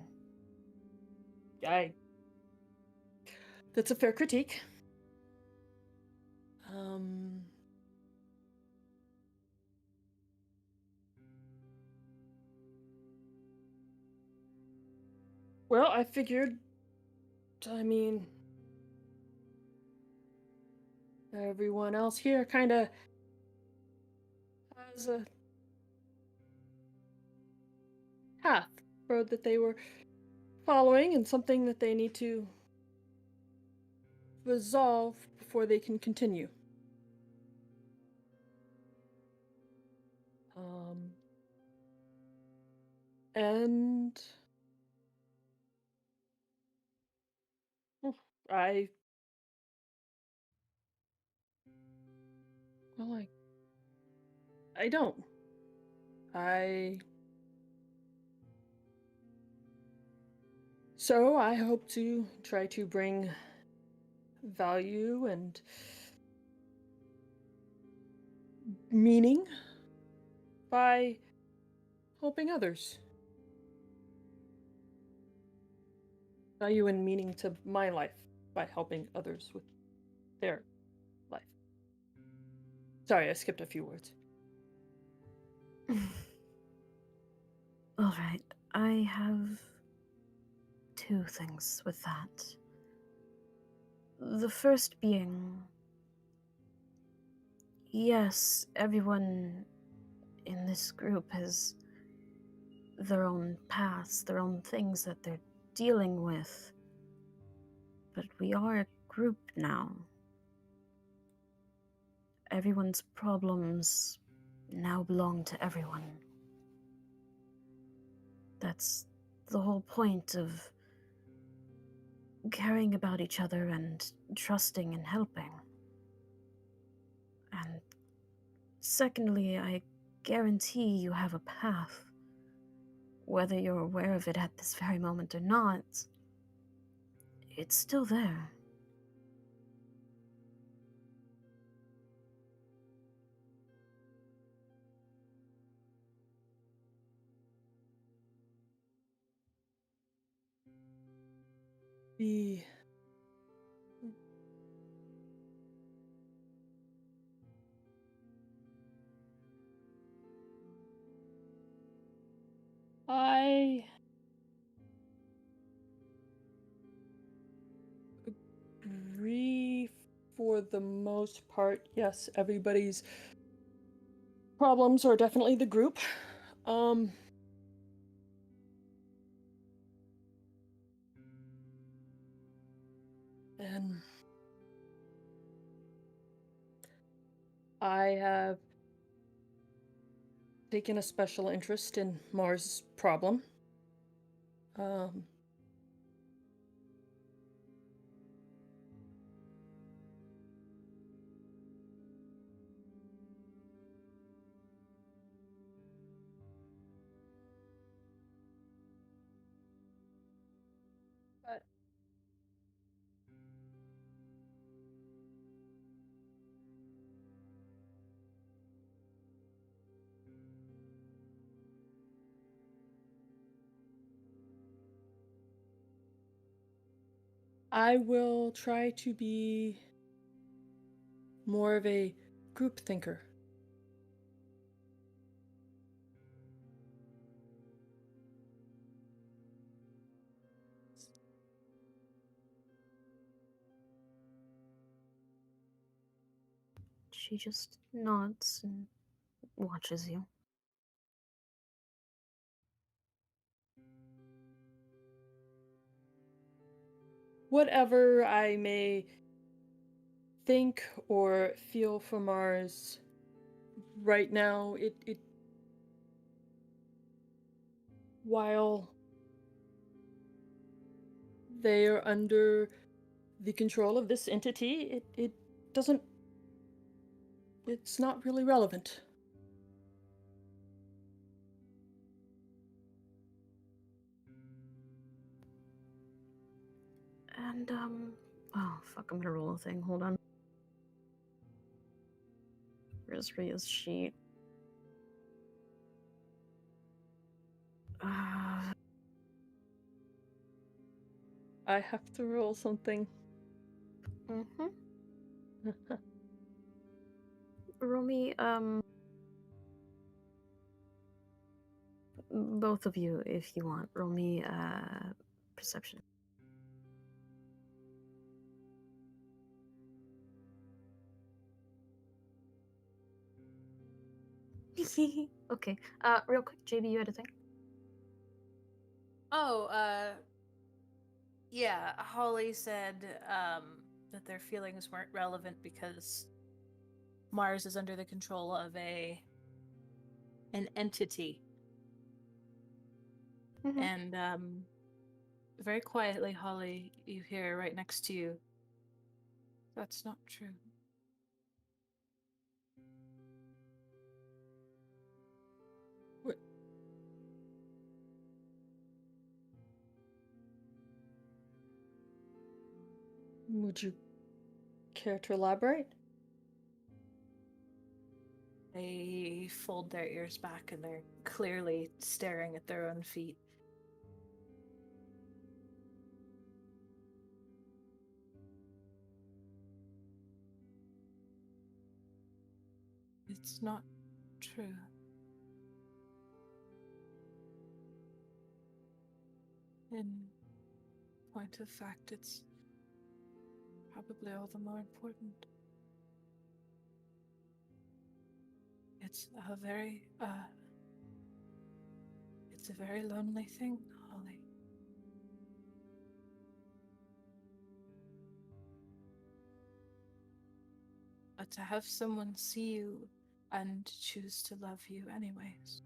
That's a fair critique. Well, I figured, everyone else here kind of has a path, road that they were following, and something that they need to resolve before they can continue. And I don't. So I hope to try to bring value and meaning by helping others. Value and meaning to my life by helping others with their life. Sorry, I skipped a few words. All right, I have two things with that. The first being, yes, everyone in this group has their own paths, their own things that they're dealing with. But we are a group now. Everyone's problems now belong to everyone. That's the whole point of caring about each other and trusting and helping. And secondly, I guarantee you have a path. Whether you're aware of it at this very moment or not, it's still there. I agree for the most part. Yes, everybody's problems are definitely the group. And I have taken a special interest in Mars' problem. But I will try to be more of a group thinker. She just nods and watches you. Whatever I may think or feel for Mars right now, it while they are under the control of this entity, it doesn't, it's not really relevant. And, oh, fuck, I'm gonna roll a thing. Hold on. Where's Ria's sheet? I have to roll something. Roll me, both of you, if you want. Roll me, perception. Okay. Real quick, JB, you had a thing? Oh, yeah, Holly said that their feelings weren't relevant because Mars is under the control of an entity. And very quietly, Holly, you hear right next to you, "That's not true." What? Would you care to elaborate? They fold their ears back and they're clearly staring at their own feet. It's not true. In point of fact, it's probably all the more important. It's a very lonely thing, Holly. But to have someone see you and choose to love you anyways.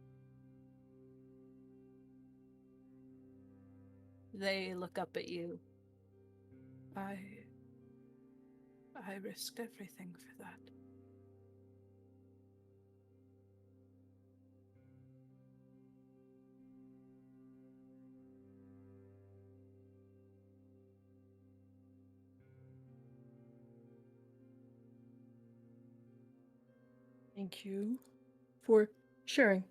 They look up at you. I risked everything for that. Thank you for sharing.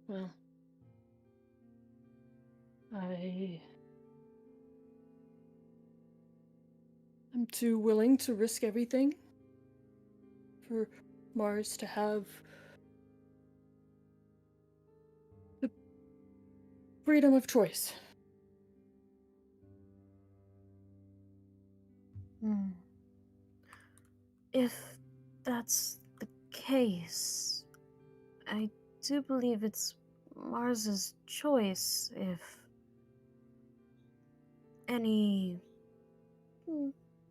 Well, I'm too willing to risk everything for Mars to have the freedom of choice. If that's the case, I do believe it's Mars's choice if any,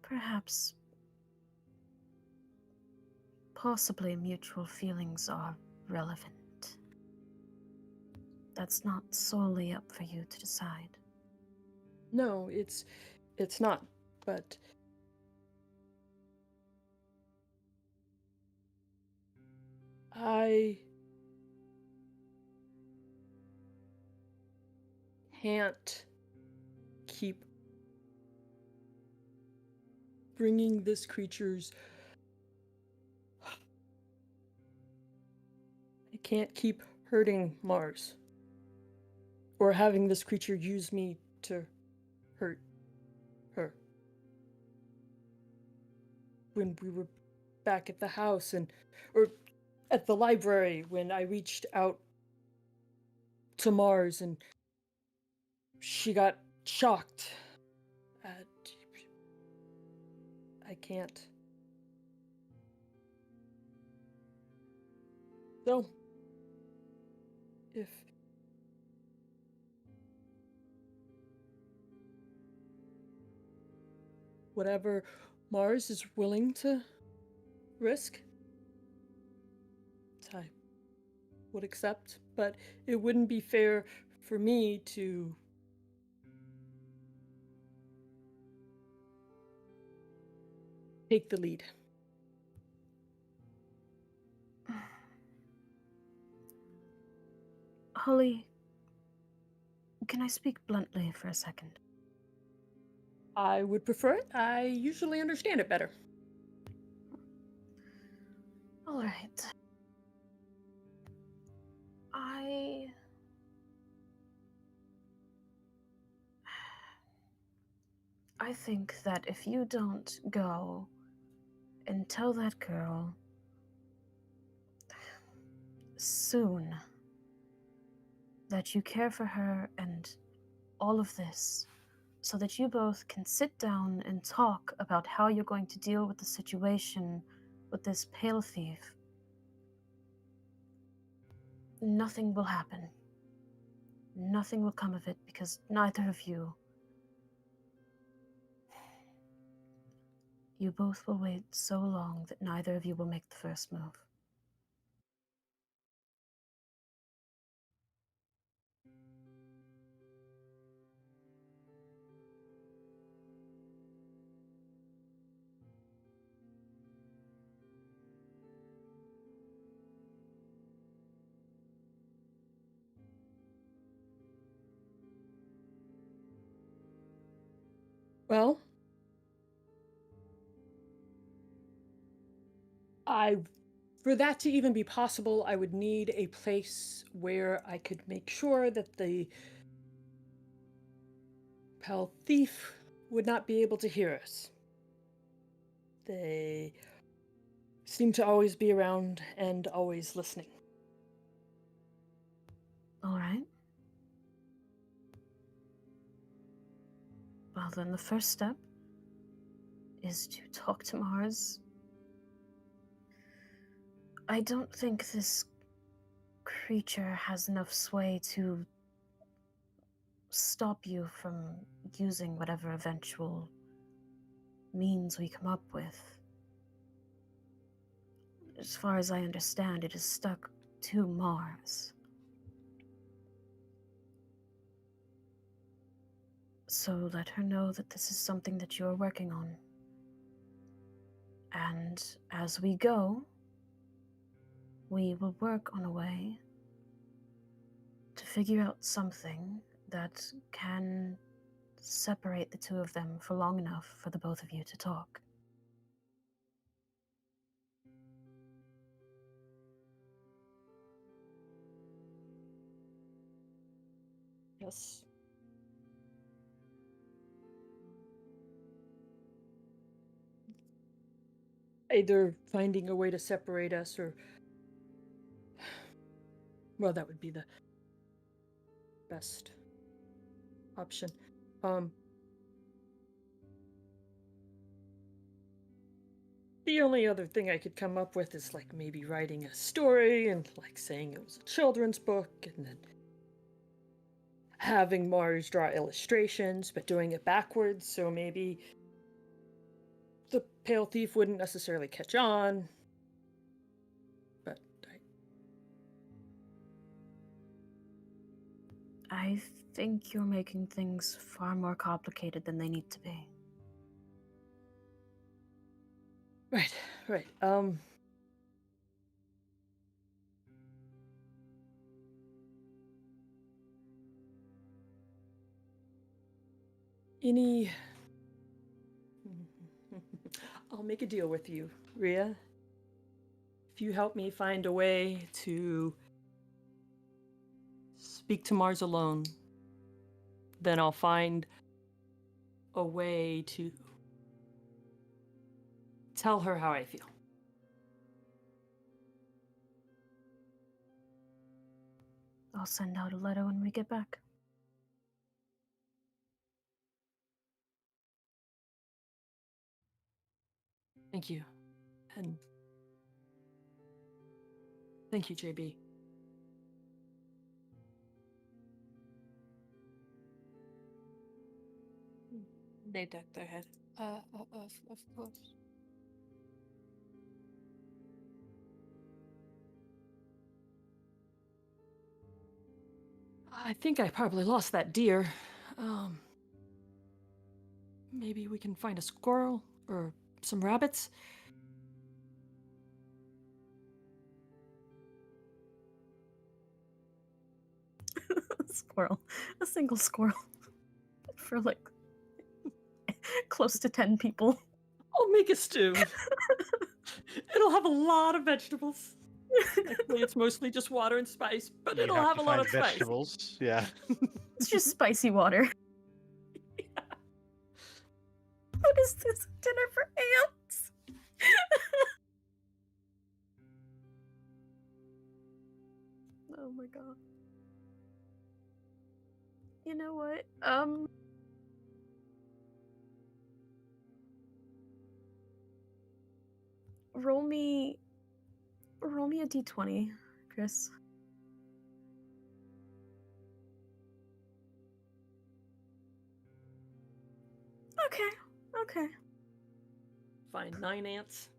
perhaps, possibly mutual feelings are relevant. That's not solely up for you to decide. No, it's not, but I can't keep bringing this creature's... I can't keep hurting Mars. Or having this creature use me to hurt her. When we were back at the house or at the library when I reached out to Mars and she got shocked. I can't. So, if whatever Mars is willing to risk, I would accept, but it wouldn't be fair for me to take the lead. Holly, can I speak bluntly for a second? I would prefer it. I usually understand it better. All right. I think that if you don't go and tell that girl soon that you care for her and all of this, so that you both can sit down and talk about how you're going to deal with the situation with this pale thief, nothing will happen. Nothing will come of it because neither of you both will wait so long that neither of you will make the first move. Well, for that to even be possible, I would need a place where I could make sure that the pale thief would not be able to hear us. They seem to always be around and always listening. All right. Well, then the first step is to talk to Mars. I don't think this creature has enough sway to stop you from using whatever eventual means we come up with. As far as I understand, it is stuck to Mars. So let her know that this is something that you're working on. And as we go, we will work on a way to figure out something that can separate the two of them for long enough for the both of you to talk. Yes. Either finding a way to separate us or... Well, that would be the best option. The only other thing I could come up with is like maybe writing a story and like saying it was a children's book and then having Mars draw illustrations, but doing it backwards, so maybe the pale thief wouldn't necessarily catch on. But I think you're making things far more complicated than they need to be. Right. I'll make a deal with you, Rhea. If you help me find a way to speak to Mars alone, then I'll find a way to tell her how I feel. I'll send out a letter when we get back. Thank you. And thank you, JB. They duck their head. Of course. I think I probably lost that deer. Maybe we can find a squirrel or some rabbits. Squirrel. A single squirrel. For like close to 10 people. I'll make a stew. It'll have a lot of vegetables. Actually, it's mostly just water and spice, but You it'll have have to a lot find of spice. vegetables. Yeah. It's just spicy water. What is this? Dinner for ants? Oh my god. You know what? Roll me a d20, Chris. Okay. Find 9 ants.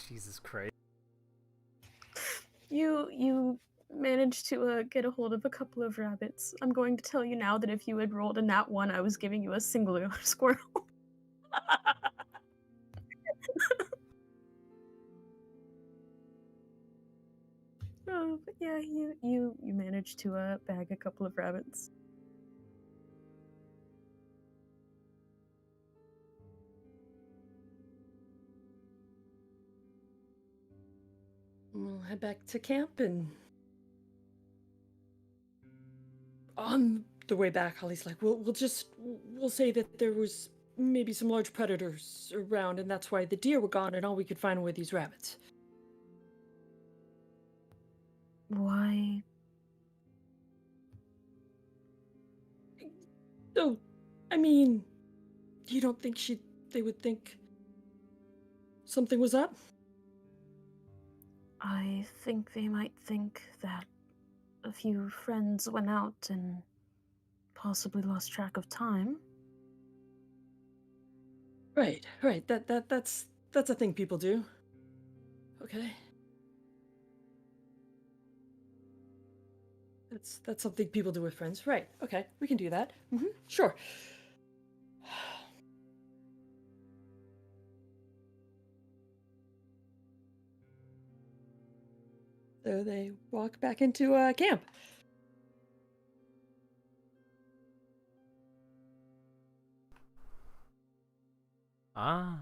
Jesus Christ. You managed to get a hold of a couple of rabbits. I'm going to tell you now that if you had rolled a nat 1, I was giving you a singular squirrel. Oh, but yeah, you managed to bag a couple of rabbits. We'll head back to camp, and on the way back, Holly's like, we'll say that there was maybe some large predators around, and that's why the deer were gone, and all we could find were these rabbits. Why? So, I mean, you don't think they would think something was up? I think they might think that a few friends went out and possibly lost track of time. Right. That's a thing people do. Okay. That's something people do with friends. Right. Okay. We can do that. Sure. So they walk back into camp. Ah,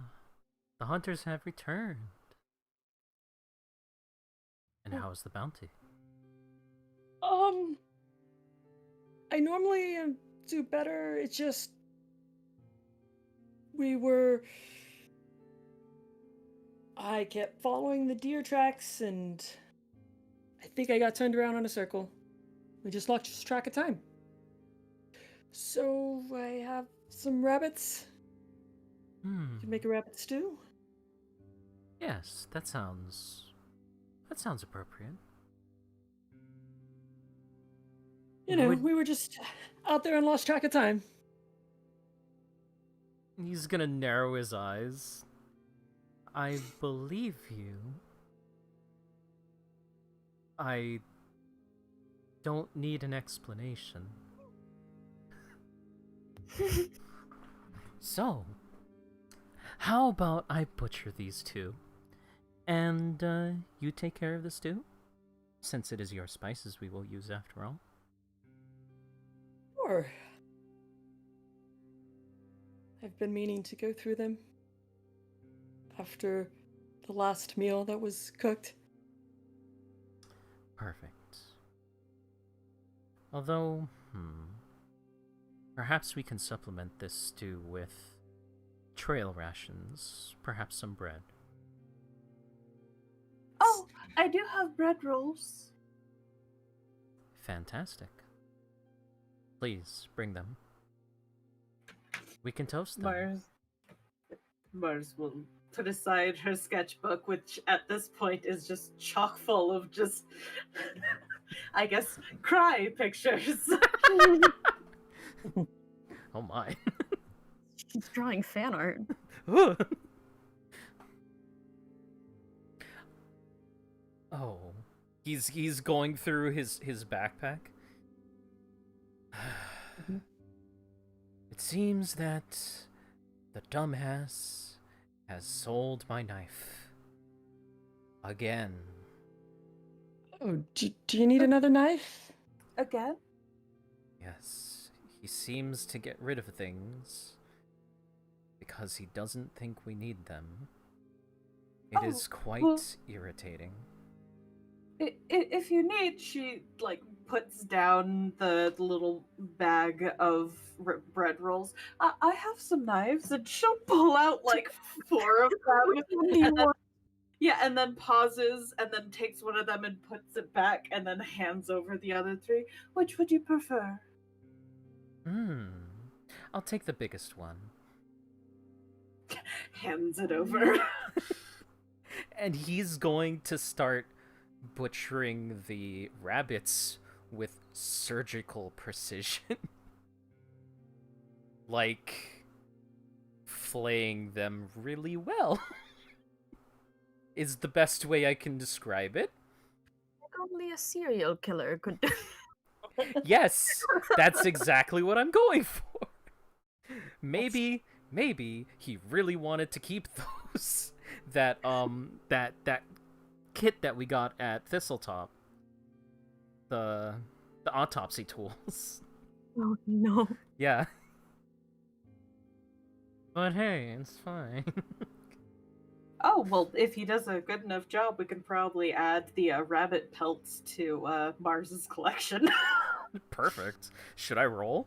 the hunters have returned. And how is the bounty? I normally do better. It's just I kept following the deer tracks, and I think I got turned around in a circle. We just lost track of time. So I have some rabbits. You can make a rabbit stew. Yes, that sounds appropriate. You know, we were just out there and lost track of time. He's gonna narrow his eyes. I believe you. I don't need an explanation. So, how about I butcher these two, and you take care of the stew? Since it is your spices we will use after all. Sure. I've been meaning to go through them after the last meal that was cooked. Perfect. Although, perhaps we can supplement this stew with trail rations, perhaps some bread. Oh, I do have bread rolls. Fantastic. Please bring them. We can toast them. Mars will put aside her sketchbook, which at this point is just chock full of just, I guess, cry pictures. Oh my. She's drawing fan art. Oh. He's going through his backpack. It seems that the dumbass has sold my knife. Again. Oh, do you need another knife? Again? Yes. He seems to get rid of things because he doesn't think we need them. It is quite irritating. If you need, she puts down the little bag of bread rolls. I have some knives, and she'll pull out like 4 of them. And then, yeah, and then pauses, and then takes one of them and puts it back, and then hands over the other 3. Which would you prefer? I'll take the biggest one. Hands it over. And he's going to start butchering the rabbits with surgical precision. Like, flaying them really well. Is the best way I can describe it. Only a serial killer could do. Yes, that's exactly what I'm going for. Maybe he really wanted to keep those that kit that we got at Thistletop. The autopsy tools. Oh no. Yeah. But hey, it's fine. Oh, well, if he does a good enough job, we can probably add the rabbit pelts to Mars's collection. Perfect. Should I roll?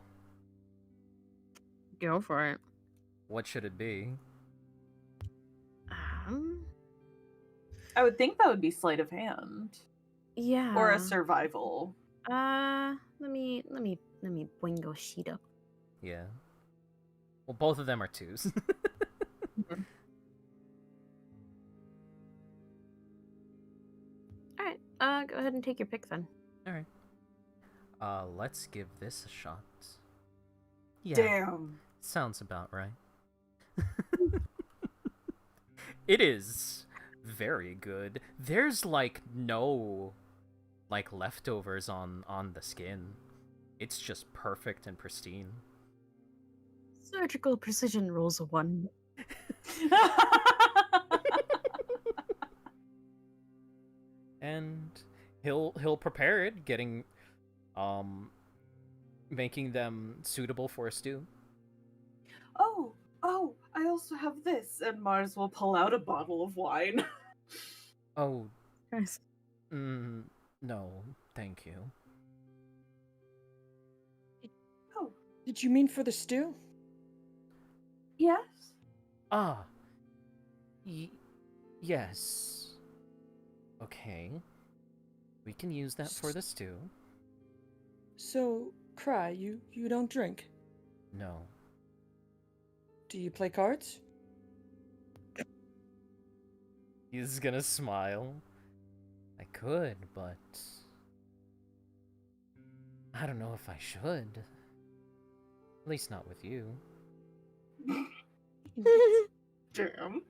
Go for it. What should it be? I would think that would be sleight of hand. Yeah. Or a survival. Let me bring your sheet up. Yeah. Well, both of them are 2s. Alright, go ahead and take your pick then. Alright. Let's give this a shot. Yeah. Damn. Sounds about right. It is very good. There's no leftovers on the skin. It's just perfect and pristine. Surgical precision rolls a 1. And he'll prepare it, making them suitable for a stew. Oh, I also have this. And Mars will pull out a bottle of wine. Oh, Nice. no, thank you. Oh, Did you mean for the stew? yes? Ah. Yes. Okay. We can use that for the stew. So, Cry, you don't drink. No. Do you play cards? He's gonna smile. I could, but I don't know if I should. At least not with you. Damn.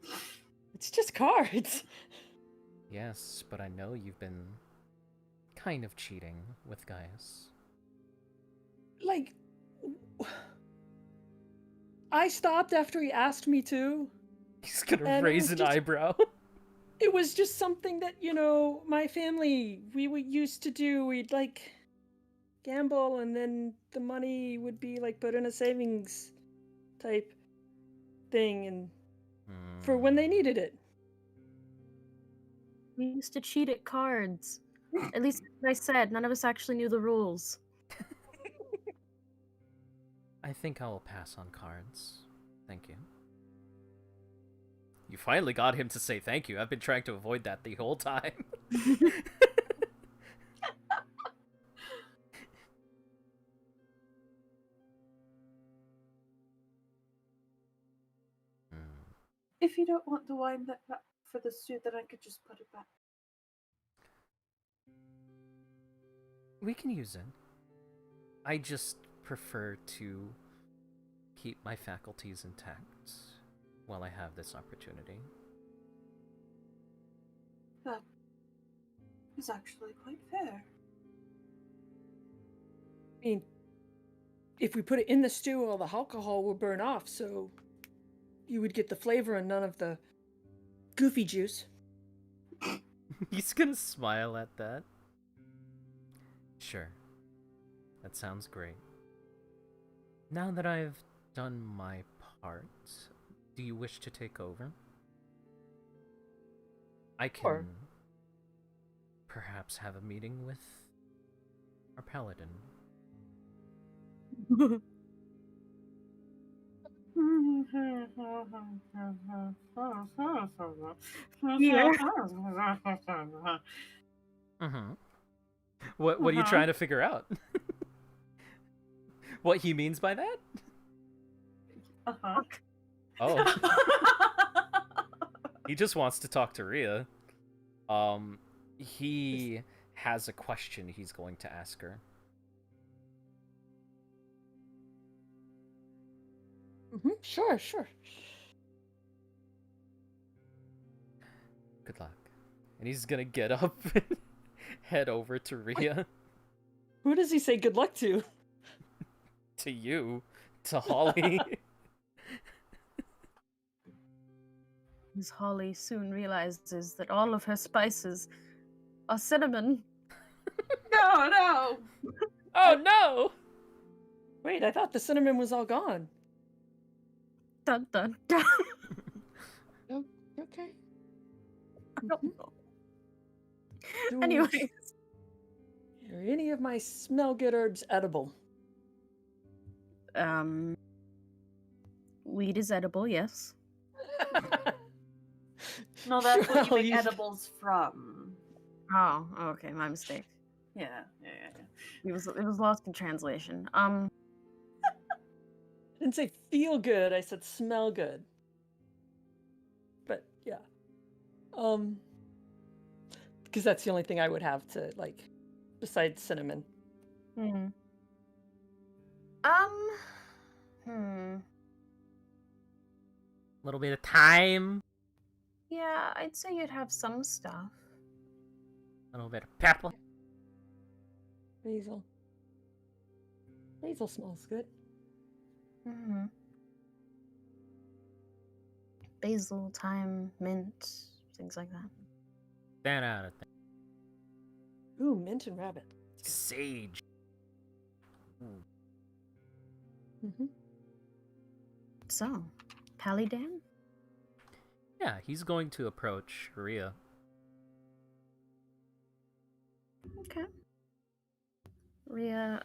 It's just cards. Yes, but I know you've been kind of cheating with Gaius. Like, I stopped after he asked me to. He's gonna And it raise was an just- eyebrow. It was just something that, my family, we used to do. We'd, gamble, and then the money would be, put in a savings type thing, and for when they needed it. We used to cheat at cards. At least, like I said, none of us actually knew the rules. I think I will pass on cards. Thank you. You finally got him to say thank you. I've been trying to avoid that the whole time. If you don't want the wine that for the stew, then I could just put it back. We can use it. I just prefer to keep my faculties intact while I have this opportunity. That is actually quite fair. I mean, if we put it in the stew, all the alcohol will burn off, so you would get the flavor and none of the goofy juice. He's gonna smile at that. Sure. That sounds great. Now that I've done my part, do you wish to take over? I can Sure. perhaps have a meeting with our paladin. Mm-hmm. What are you trying to figure out? What he means by that? Uh-huh. Oh. He just wants to talk to Rhea. He has a question he's going to ask her. Sure, sure. Good luck. And he's gonna get up and head over to Rhea. Who does he say good luck to? To you. To Holly. Miss Holly soon realizes that all of her spices are cinnamon. No. Oh no! Wait, I thought the cinnamon was all gone. Dun dun dun. Okay. I don't know. Do Anyways, Are any of my smell good herbs edible? weed is edible, yes. No, that's what I'll you make use- edibles from. Oh, okay, my mistake. Yeah. It was lost in translation. I didn't say feel good, I said smell good. But yeah. Because that's the only thing I would have to like besides cinnamon. Hmm. Little bit of time. Yeah, I'd say you'd have some stuff. A little bit of pepper. Basil. Basil smells good. Mm-hmm. Basil, thyme, mint, things like that. That out of thing. Ooh, mint and rabbit. Sage. Mm-hmm. So, Paladin? Yeah, he's going to approach Rhea. Okay. Rhea,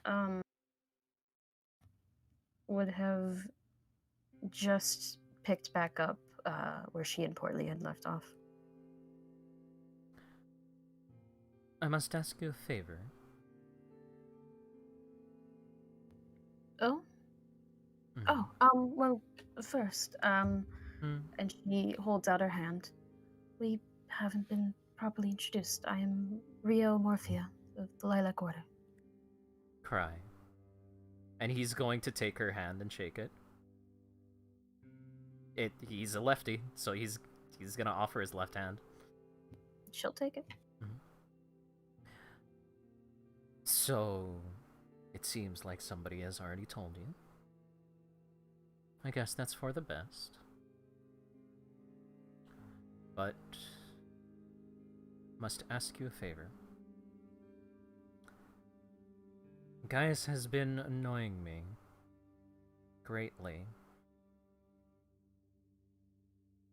would have just picked back up where she and Portly had left off. I must ask you a favor. Oh? Mhm. Oh, well, first, Hmm. and she holds out her hand. We haven't been properly introduced. I am Rio Morphia of the Lilac Order. Cry. And he's going to take her hand and shake it. He's a lefty, so he's gonna offer his left hand. She'll take it. So, it seems like somebody has already told you. I guess that's for the best. But, must ask you a favor. Gaius has been annoying me greatly.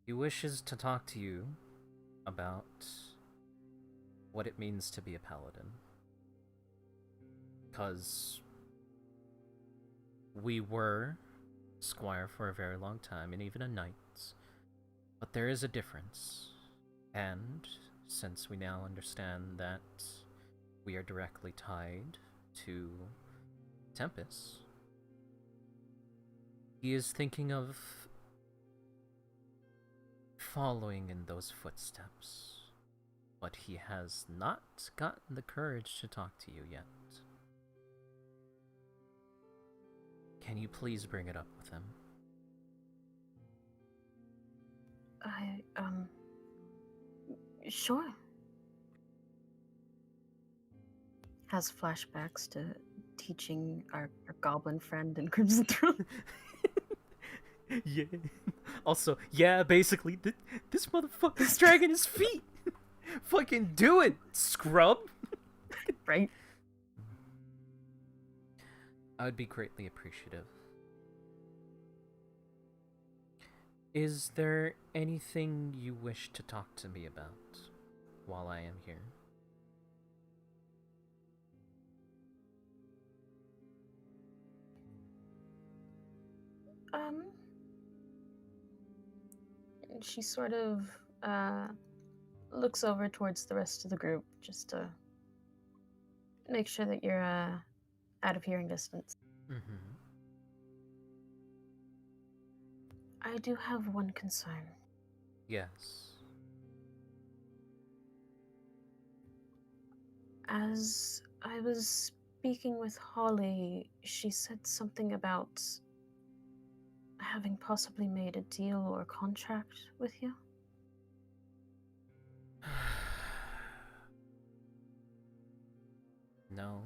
He wishes to talk to you about what it means to be a paladin. Because we were squire for a very long time, and even a knight. But there is a difference. And since we now understand that we are directly tied to Tempest, he is thinking of following in those footsteps, but he has not gotten the courage to talk to you yet. Can you please bring it up with him? Sure. Has flashbacks to teaching our goblin friend in Crimson Throne. Yeah. Also, yeah, basically, this motherfucker's dragging his feet. Fucking do it, scrub. Right? I would be greatly appreciative. Is there anything you wish to talk to me about while I am here? She sort of looks over towards the rest of the group just to make sure that you're out of hearing distance. Mm-hmm. I do have one concern. Yes. As I was speaking with Holly, she said something about having possibly made a deal or contract with you. No.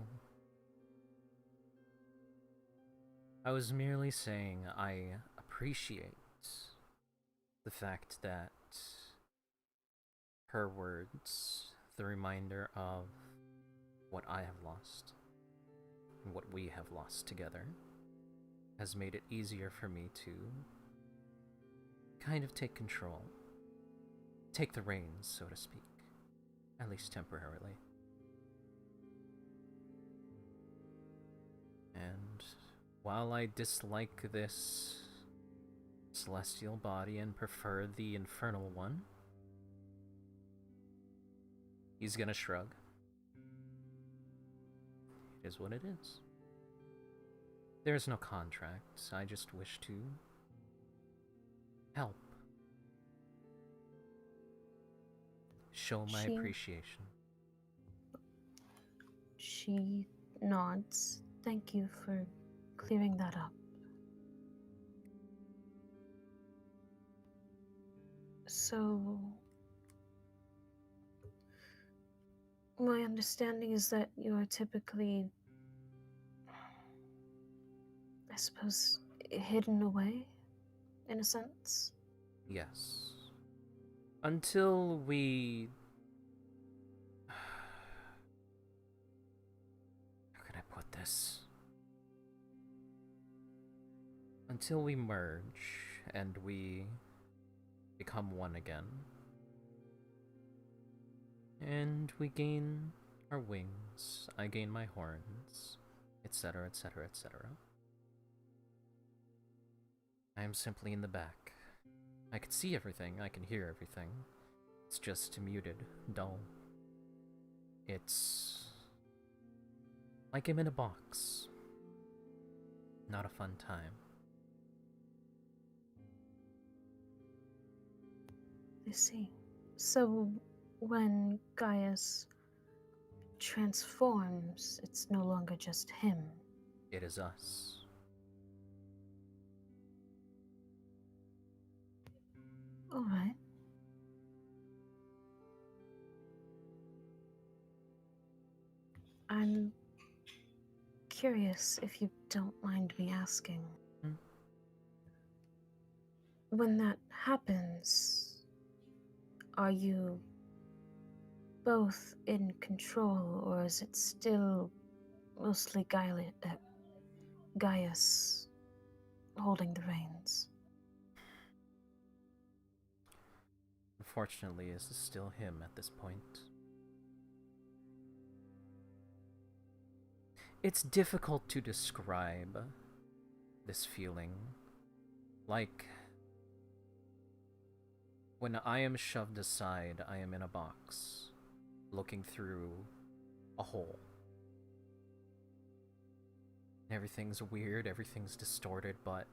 I was merely saying I appreciate the fact that her words, the reminder of what I have lost, and what we have lost together, has made it easier for me to kind of take control. Take the reins, so to speak. At least temporarily. And while I dislike this celestial body and prefer the infernal one, he's gonna shrug. It is what it is. There's no contract. I just wish to help. Show my appreciation. She nods. Thank you for clearing that up. So, my understanding is that you are typically, I suppose, hidden away, in a sense? Yes. Until we... How can I put this? Until we merge and we become one again. And we gain our wings, I gain my horns, etc., etc., etc. I am simply in the back. I can see everything, I can hear everything. It's just muted, dull. It's like I'm in a box. Not a fun time. I see. So, when Gaius transforms, it's no longer just him. It is us. All right. I'm curious, if you don't mind me asking. Hmm? When that happens, are you both in control, or is it still mostly Gaius holding the reins? Unfortunately, this is still him at this point. It's difficult to describe this feeling. Like When I am shoved aside, I am in a box, looking through a hole. Everything's weird, everything's distorted, but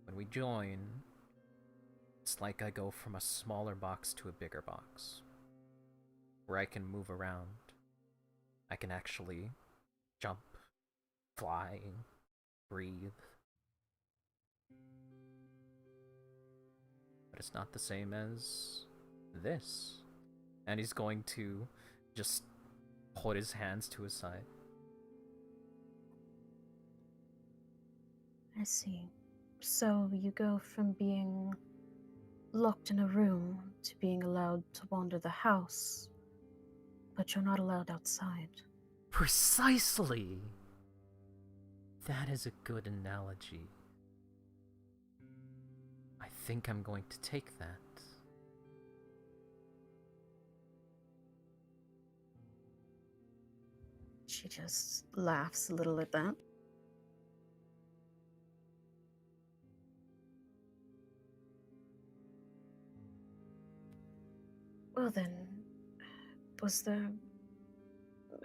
when we join, it's like I go from a smaller box to a bigger box, where I can move around. I can actually jump, fly, breathe. But it's not the same as this. And he's going to just put his hands to his side. I see. So you go from being locked in a room to being allowed to wander the house, but you're not allowed outside. Precisely! That is a good analogy. I think I'm going to take that. She just laughs a little at that. Well then, was there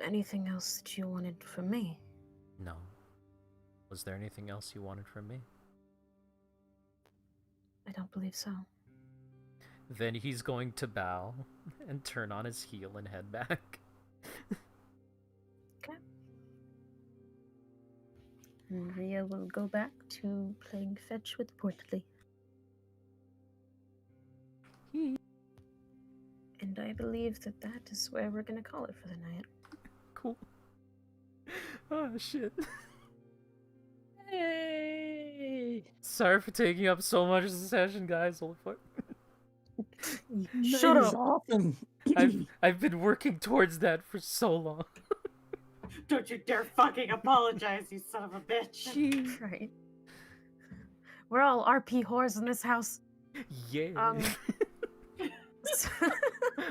anything else that you wanted from me? No. Was there anything else you wanted from me? I don't believe so. Then he's going to bow and turn on his heel and head back. Okay. And Ria will go back to playing fetch with Portly. And I believe that that is where we're gonna call it for the night. Cool. Oh, shit. Hey! Sorry for taking up so much of the session, guys. Holy fuck. Shut That is up! awesome. I've been working towards that for so long. Don't you dare fucking apologize, you son of a bitch. Right. We're all RP whores in this house. Yeah. So-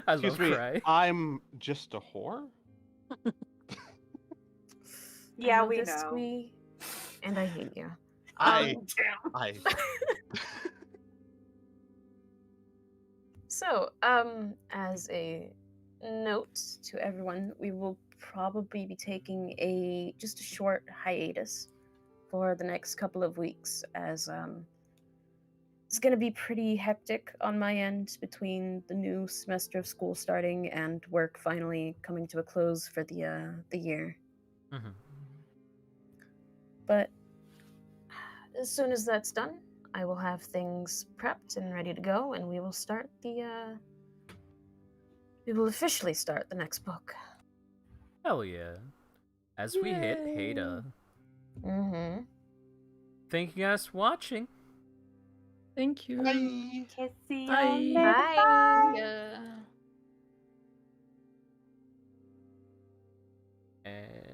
I Excuse love me, cry. I'm just a whore? Yeah, I we this, know. And I hate you. I Damn. So, as a note to everyone, we will probably be taking just a short hiatus for the next couple of weeks, as it's going to be pretty hectic on my end between the new semester of school starting and work finally coming to a close for the year. Mhm. But as soon as that's done, I will have things prepped and ready to go, and we will start we will officially start the next book. Hell yeah. As we hit Hada. Mm-hmm. Thank you guys for watching. Thank you. Bye. Kissy Bye. on the Bye. bye. Yeah. And